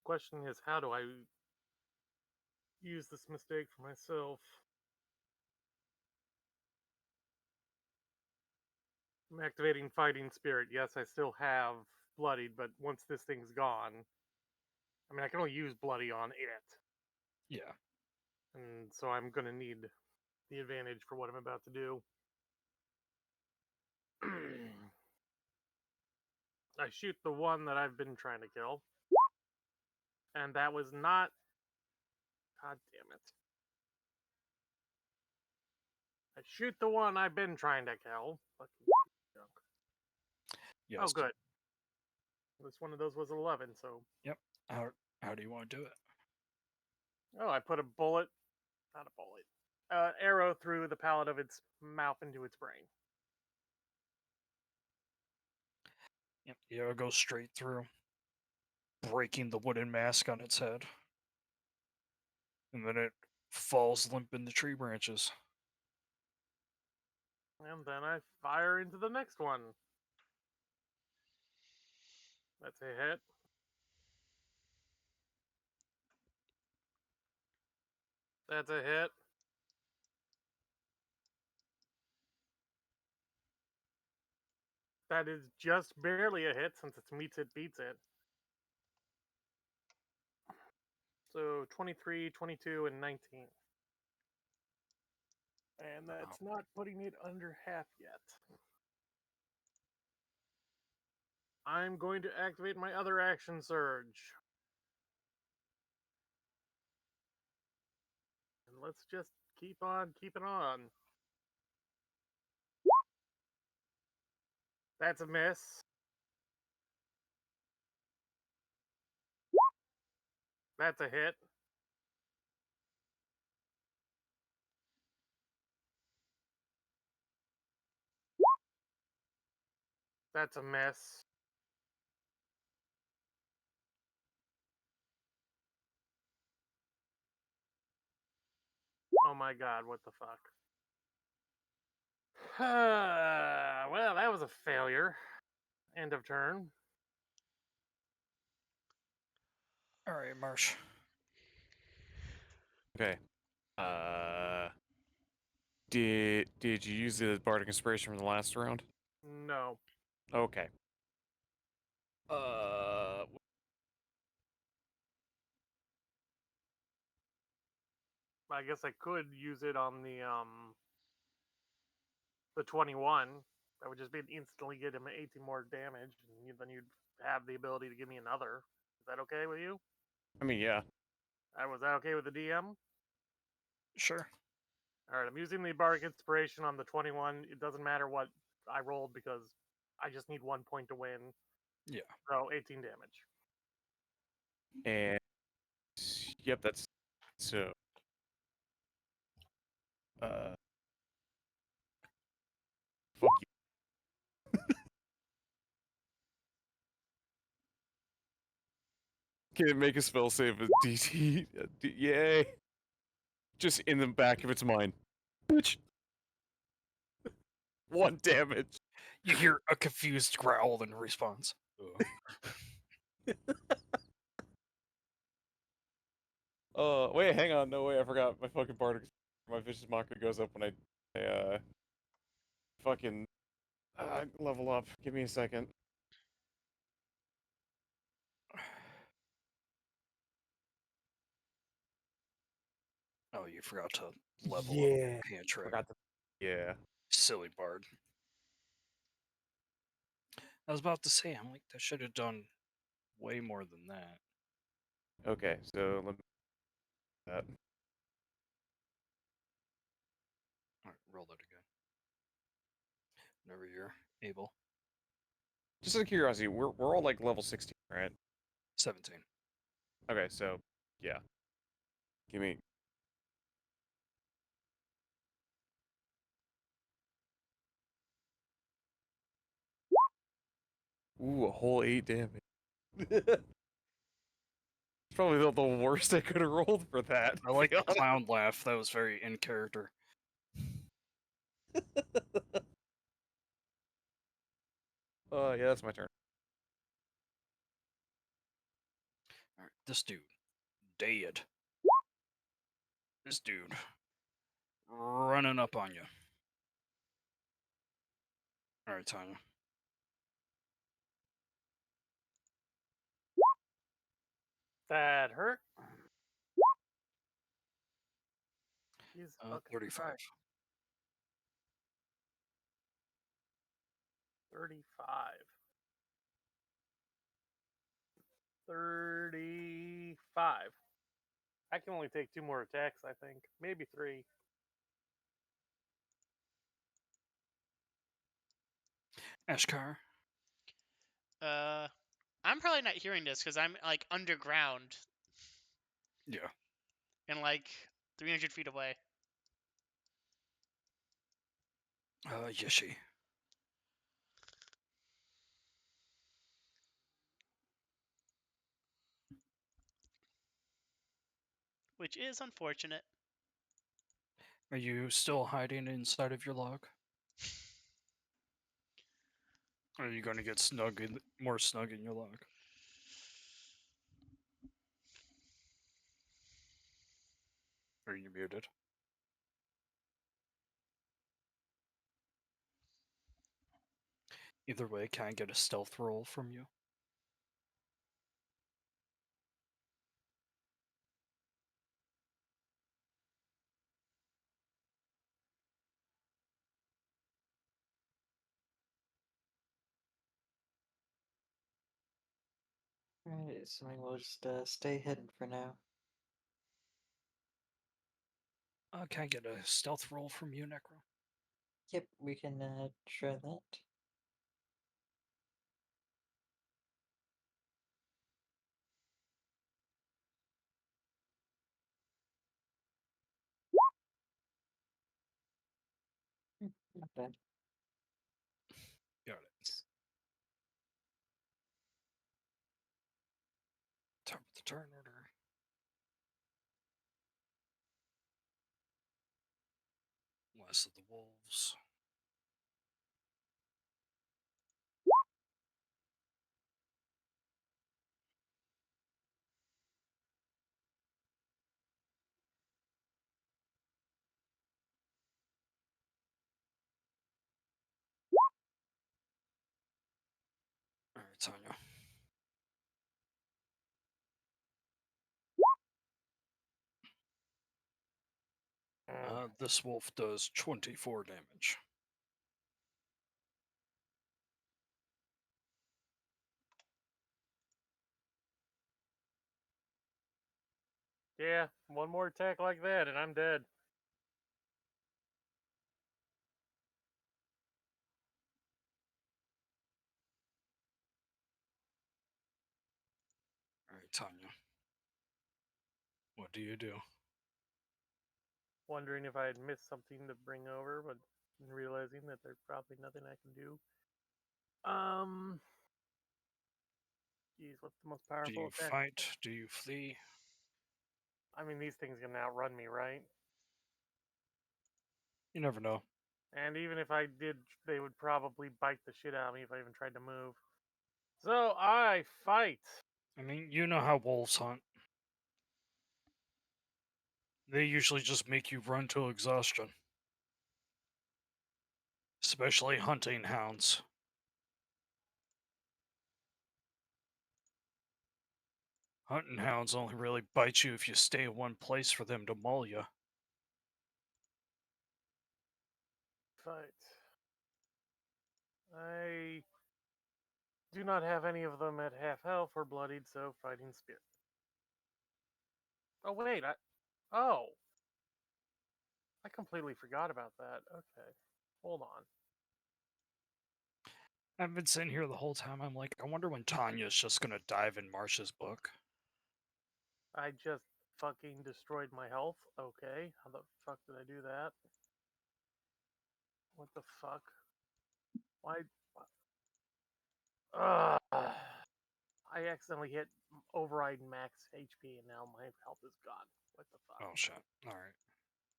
Question is, how do I use this mistake for myself? I'm activating fighting spirit. Yes, I still have bloodied, but once this thing's gone, I mean, I can only use bloody on it. Yeah. And so I'm going to need the advantage for what I'm about to do. I shoot the one that I've been trying to kill. And that was not. God damn it. I shoot the one I've been trying to kill. Fucking junk. Yes. Oh, good. This one of those was 11, so. Yep. How do you want to do it? Oh, I put a bullet. Not a bullet. Arrow through the palate of its mouth into its brain. Yep. The arrow goes straight through, breaking the wooden mask on its head. And then it falls limp in the tree branches. And then I fire into the next one. That's a hit. That's a hit. That is just barely a hit since it's meets it, beats it. So 23, 22, and 19. And that's not putting it under half yet. I'm going to activate my other action surge. And let's just keep on keeping on. That's a miss. That's a hit. That's a miss. Oh my god, what the fuck? Well, that was a failure. End of turn. Alright, Marsh. Okay. Did you use the bardic inspiration from the last round? No. Okay. I guess I could use it on the 21. That would just be instantly get him 18 more damage, and then you'd have the ability to give me another. Is that okay with you? I mean, yeah. Was that okay with the DM? Sure. All right, I'm using the Bardic Inspiration on the 21. It doesn't matter what I rolled because I just need 1 point to win. Yeah. So 18 damage. And yep, that's so. Fuck you. Can it make a spell save with DT? Yay! Just in the back of its mind. Bitch. 1 damage. You hear a confused growl in response. Wait, hang on. No way, I forgot. My fucking bardic, my vicious mockery goes up when I fucking level up. Give me a second. Oh, you forgot to level Yeah. up Cantrip. Forgot the. Yeah. Silly bard. I was about to say, I'm like, that should have done way more than that. Okay, so let me. That. Alright, roll that again. Whenever you're able. Just out of curiosity, we're all like level 16, right? 17. Okay, so yeah. Give me. Ooh, a whole 8 damage. It's probably the worst I could have rolled for that. I like the clown laugh. That was very in character. Yeah, that's my turn. Alright, this dude. Dead. This dude. Running up on you. Alright, Tanya. That hurt. He's fucking 35. 35. 35. I can only take 2 more attacks, I think. Maybe 3. Ashkar. I'm probably not hearing this because I'm like underground Yeah. and like 300 feet away. Yishi. Which is unfortunate. Are you still hiding inside of your log? Or are you going to get more snug in your log? Are you muted? Either way, can I get a stealth roll from you? Alright, so we'll just stay hidden for now. Can I get a stealth roll from you, Necro? Yep, we can try that. Not bad. Got it. Top of the turn order. Last of the wolves. Tanya. This wolf does 24 damage. Yeah, one more attack like that, and I'm dead. All right, Tanya. What do you do? Wondering if I had missed something to bring over, but realizing that there's probably nothing I can do. Geez, what's the most Do powerful you attack? fight? Do you flee? I mean, these things can outrun me, right? You never know. And even if I did, they would probably bite the shit out of me if I even tried to move. So I fight. I mean, you know how wolves hunt. They usually just make you run to exhaustion. Especially hunting hounds. Hunting hounds only really bite you if you stay in one place for them to maul you. Fight. I do not have any of them at half health or bloodied, so fighting spirit. Oh wait, oh, I completely forgot about that. Okay, hold on. I've been sitting here the whole time. I'm like, I wonder when Tanya's just gonna dive in Marsh's book. I just fucking destroyed my health. Okay, how the fuck did I do that? What the fuck? Why? Ugh. I accidentally hit override max HP and now my health is gone. What the fuck? Oh shit. Alright.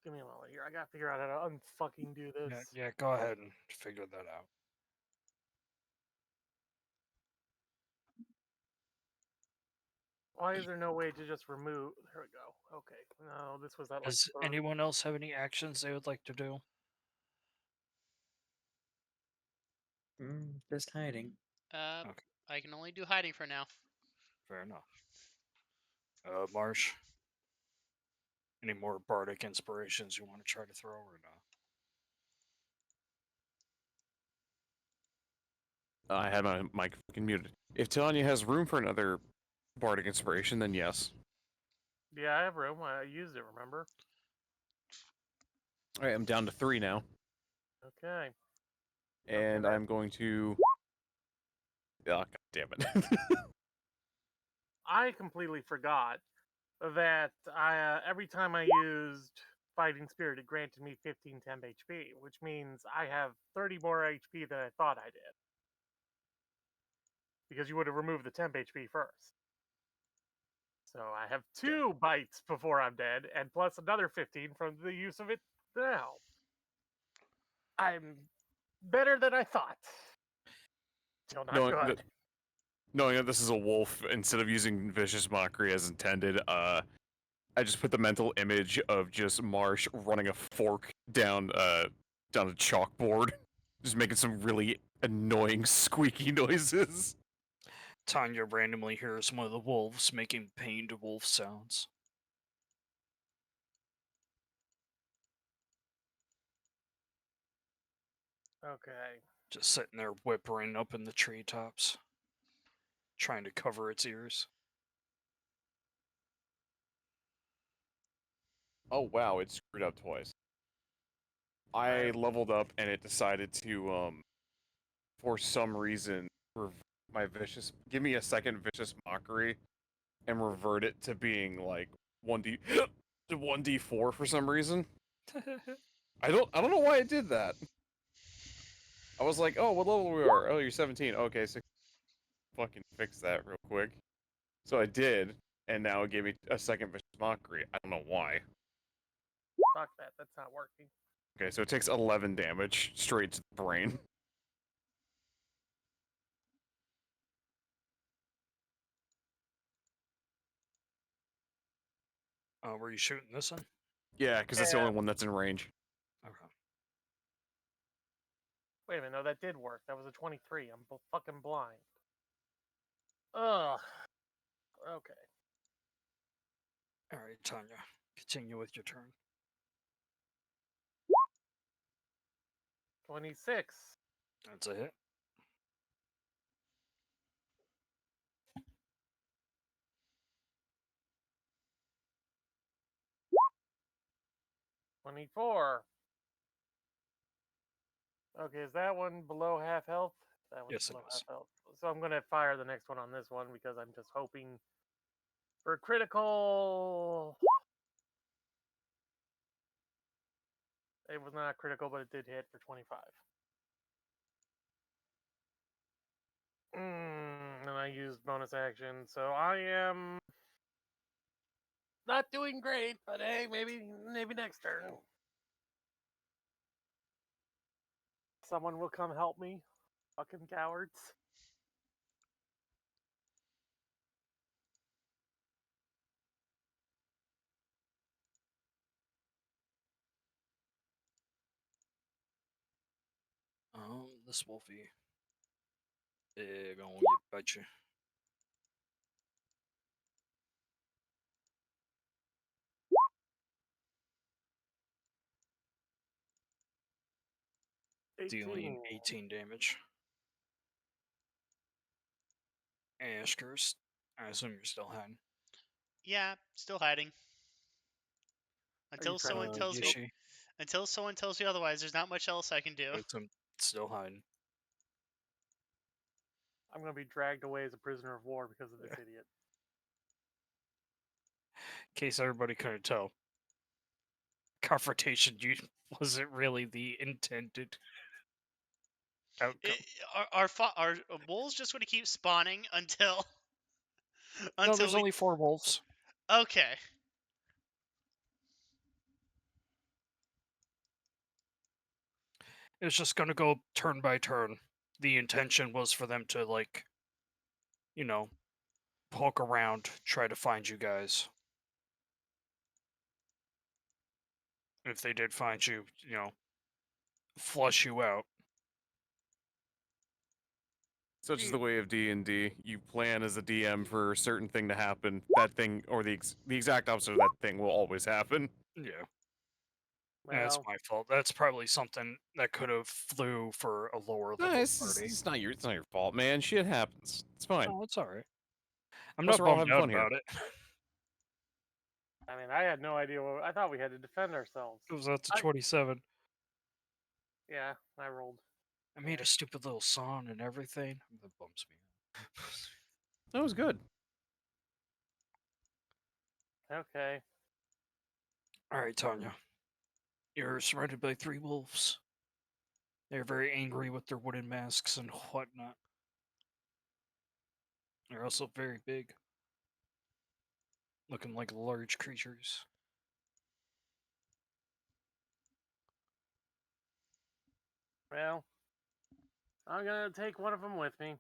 Give me a moment here. I gotta figure out how to unfucking do this. Yeah, go ahead and figure that out. Why is there no way to just remove? There we go. Okay. No, this was that like. Does anyone else have any actions they would like to do? Just hiding. Okay. I can only do hiding for now. Fair enough. Marsh? Any more bardic inspirations you want to try to throw or no? I had my mic fucking muted. If Tanya has room for another bardic inspiration, then yes. Yeah, I have room. I used it. Remember? All right, I'm down to 3 now, Okay. and Okay. I'm going to. Oh, God damn it! I completely forgot that every time I used Fighting Spirit, it granted me 15 temp HP, which means I have 30 more HP than I thought I did. Because you would have removed the temp HP first. So I have 2 bites before I'm dead, and plus another 15 from the use of it now. I'm better than I thought. Still not knowing good. that, knowing that this is a wolf, instead of using vicious mockery as intended, I just put the mental image of just Marsh running a fork down down a chalkboard, just making some really annoying squeaky noises. Tanya randomly hears one of the wolves making pained wolf sounds. Okay. Just sitting there whimpering up in the treetops, trying to cover its ears. Oh wow, it screwed up twice. I leveled up and it decided to for some reason my vicious give me a second vicious mockery and revert it to being like 1d to 1d4 for some reason. I don't know why it did that. I was like, "Oh, what level we are? Oh, you're 17. Okay, so fucking fix that real quick." So I did, and now it gave me a second vicious mockery. I don't know why. Fuck that. That's not working. Okay, so it takes 11 damage straight to the brain. Were you shooting this one? Yeah, because that's the Yeah. only one that's in range. Okay. Wait a minute. No, that did work. That was a 23. I'm fucking blind. Ugh. Okay. All right, Tanya, continue with your turn. 26. That's a hit. $24. Okay, is that one below half health? That one's Yes, it below is. half health. So I'm gonna fire the next one on this one because I'm just hoping for a critical. It was not critical, but it did hit for 25. And I used bonus action, so I am not doing great. But hey, maybe next turn, someone will come help me. Fucking cowards. This Wolfie. Gonna bite you. Dealing 18 damage. Ashkurst, I assume you're still hiding. Yeah, still hiding. Until someone tells me. Gishi, Until someone tells me otherwise, there's not much else I can do. I'm still hiding. I'm gonna be dragged away as a prisoner of war because of this idiot. In case everybody couldn't tell, confrontation wasn't really the intended outcome. Our wolves just want to keep spawning until No, there's we. only 4 wolves. Okay. It's just gonna go turn by turn. The intention was for them to, like, you know, poke around, try to find you guys. If they did find you, flush you out. Such is the way of D&D. You plan as a DM for a certain thing to happen. That thing, or the exact opposite of that thing, will always happen. Yeah. That's Well, my fault. That's probably something that could have flew for a lower No, level it's, party. it's not your fault, man. Shit happens. It's fine. Oh, it's alright. I'm Plus, not we're all bummed having out fun here. about it. I mean, I had no idea. I thought we had to defend ourselves. It was up to I- 27. Yeah, I rolled. I made a stupid little song and everything. That bumps me out. That was good. Okay. Alright, Tanya. You're surrounded by 3 wolves. They're very angry with their wooden masks and whatnot. They're also very big. Looking like large creatures. Well, I'm gonna take one of them with me.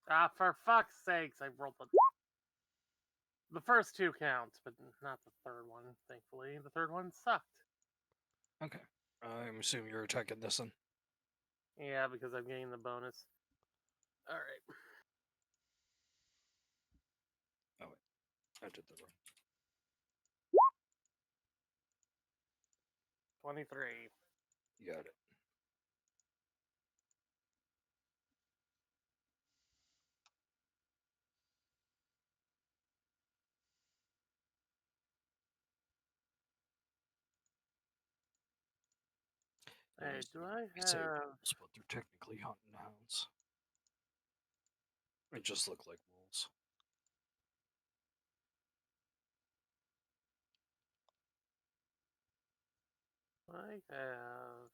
Ah, for fuck's sakes, I rolled the first 2 counts, but not the third one, thankfully. The third one sucked. Okay. I'm assuming you're attacking this one. Yeah, because I'm getting the bonus. Alright. Oh, wait. I did the wrong. 23. You got it. Hey, do I You could say have... wolves, but they're technically hunting hounds. They just look like wolves. I have...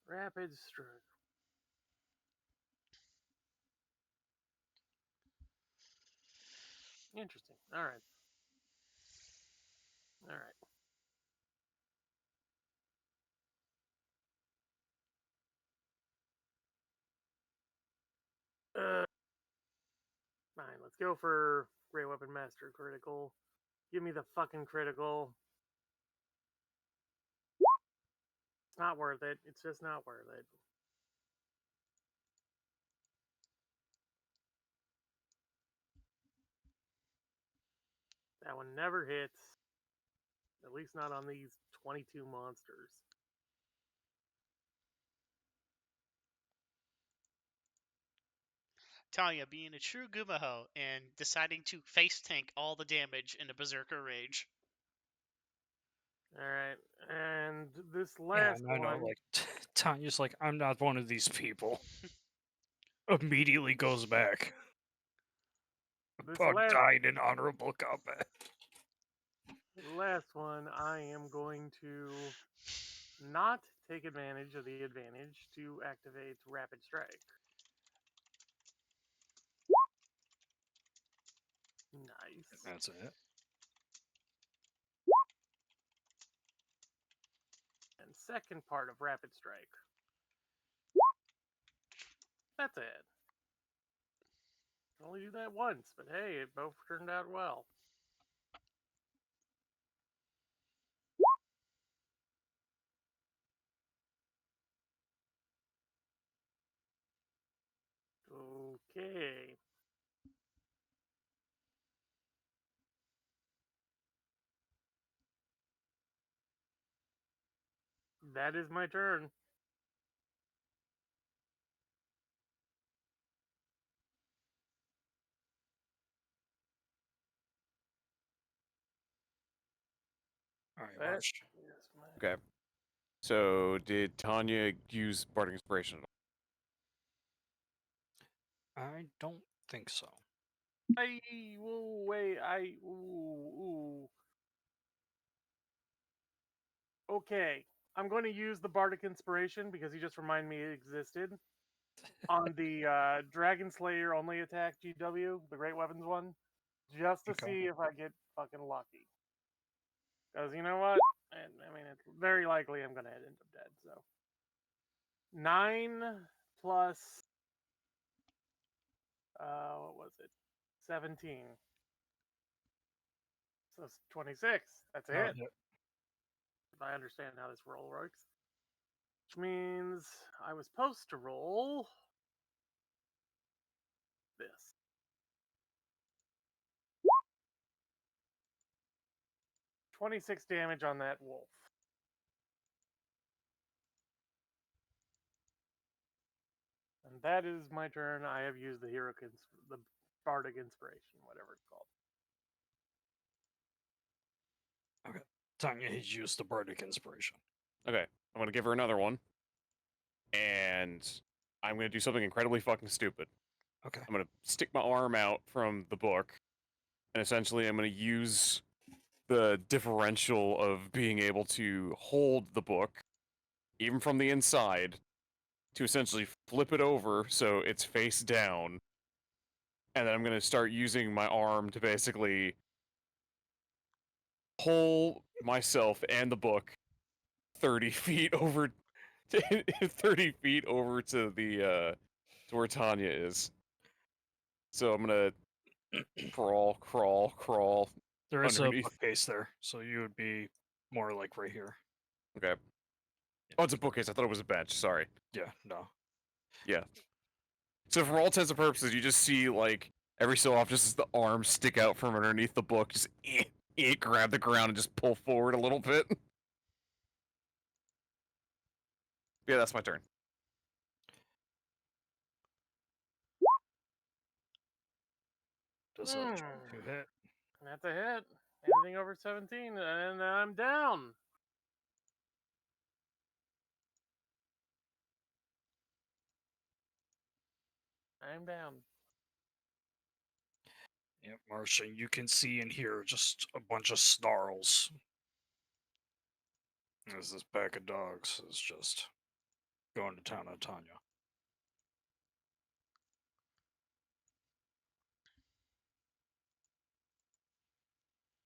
Rapid Stroke. Interesting. Alright. Alright. Fine, let's go for Great Weapon Master critical. Give me the fucking critical. It's not worth it. It's just not worth it. That one never hits. At least not on these 22 monsters. Talia being a true Gumaho and deciding to face tank all the damage in a Berserker Rage. Alright, and this Yeah, last and I know, one. like, Tanya's like, I'm not one of these people. Immediately goes back. This Bug last, died in honorable combat. last one, I am going to not take advantage of the advantage to activate Rapid Strike. Nice. That's it. And second part of Rapid Strike. That's it. Only do that once, but hey, it both turned out well. Okay. That is my turn. All right, That March. is my... Okay. So did Tanya use Bardic Inspiration? I don't think so. Wait, ooh. Okay, I'm going to use the Bardic Inspiration because he just reminded me it existed. On the Dragon Slayer only attack GW, the Great Weapons one, just to Okay. see if I get fucking lucky. Because you know what? I mean, it's very likely I'm going to end up dead, so. 9 plus, what was it? 17. So it's 26. That's That'll it. hit. If I understand how this roll works. Which means I was supposed to roll this. 26 damage on that wolf. And that is my turn. I have used the the Bardic Inspiration, whatever it's called. Okay. Tanya has used the Bardic Inspiration. Okay, I'm gonna give her another one, and I'm gonna do something incredibly fucking stupid. Okay. I'm gonna stick my arm out from the book, and essentially I'm gonna use the differential of being able to hold the book, even from the inside, to essentially flip it over so it's face down, and then I'm gonna start using my arm to basically pull myself and the book 30 feet over 30 feet over to the to where Tanya is. So I'm gonna crawl There is a underneath. bookcase there, so you would be more like right here. Okay. Oh, it's a bookcase. I thought it was a bench. Sorry. Yeah, no. Yeah. So for all intents and purposes, you just see like every so often just the arms stick out from underneath the book, just grab the ground and just pull forward a little bit. Yeah, that's my turn. Does a 22 hit? That's a hit. Anything over 17, and I'm down. I'm down. Yep, Martian, you can see and hear just a bunch of snarls. As this pack of dogs is just going to town on Tanya.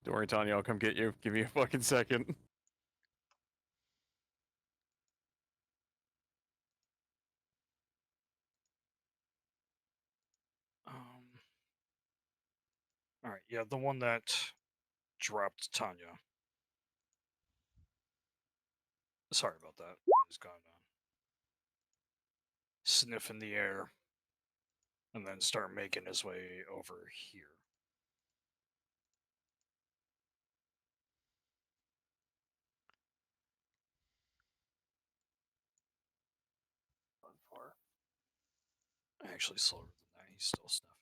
Don't worry, Tanya. I'll come get you. Give me a fucking second. All right, yeah, the one that dropped Tanya. Sorry about that. He's gone sniff in the air and then start making his way over here. actually slower than that. He's still sniffing.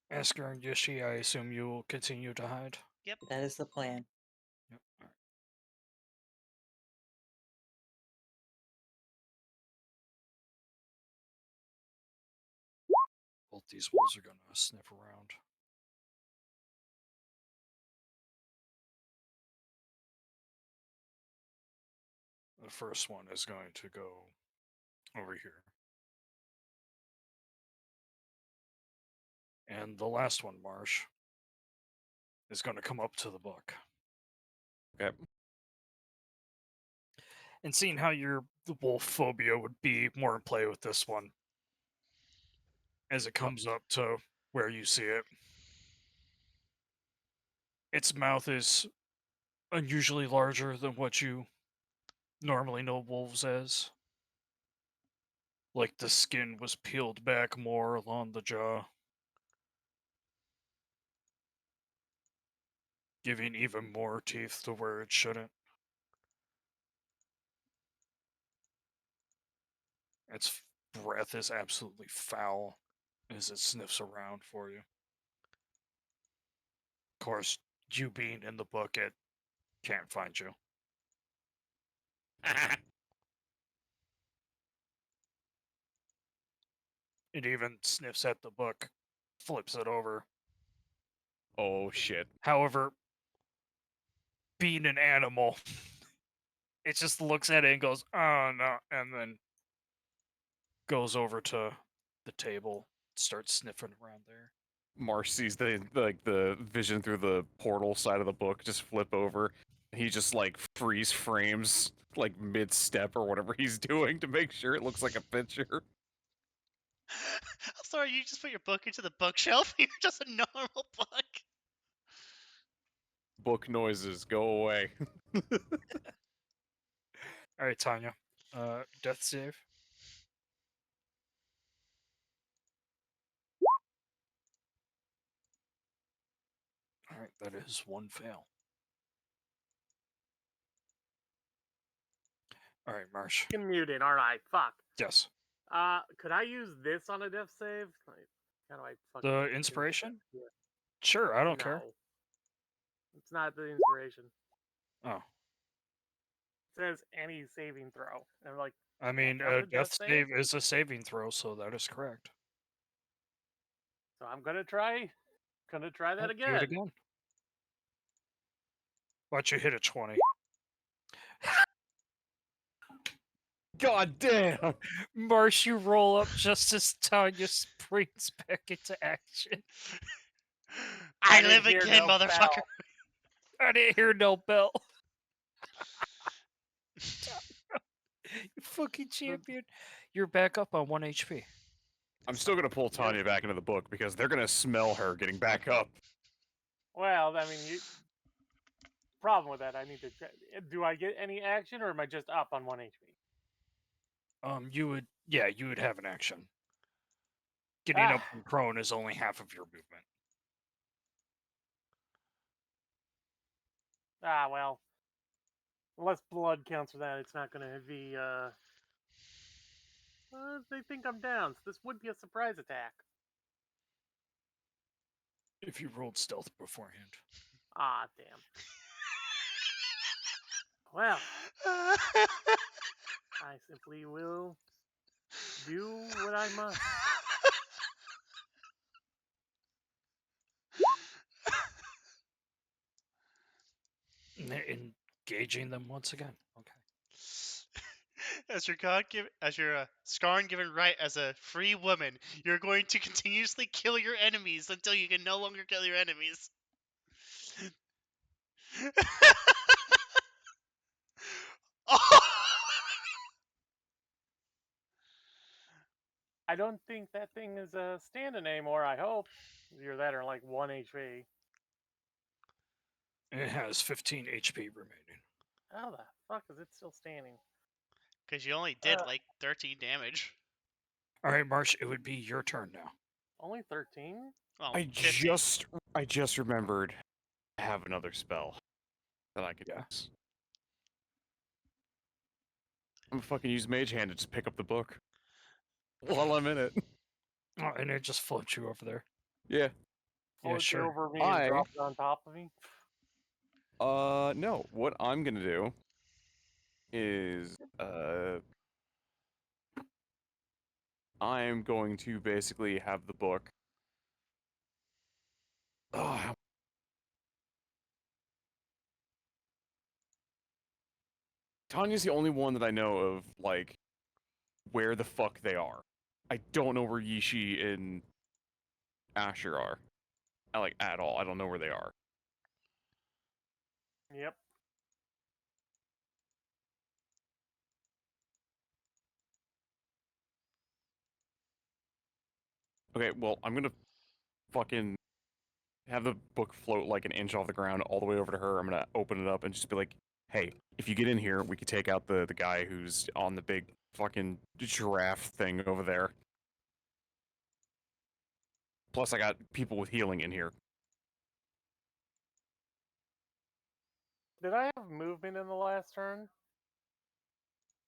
Asker and Yoshi, I assume you will continue to hide? Yep. That is the plan. Yep. All right. Both these wolves are going to sniff around. The first one is going to go over here. And the last one, Marsh, is going to come up to the book. Okay. And seeing how your wolf phobia would be more in play with this one, as it comes up to where you see it, its mouth is unusually larger than what you normally know wolves as. Like the skin was peeled back more along the jaw, giving even more teeth to where it shouldn't. Its breath is absolutely foul as it sniffs around for you. Of course, you being in the book, it can't find you. It even sniffs at the book, flips it over. Oh shit. However, being an animal, it just looks at it and goes, "Oh no," and then goes over to the table, starts sniffing around there. Marsh sees the vision through the portal side of the book just flip over. He just like freeze frames like mid step or whatever he's doing to make sure it looks like a picture. I'm sorry, you just put your book into the bookshelf. You're just a normal book. Book noises, go away. All right, Tanya. Death save. All right, that is one fail. All right, Marsh. Fucking muted. All right, fuck. Yes. Could I use this on a death save? Like, how do I fucking The do that? inspiration? Yeah. Sure, I don't care. No. It's not the inspiration. Oh, It says any saving throw. And I'm like, I mean, not a a death death save is a saving throw, so that is correct. so I'm gonna try that Oh, again. do it again. Why don't you hit a 20? God damn! Marsh, you roll up just as Tanya springs back into action. I didn't live hear again, no motherfucker. bell. I didn't hear no bell. You fucking champion. You're back up on 1 HP. I'm still gonna pull Tanya back into the book because they're gonna smell her getting back up. Well, I mean, problem with that, I need to check. Do I get any action, or am I just up on 1 HP? You would have an action. Getting up from prone is only half of your movement. Well, unless blood counts for that, it's not gonna be. They think I'm down, so this would be a surprise attack. If you rolled stealth beforehand. Damn. Well, I simply will do what I must. Engaging them once again. Okay. As your Skarne given right as a free woman, you're going to continuously kill your enemies until you can no longer kill your enemies. Oh! I don't think that thing is standing anymore. I hope you're that or like 1 HP. It has 15 HP remaining. How the fuck is it still standing? Because you only did like 13 damage. All right, Marsh, it would be your turn now. Only 13? Well, I 15. just remembered. have another spell that I could Yeah. use. I'm gonna fucking use Mage Hand to just pick up the book while I'm in it. Oh, and it just floats you over there. Yeah. Yeah, Float you sure. over me and drop it on top of me. No. What I'm gonna do is, I'm going to basically have the book. Oh, Tanya's the only one that I know of, like, where the fuck they are. I don't know where Yishi and Asher are. Like, at all. I don't know where they are. Yep. Okay, well, I'm gonna fucking have the book float like an inch off the ground all the way over to her. I'm gonna open it up and just be like, hey, if you get in here, we could take out the guy who's on the big fucking giraffe thing over there. Plus, I got people with healing in here. Did I have movement in the last turn?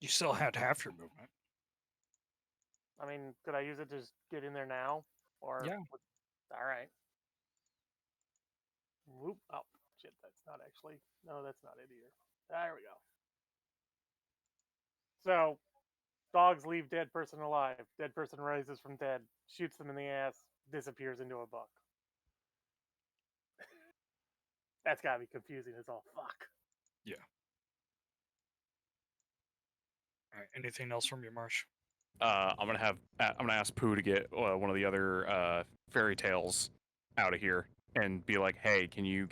You still had half your movement. I mean, could I use it to just get in there now? Or Yeah. All right. Whoop. Oh shit, that's not actually. No, that's not it either. There we go. So, dogs leave dead person alive. Dead person rises from dead, shoots them in the ass, disappears into a book. That's gotta be confusing as all fuck. Yeah. All right. Anything else from you, Marsh? I'm gonna ask Pooh to get one of the other fairy tales out of here and be like, hey, can you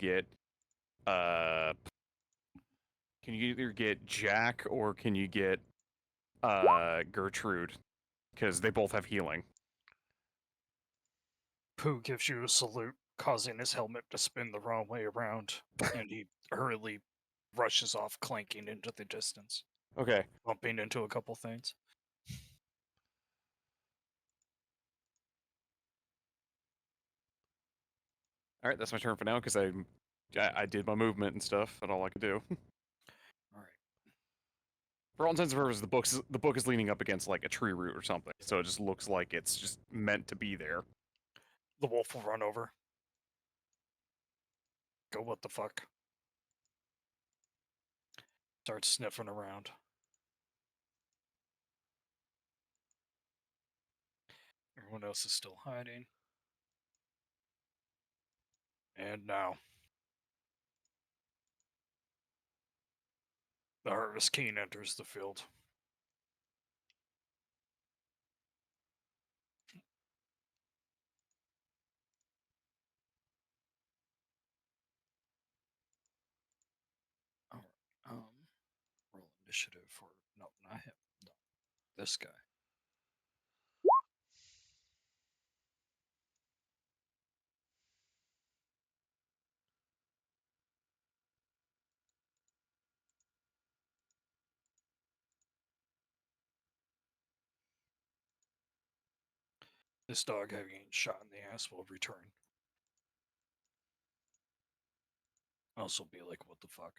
either get Jack or can you get Gertrude? Because they both have healing. Pooh gives you a salute, causing his helmet to spin the wrong way around, and he hurriedly rushes off, clanking into the distance, Okay. bumping into a couple things. All right, that's my turn for now because I did my movement and stuff. That's all I could do. All right. For all intents and purposes, the book is leaning up against like a tree root or something, so it just looks like it's just meant to be there. The wolf will run over. Go, what the fuck? Start sniffing around. Everyone else is still hiding. And now. The Harvest King enters the field. All right. Roll initiative for no, not him. No, this guy. This dog having shot in the ass will return. Also be like, what the fuck?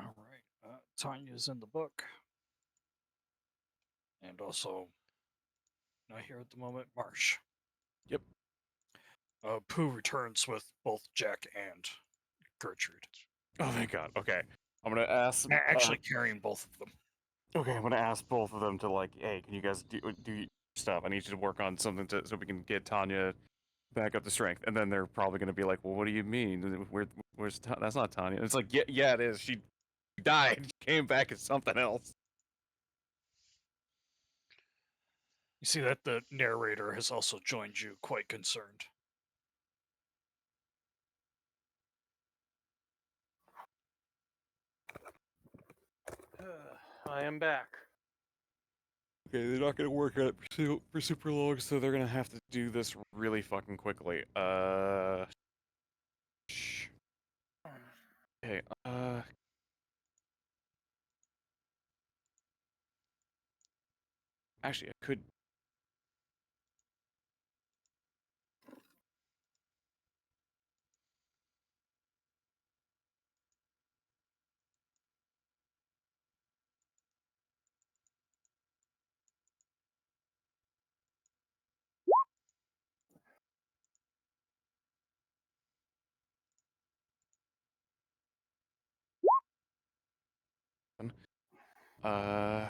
All right. Tanya's in the book. And also, not here at the moment, Marsh. Yep. Pooh returns with both Jack and Gertrude. Oh, thank God. Okay, I'm gonna ask. Actually, carrying both of them. Okay, I'm gonna ask both of them to like, hey, can you guys do your stuff? I need you to work on something so we can get Tanya back up to strength. And then they're probably gonna be like, well, what do you mean? Where's that's not Tanya? And it's like, yeah, it is. She died, came back as something else. You see that the narrator has also joined you, quite concerned. I am back. Okay, they're not gonna work on it for super long, so they're gonna have to do this really fucking quickly. Shh. Okay, actually, I could. Uh,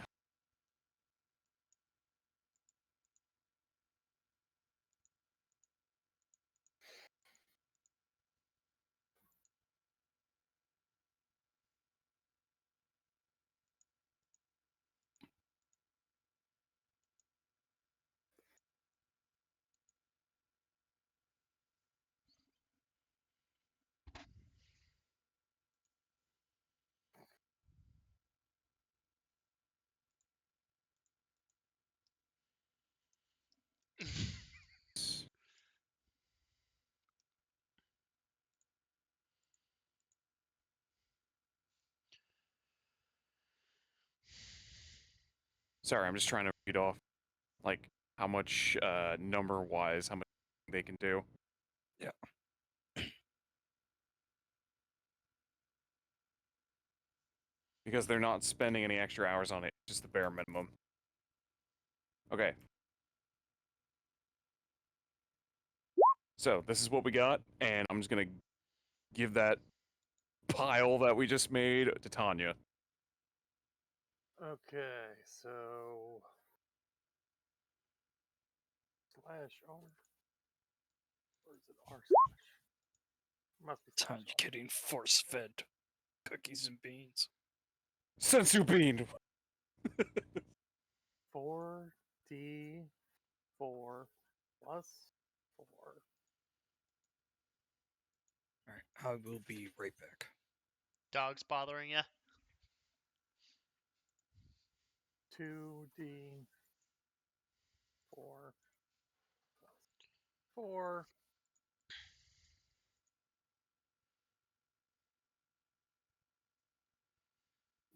sorry, I'm just trying to read off, like, how much, number-wise, how much they can do. Yeah. Because they're not spending any extra hours on it, just the bare minimum. Okay. So, this is what we got, and I'm just gonna give that pile that we just made to Tanya. Okay, so slash R, or is it R slash? Must be slash Tanya R. getting force fed cookies and beans. Sensu Bean! 4D4 plus 4. Alright, I will be right back. Dogs bothering you? 2D4 plus 4.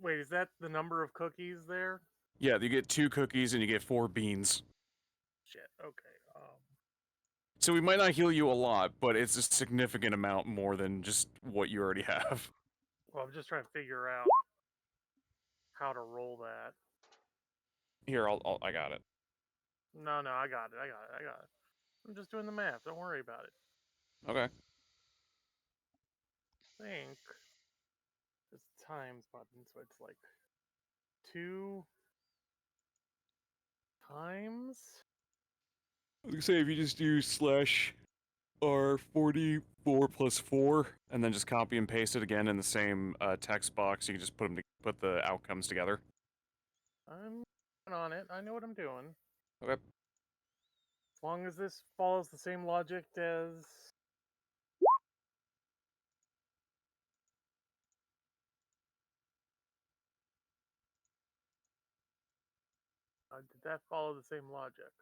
Wait, is that the number of cookies there? Yeah, you get 2 cookies and you get 4 beans. Shit, okay. So we might not heal you a lot, but it's a significant amount more than just what you already have. Well, I'm just trying to figure out how to roll that. Here, I got it. No, I got it. I'm just doing the math. Don't worry about it. Okay. I think it's times button, so it's like 2 times. Say if you just do slash R44 plus 4, and then just copy and paste it again in the same text box, you can just put the outcomes together. I'm on it. I know what I'm doing. Okay. As long as this follows the same logic as. Did that follow the same logic?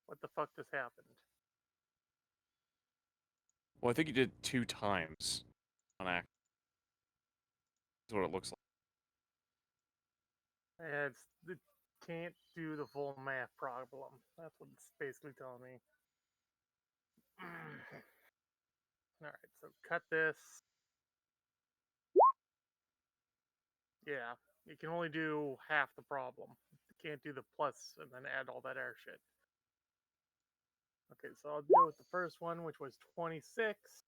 What the fuck just happened? Well, I think you did 2 times on act. That's what it looks It can't do the full math problem. That's what it's basically telling me. Alright, so cut this. Yeah, you can only do half the problem. You can't do the plus and then add all that air shit. Okay, so I'll deal with the first one, which was 26.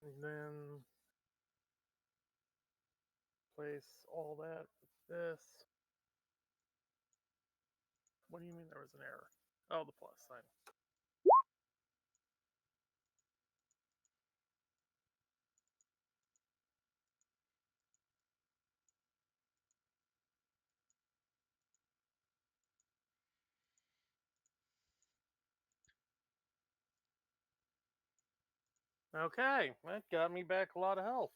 And then place all that with this. What do you mean there was an error? Oh, the plus sign. Okay, that got me back a lot of health.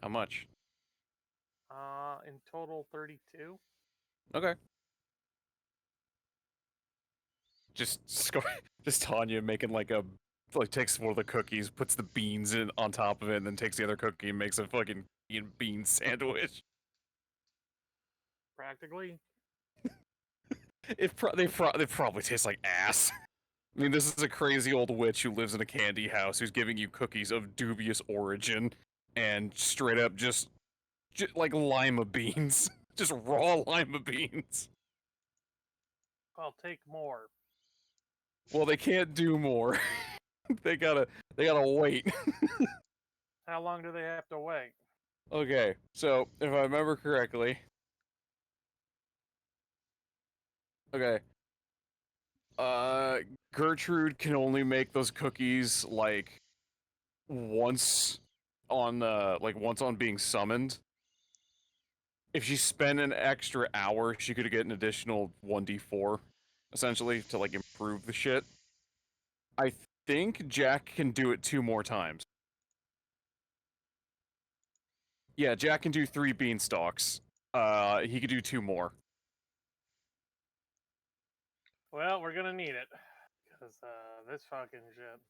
How much? In total 32. Okay. Just just Tanya making like takes one of the cookies, puts the beans in on top of it, and then takes the other cookie and makes a fucking bean sandwich. Practically. They probably taste like ass. I mean, this is a crazy old witch who lives in a candy house who's giving you cookies of dubious origin and straight up just like lima beans, just raw lima beans. I'll take more. Well, they can't do more. they gotta wait. How long do they have to wait? Okay, so if I remember correctly, okay, Gertrude can only make those cookies like once once on being summoned. If she spent an extra hour, she could get an additional 1d4, essentially, to like improve the shit. I think Jack can do it 2 more times. Yeah, Jack can do 3 beanstalks. He could do 2 more. Well, we're gonna need it. Because, this fucking shit.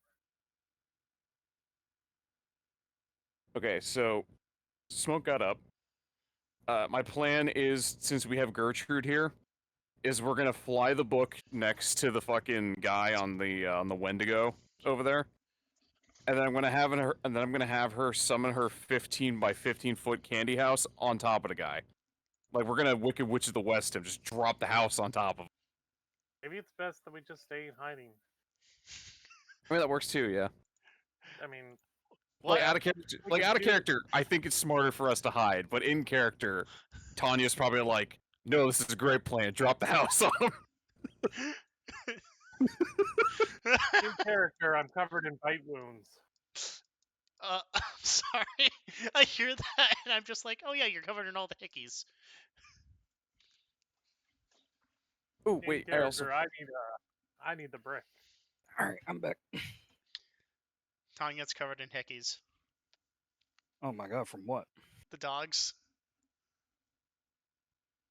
Okay, so Smoke got up. My plan is, since we have Gertrude here, is we're gonna fly the book next to the fucking guy on the Wendigo over there, and then I'm gonna have her summon her 15 by 15-foot candy house on top of the guy. Like we're gonna Wicked Witch of the West him, just drop the house on top of him. Maybe it's best that we just stay in hiding. I mean that works too, yeah. I mean, What? Like out of character, I think it's smarter for us to hide, but in character, Tanya's probably like, no, this is a great plan. Drop the house on him. in character, I'm covered in bite wounds. I'm sorry. I hear that and I'm just like, oh yeah, you're covered in all the hickeys. Oh In wait, character, I need the brick. All right, I'm back. Tanya's covered in hickeys. Oh my god, from what? The dogs.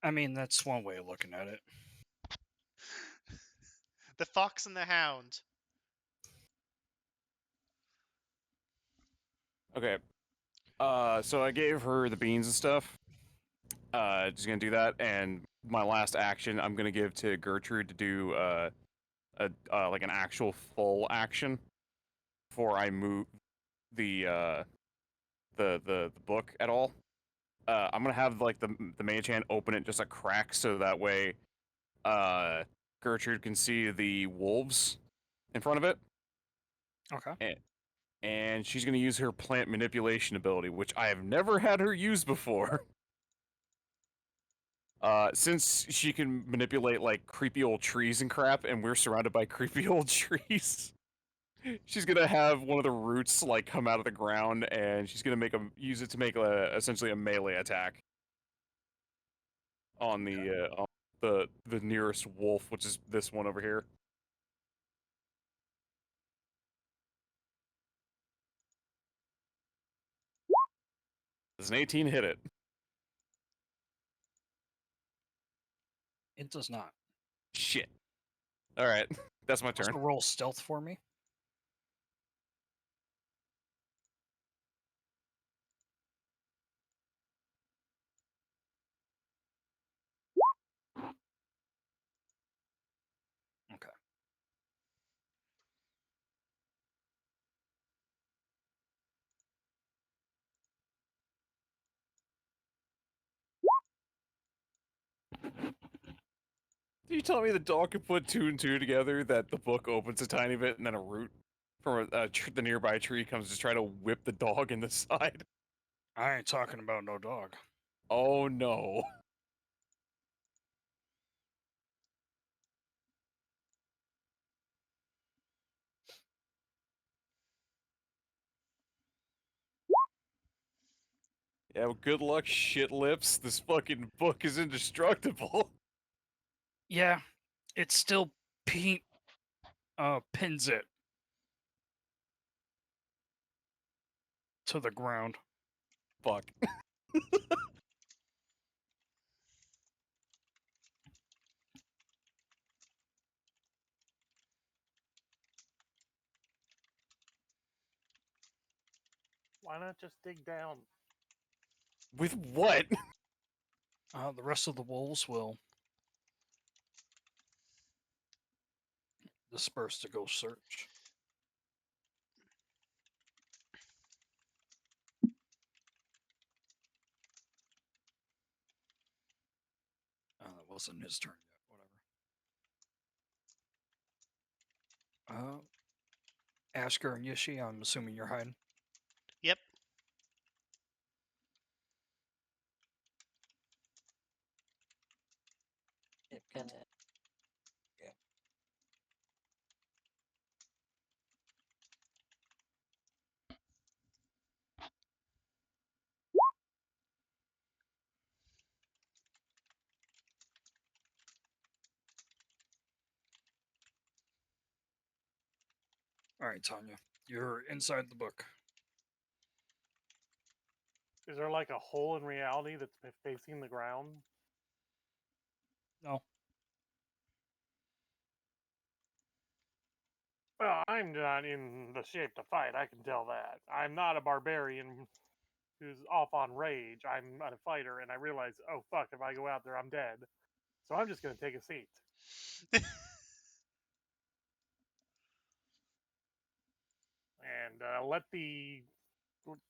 I mean, that's one way of looking at it. The fox and the hound. Okay. So I gave her the beans and stuff. Just gonna do that, and my last action I'm gonna give to Gertrude to do like an actual full action before I move the the book at all. I'm gonna have like the mage hand open it just a crack so that way Gertrude can see the wolves in front of it. Okay. And she's gonna use her plant manipulation ability, which I have never had her use before. Since she can manipulate like creepy old trees and crap, and we're surrounded by creepy old trees, she's gonna have one of the roots like come out of the ground, and she's gonna use it to make essentially a melee attack on the nearest wolf, which is this one over here. Does an 18 hit it? It does not. Shit. All right, that's my turn. Also roll stealth for me. Okay. Did you tell me the dog could put 2 and 2 together? That the book opens a tiny bit and then a root. from the nearby tree comes to try to whip the dog in the side. I ain't talking about no dog. Oh no. Yeah, well, good luck, shit lips. This fucking book is indestructible. Yeah, it still pins it to the ground. Fuck. Why not just dig down? With what? The rest of the wolves will disperse to go search. That wasn't his turn yet. Whatever. Asker and Yishi, I'm assuming you're hiding. Yep. Yep, gonna. All right, Tanya, you're inside the book. Is there like a hole in reality that's facing the ground? No. Well, I'm not in the shape to fight, I can tell that. I'm not a barbarian who's off on rage. I'm a fighter, and I realize, oh fuck, if I go out there, I'm dead. So I'm just gonna take a seat. And let the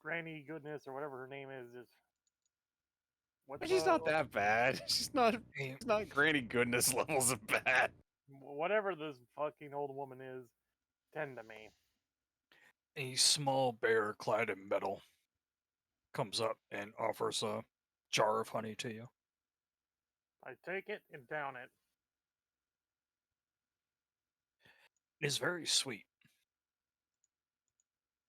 Granny Goodness or whatever her name is just. What's She's not that bad. She's not Granny Goodness levels of bad. Whatever this fucking old woman is, tend to me. A small bear clad in metal comes up and offers a jar of honey to you. I take it and down it. It is very sweet.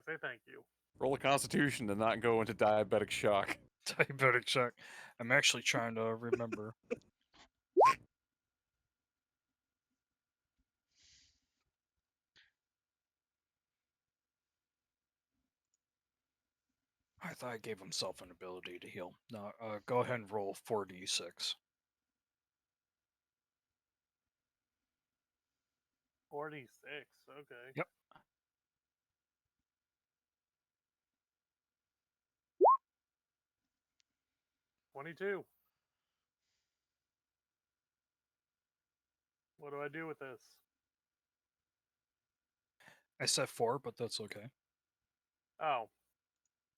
Say thank you. Roll a constitution to not go into diabetic shock. Diabetic shock. I'm actually trying to remember. I thought I gave himself an ability to heal. No, go ahead and roll 4d6. 46. Okay. Yep. $22. What do I do with this? I said 4, but that's okay. Oh,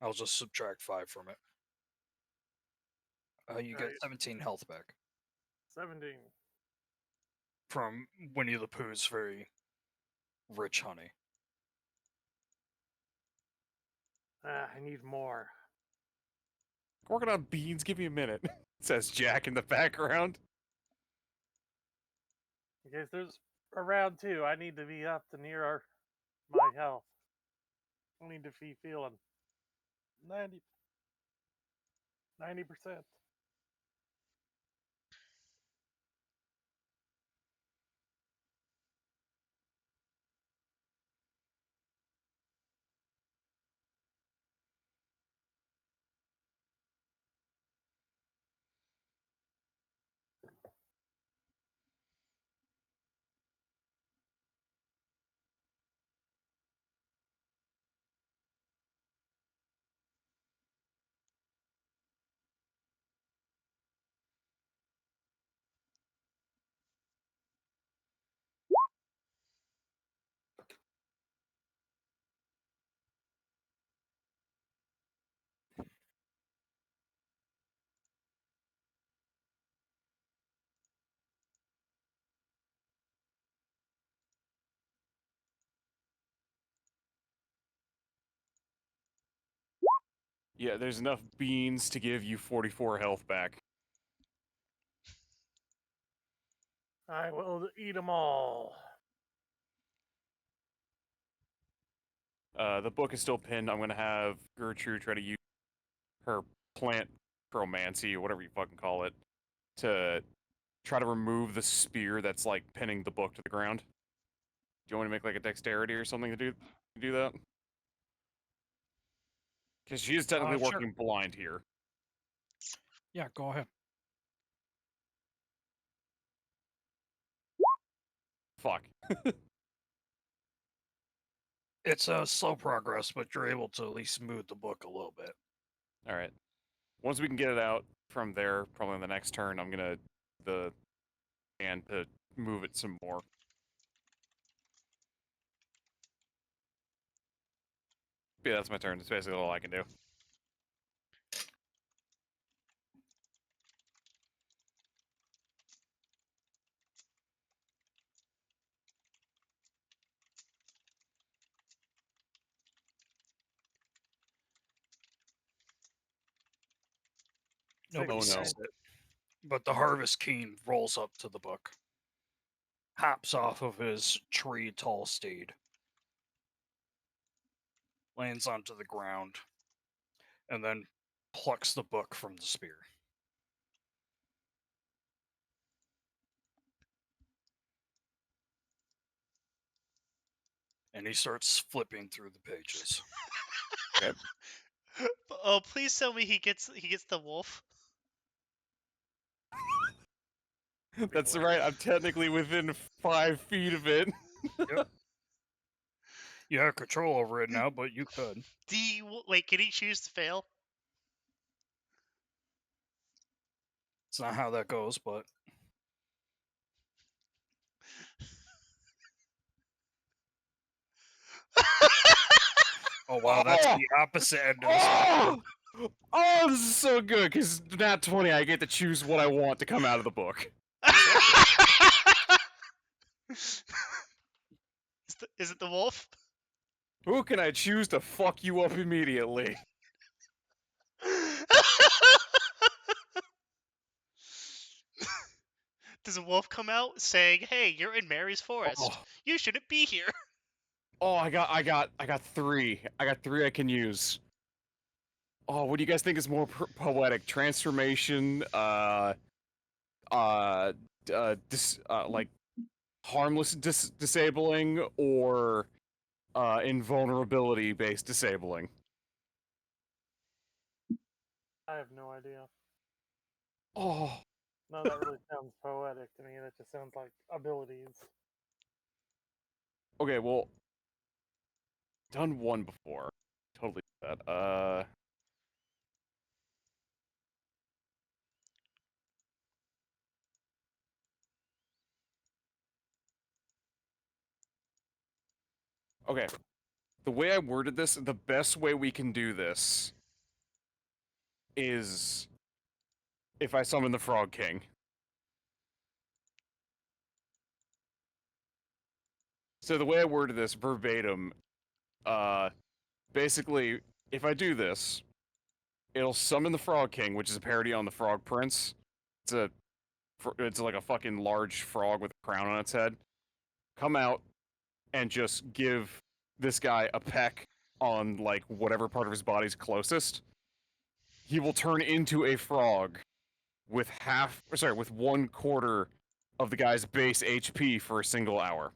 I'll just subtract 5 from it. You get Right. 17 health back 17. from Winnie the Pooh's very rich honey. I need more. Working on beans, give me a minute, says Jack in the background. In case there's a round two, I need to be up to near my health. I need to be feeling 90%. Yeah, there's enough beans to give you 44 health back. I will eat them all. The book is still pinned. I'm gonna have Gertrude try to use her plant chromancy, or whatever you fucking call it, to try to remove the spear that's like pinning the book to the ground. Do you want to make like a dexterity or something to do that? Because she is technically Sure. working blind here. Yeah, go ahead. Fuck. It's a slow progress, but you're able to at least smooth the book a little bit. All right. Once we can get it out from there, probably on the next turn, I'm gonna and to move it some more. Yeah, that's my turn. That's basically all I can do. Nobody Oh, no. sees it, but the Harvest King rolls up to the book, hops off of his tree tall steed, lands onto the ground, and then plucks the book from the spear. And he starts flipping through the pages. Okay. Oh, please tell me he gets the wolf. That's right. I'm technically within 5 feet of it. Yep. You have control over it now, but you could. Wait, can he choose to fail? It's not how that goes, but oh wow, that's Oh! the opposite end of the spectrum. Oh, this is so good, because nat 20, I get to choose what I want to come out of the book. Is it the wolf? Who can I choose to fuck you up immediately? Does a wolf come out saying, "Hey, you're in Mary's forest. Oh. You shouldn't be here"? Oh, I got 3. I got 3 I can use. Oh, what do you guys think is more poetic? Transformation, like harmless disabling, or invulnerability based disabling? I have no idea. Oh, No, that really sounds poetic to me. That just sounds like abilities. okay. Well, done one before. Totally did that. Okay. The way I worded this, the best way we can do this is if I summon the Frog King. So the way I worded this verbatim, basically, if I do this, it'll summon the Frog King, which is a parody on the Frog Prince. It's like a fucking large frog with a crown on its head. Come out and just give this guy a peck on like whatever part of his body's closest. He will turn into a frog with with 1/4 of the guy's base HP for a single hour.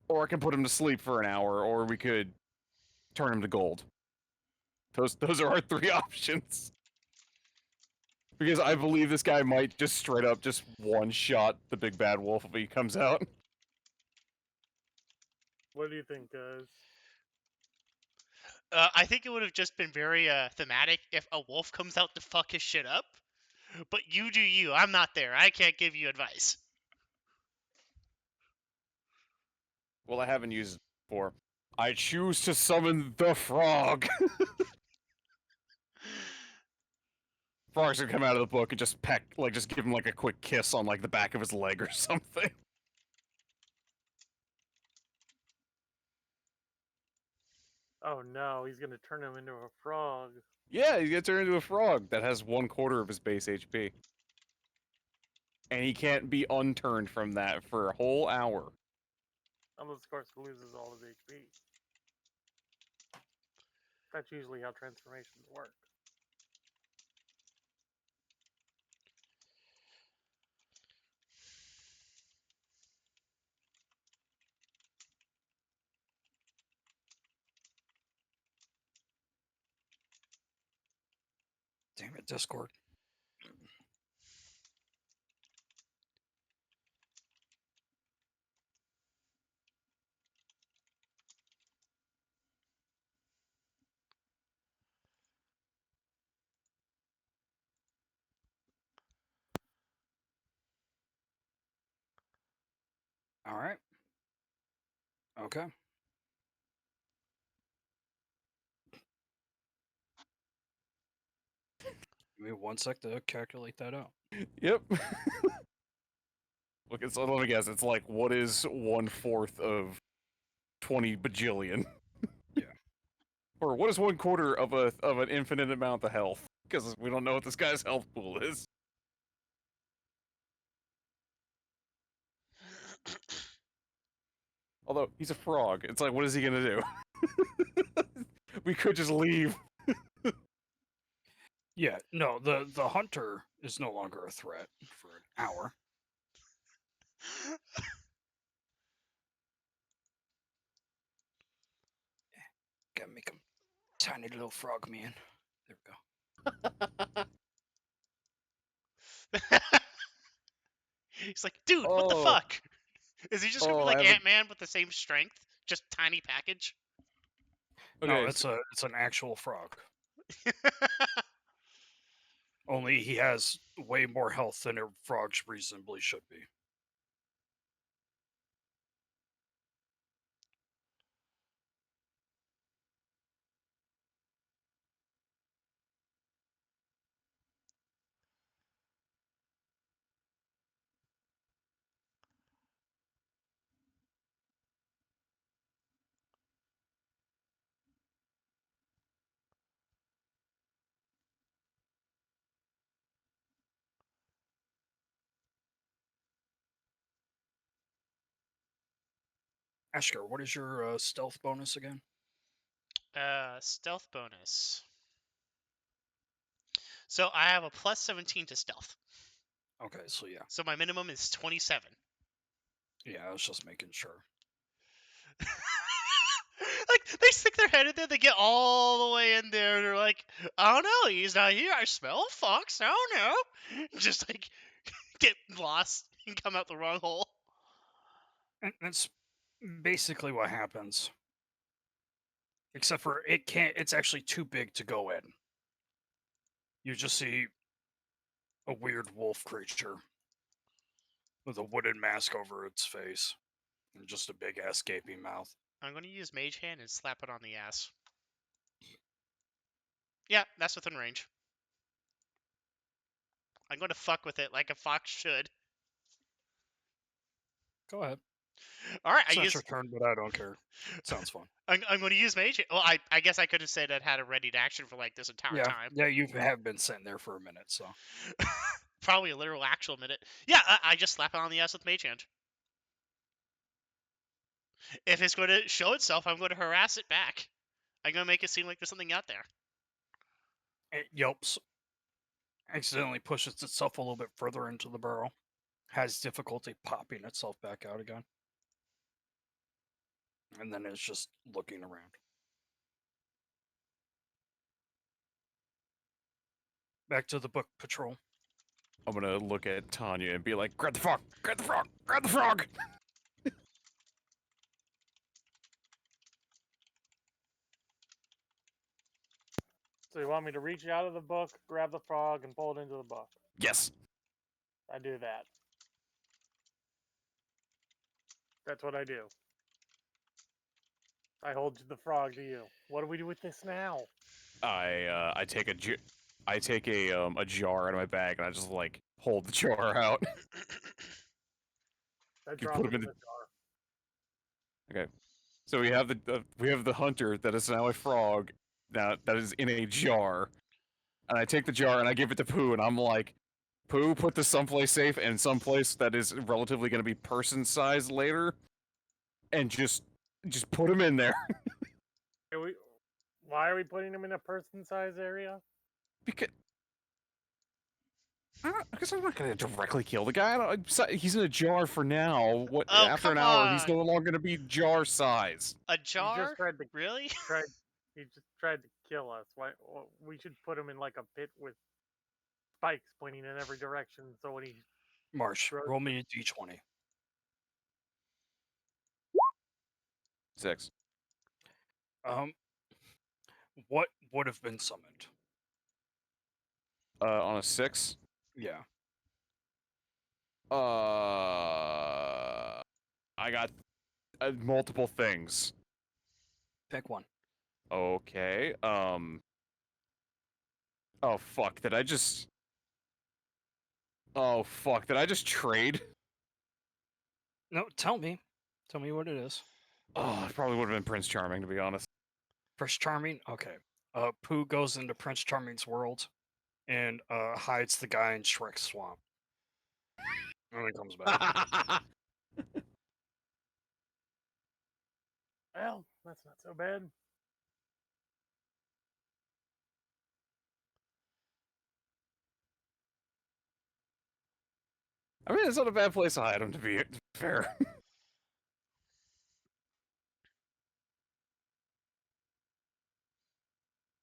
Or I can put him to sleep for an hour, or we could turn him to gold. Those are our 3 options. Because I believe this guy might just straight up just one-shot the big bad wolf if he comes out. What do you think, guys? I think it would have just been very thematic if a wolf comes out to fuck his shit up. But you do you. I'm not there. I can't give you advice. Well, I haven't used it before. I choose to summon the frog. Frog's gonna come out of the book and just just give him like a quick kiss on like the back of his leg or something. Oh no, he's gonna turn him into a frog. Yeah, he's gonna turn into a frog that has 1/4 of his base HP. And he can't be unturned from that for a whole hour. Unless, of course, he loses all his HP. That's usually how transformations work. Damn it, Discord. All right. Okay. Give me 1 sec to calculate that out. Yep. Look, let me guess. It's like, what is 1/4 of 20 bajillion? Yeah. Or what is 1/4 of an infinite amount of health? Because we don't know what this guy's health pool is. Although he's a frog, it's like, what is he gonna do? We could just leave. Yeah, no, the hunter is no longer a threat for an hour. Gotta make him tiny little frog man. There we go. He's like, dude, what the Oh. fuck? Is he just gonna be Oh, like I have a- Ant-Man with the same strength, just tiny package? No, Okay, it's an actual frog. Only he has way more health than a frog reasonably should be. Ashker, what is your stealth bonus again? Stealth bonus. So I have a plus 17 to stealth. Okay, so yeah. So my minimum is 27. Yeah, I was just making sure. Like, they stick their head in there, they get all the way in there, and they're like, oh no, he's not here, I smell a fox, oh no. Just like, get lost and come out the wrong hole. And that's basically what happens. Except for it's actually too big to go in. You just see a weird wolf creature with a wooden mask over its face and just a big ass gaping mouth. I'm going to use Mage Hand and slap it on the ass. Yeah, that's within range. I'm going to fuck with it like a fox should. Go ahead. All right, It's not your turn, but I don't care. Sounds fun. I'm going to use Mage Hand. Well, I guess I could have said I'd had a ready to action for like this entire time. Yeah, you have been sitting there for a minute, so. Probably a literal actual minute. Yeah, I just slap it on the ass with Mage Hand. If it's going to show itself, I'm going to harass it back. I'm going to make it seem like there's something out there. It yelps, accidentally pushes itself a little bit further into the burrow, has difficulty popping itself back out again. And then it's just looking around. Back to the book patrol. I'm gonna look at Tanya and be like, grab the frog! Grab the frog! Grab the frog! So you want me to reach out of the book, grab the frog, and pull it into the book? Yes. I do that. That's what I do. I hold the frog to you. What do we do with this now? I take a jar out of my bag and I just like hold the jar out. I You drop put it him in in the jar. Okay. So we have the hunter that is now a frog, now that is in a jar, and I take the jar and I give it to Pooh, and I'm like, Pooh, put this someplace safe and someplace that is relatively going to be person sized later, and just put him in there Why are we putting him in a person-size area? because. I guess I'm not gonna directly kill the guy. He's in a jar for now. What Oh, after an come hour, he's on! no longer gonna be jar size. A He jar? just tried to Really? he just tried to kill us. Why? We should put him in like a pit with spikes pointing in every direction. So when he Marsh, throws, roll me a d20. 6. Um, what would have been summoned? On a 6. Yeah. I got multiple things. Pick one. Okay. Oh fuck! Did I just? Oh fuck! Did I just trade? No, tell me. Tell me what it is. Oh, it probably would have been Prince Charming, to be honest. Prince Charming? Okay. Pooh goes into Prince Charming's world and hides the guy in Shrek's swamp. And then comes back. well, that's not so bad. I mean, it's not a bad place to hide him, to be fair.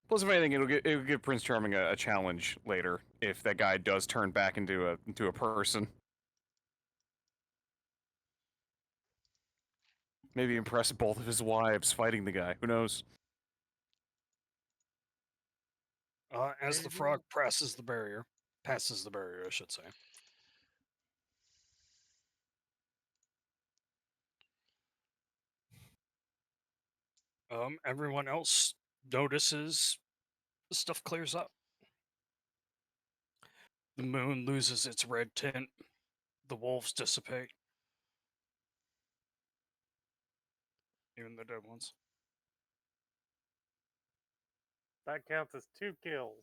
Plus, if anything, it'll give Prince Charming a challenge later if that guy does turn back into a person. Maybe impress both of his wives fighting the guy. Who knows? As the frog passes the barrier, I should say. Everyone else notices stuff clears up. The moon loses its red tint. The wolves dissipate. Even the dead ones. That counts as 2 kills.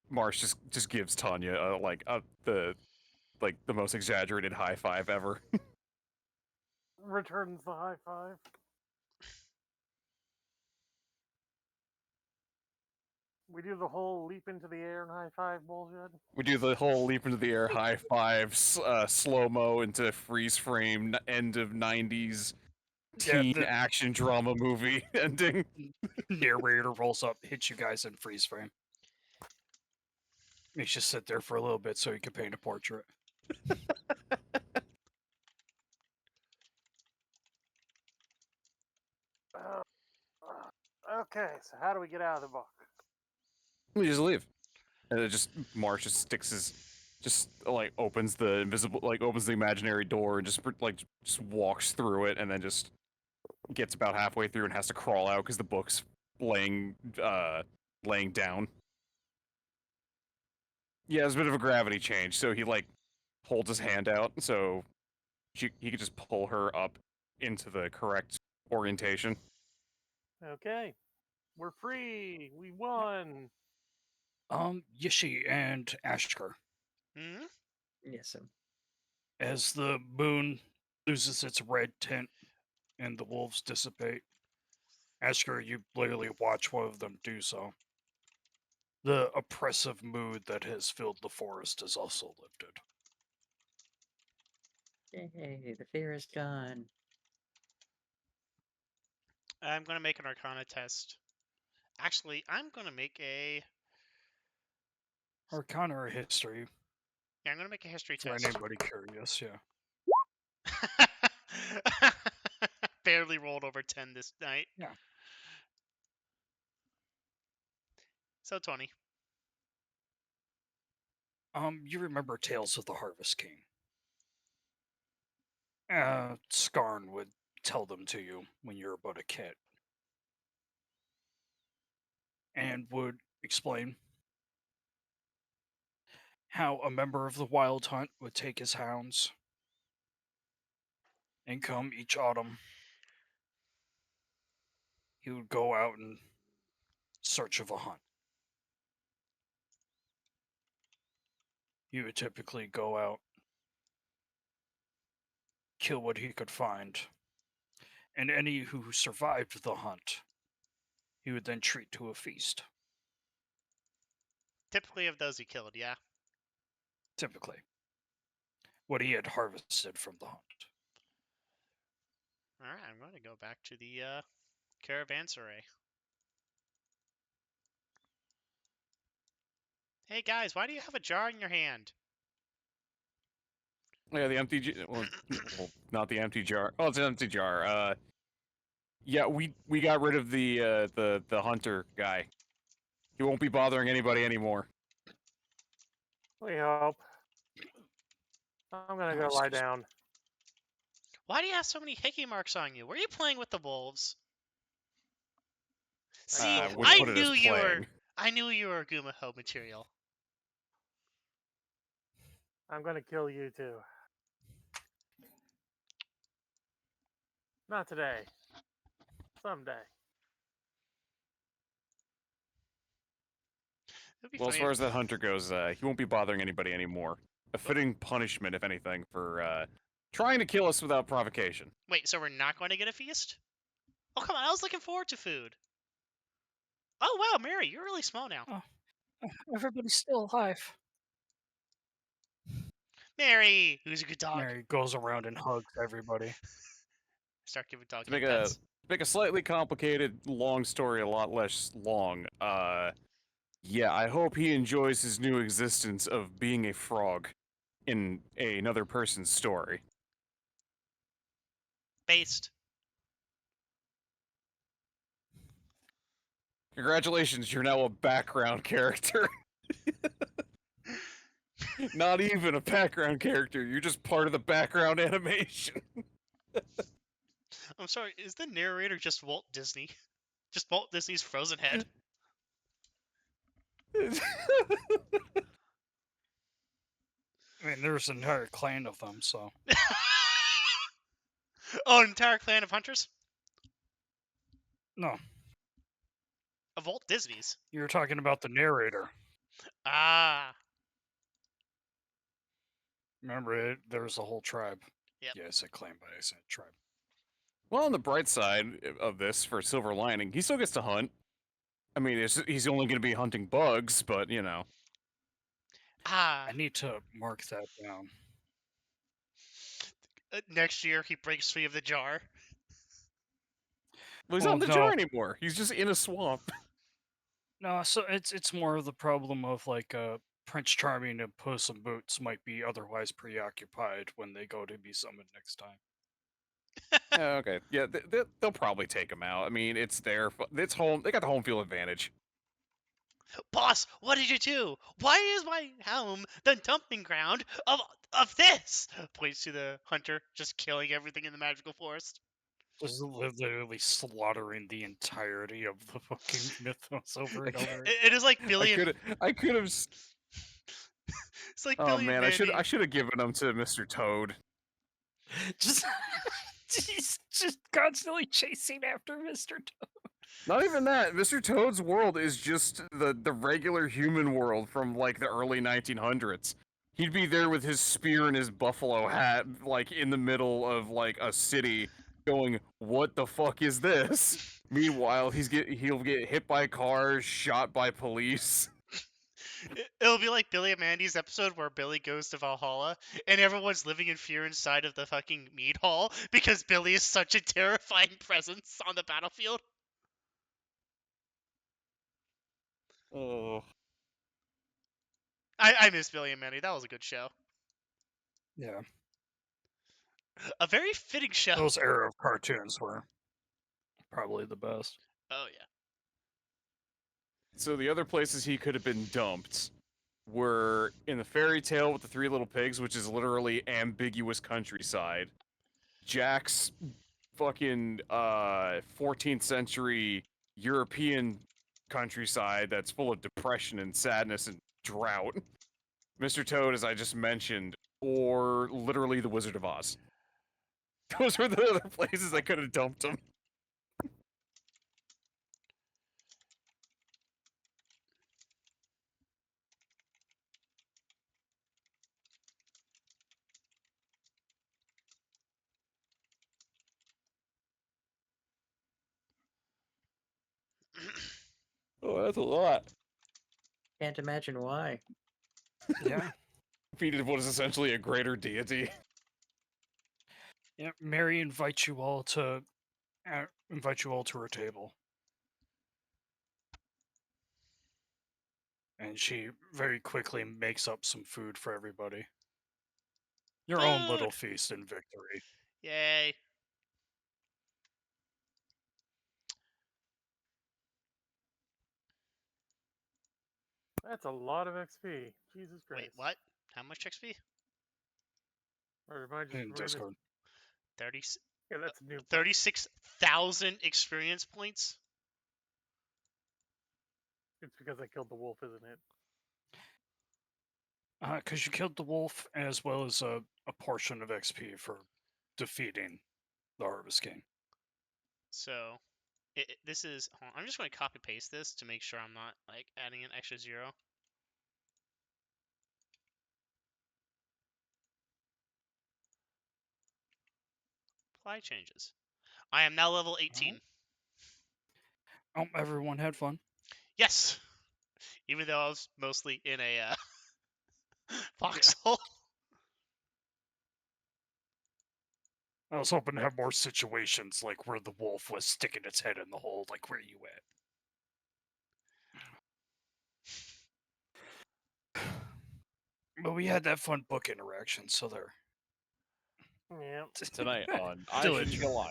Marsh just gives Tanya the most exaggerated high five ever. Returns the high five. We do the whole leap into the air and high five bullshit. We do the whole leap into the air high fives, slow mo into freeze frame, end of '90s Yeah, teen the action drama movie ending. narrator rolls up, hits you guys in freeze frame. Makes you sit there for a little bit so you can paint a portrait. Okay, so how do we get out of the book? We just leave, and it just Marsh just sticks his, just like opens the imaginary door and just walks through it, and then just gets about halfway through and has to crawl out because the book's laying down. Yeah, there's a bit of a gravity change, so he holds his hand out so he could just pull her up into the correct orientation. Okay, we're free. We won. Yishi and Ashker. Hmm? Yes, sir. As the moon loses its red tint and the wolves dissipate, Ashker, you literally watch one of them do so. The oppressive mood that has filled the forest is also lifted. Yay, the fear is gone. I'm gonna make an Arcana test. Actually, I'm gonna make a. Arcana or history, Yeah, I'm gonna make a history for test. anybody curious, yeah. Barely rolled over 10 this night. Yeah. So 20. You remember Tales of the Harvest King. Skarne would tell them to you when you were but a kid. And would explain how a member of the Wild Hunt would take his hounds And come each autumn, he would go out in search of a hunt. He would typically go out, kill what he could find, and any who survived the hunt, he would then treat to a feast. Typically of those he killed, yeah. Typically, what he had harvested from the hunt. Alright, I'm going to go back to the caravanserai. Hey guys, why do you have a jar in your hand? Yeah, the empty. Well, not the empty jar. Oh, it's an empty jar. Yeah, we got rid of the hunter guy. He won't be bothering anybody anymore. We hope. I'm gonna go lie down. Why do you have so many hickey marks on you? Were you playing with the wolves? See, Would I put it as knew you were. playing. I knew you were Gumaho material. I'm gonna kill you too. Not today. Someday. It'd be Well, as funny far if- as that hunter goes, he won't be bothering anybody anymore. A fitting punishment, if anything, for trying to kill us without provocation. Wait, so we're not going to get a feast? Oh, come on, I was looking forward to food. Oh, wow, Mary, you're really small now. Everybody's still alive. Mary, who's a good dog? Mary goes around and hugs everybody. Start giving dog To make pets. a slightly complicated, long story a lot less long. Yeah, I hope he enjoys his new existence of being a frog in another person's story. Based. Congratulations, you're now a background character. Not even a background character, you're just part of the background animation. I'm sorry, is the narrator just Walt Disney? Just Walt Disney's frozen head? I mean, there's an entire clan of them, so. Oh, an entire clan of hunters? No, Of Walt Disney's? you're talking about the narrator. Ah. Remember, there's a whole tribe. Yep. Yeah, I said clan, but I said tribe. Well, on the bright side of this, for Silver Lining, he still gets to hunt. I mean, he's only going to be hunting bugs, but, you know. Ah. I need to mark that down. Next year, he breaks free of the jar. Well, he's Well, not in the no. jar anymore. He's just in a swamp. No, so it's more of the problem of like Prince Charming and Puss in Boots might be otherwise preoccupied when they go to be summoned next time. Yeah, okay. Yeah, they'll probably take him out. I mean, it's it's home. They got the home field advantage. Boss, what did you do? Why is my home the dumping ground of this? Points to the hunter just killing everything in the magical forest. Just literally slaughtering the entirety of the fucking mythos over and over. It is like Billy. I could have. It's like Oh Billy man, and I Mandy. should have given them to Mr. Toad. Just, he's just constantly chasing after Mr. Toad. Not even that. Mr. Toad's world is just the regular human world from like the early 1900s. He'd be there with his spear and his buffalo hat, like in the middle of like a city, going, "What the fuck is this?" Meanwhile, he'll get hit by cars, shot by police. It'll be like Billy and Mandy's episode where Billy goes to Valhalla and everyone's living in fear inside of the fucking mead hall because Billy is such a terrifying presence on the battlefield. Oh. I miss Billy and Mandy. That was a good show. Yeah, A very fitting show. those era of cartoons were probably the best. Oh yeah. So the other places he could have been dumped were in the fairy tale with the three little pigs, which is literally ambiguous countryside. Jack's fucking 14th century European countryside that's full of depression and sadness and drought. Mr. Toad, as I just mentioned, or literally the Wizard of Oz. Those were the other places I could have dumped him. Oh, that's a lot. Can't imagine why. Yeah. Defeated what is essentially a greater deity. Yeah. Mary invites you all to her table. And she very quickly makes up some food for everybody. Your own little Food! feast and victory. Yay. That's a lot of XP. Jesus Christ. Wait, what? How much XP? Or am I just In remember this? Discord. 30, Yeah, that's a new. 36,000 experience points? It's because I killed the wolf, isn't it? Because you killed the wolf, as well as a portion of XP for defeating the Harvest King. So, this is... hold on, I'm just going to copy paste this to make sure I'm not like adding an extra 0. Apply changes. I am now level 18. Oh, everyone had fun. Yes! Even though I was mostly in a foxhole. I was hoping to have more situations like where the wolf was sticking its head in the hole, like where you at. But we had that fun book interaction, so there. Yeah. Tonight on I Still Should Be enjoy.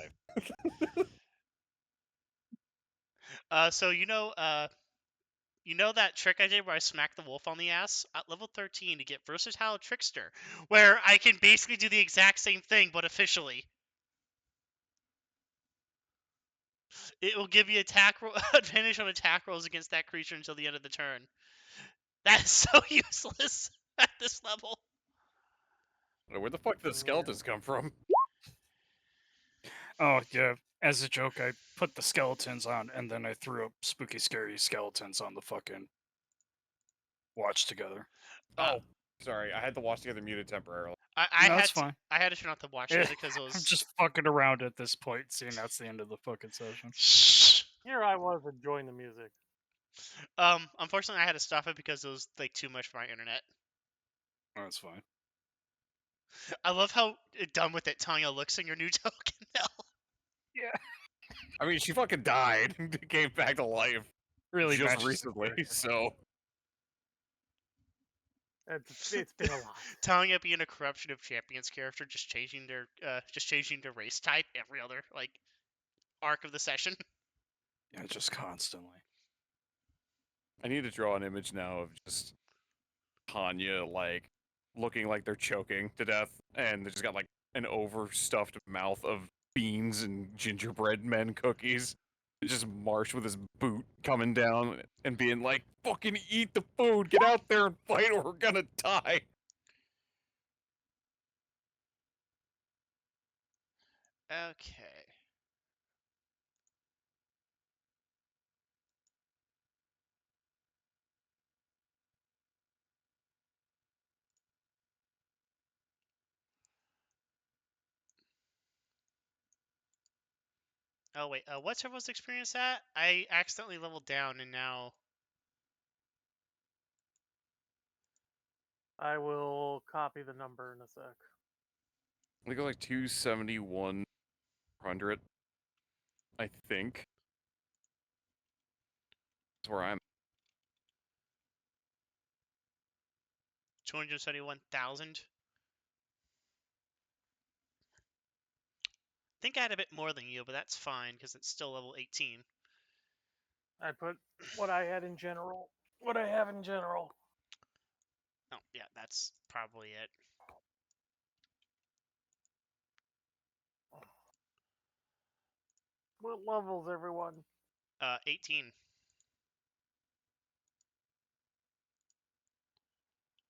Alive. So you know that trick I did where I smacked the wolf on the ass at level 13 to get Versatile Trickster, where I can basically do the exact same thing but officially. It will give you advantage on attack rolls against that creature until the end of the turn. That is so useless at this level. Where the fuck did the skeletons come from? Oh, yeah. As a joke, I put the skeletons on, and then I threw up spooky, scary skeletons on the fucking watch together. Uh, Oh, sorry. I had the watch together muted temporarily. No, that's fine. I had to turn off the watch Eh, because it was. I'm just fucking around at this point, seeing that's the end of the fucking session. Shh. Here I was enjoying the music. Unfortunately, I had to stop it because it was like too much for my internet. Oh, that's fine. I love how done with it Tanya looks in your new token now. Yeah. I mean, she fucking died and came back to life Really just matches the recently, character. so... It's been a lot. Tanya being a corruption of Champions character, just changing their race type every other like arc of the session. Yeah, just constantly. I need to draw an image now of just Tanya, like, looking like they're choking to death, and they just got, like, an overstuffed mouth of beans and gingerbread men cookies. Just Marsh with his boot coming down and being like, fucking eat the food, get out there and fight or we're gonna die. Okay. Oh wait, what's everyone's experience at? I accidentally leveled down and now. I will copy the number in a sec. I think it was like 27100, I think. That's where I'm 271,000. I think I had a bit more than you, but that's fine because it's still level 18. I put what I had in general. What I have in general. Oh yeah, that's probably it. What levels, everyone? 18. As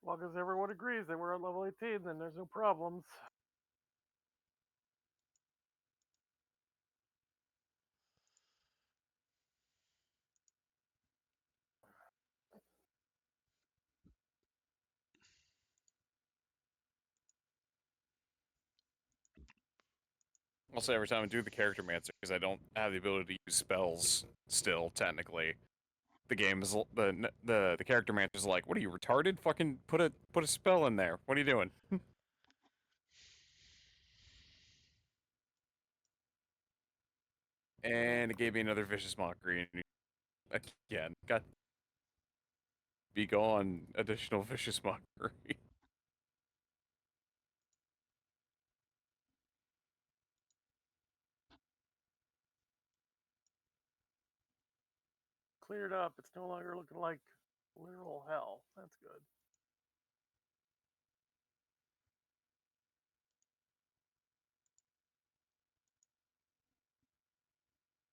long as everyone agrees that we're at level 18, then there's no problems. Also, every time I do the character mancer, because I don't have the ability to use spells still, technically, the game is the character mancer's like, "What are you retarded? Fucking put a spell in there. What are you doing?" And it gave me another vicious mockery again. Got be gone. Additional vicious mockery. Cleared up. It's no longer looking like literal hell. That's good.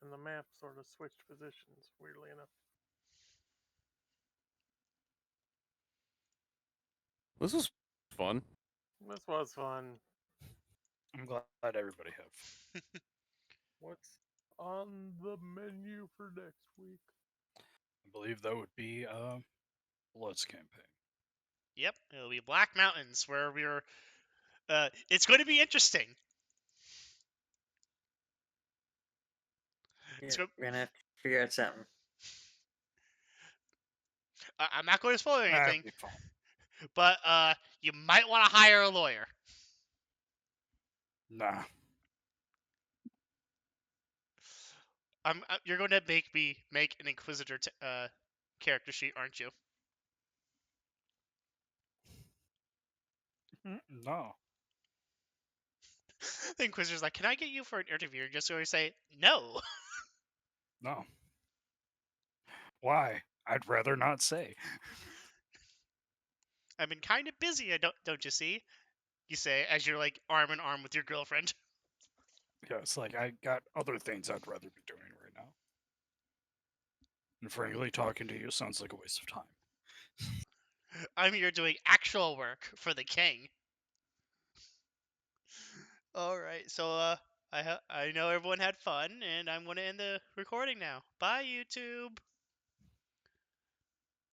And the map sort of switched positions, weirdly enough. This was fun. This was fun. I'm glad everybody had fun. What's on the menu for next week? I believe that would be Blood's campaign. Yep, it'll be Black Mountains, where we're. It's going to be interesting. Yeah, So, we're gonna have to figure out something. I'm not going to spoil That'd anything, be fun. but you might want to hire a lawyer. Nah. You're going to make me make an Inquisitor character sheet, aren't you? No. The Inquisitor's like, "Can I get you for an interview?" You're just going to say no. No. Why? I'd rather not say. I've been kind of busy. Don't you see? You say as you're like arm in arm with your girlfriend. Yeah, it's like I got other things I'd rather be doing right now. And frankly, talking to you sounds like a waste of time. I'm here doing actual work for the king. All right, so I know everyone had fun, and I'm going to end the recording now. Bye, YouTube.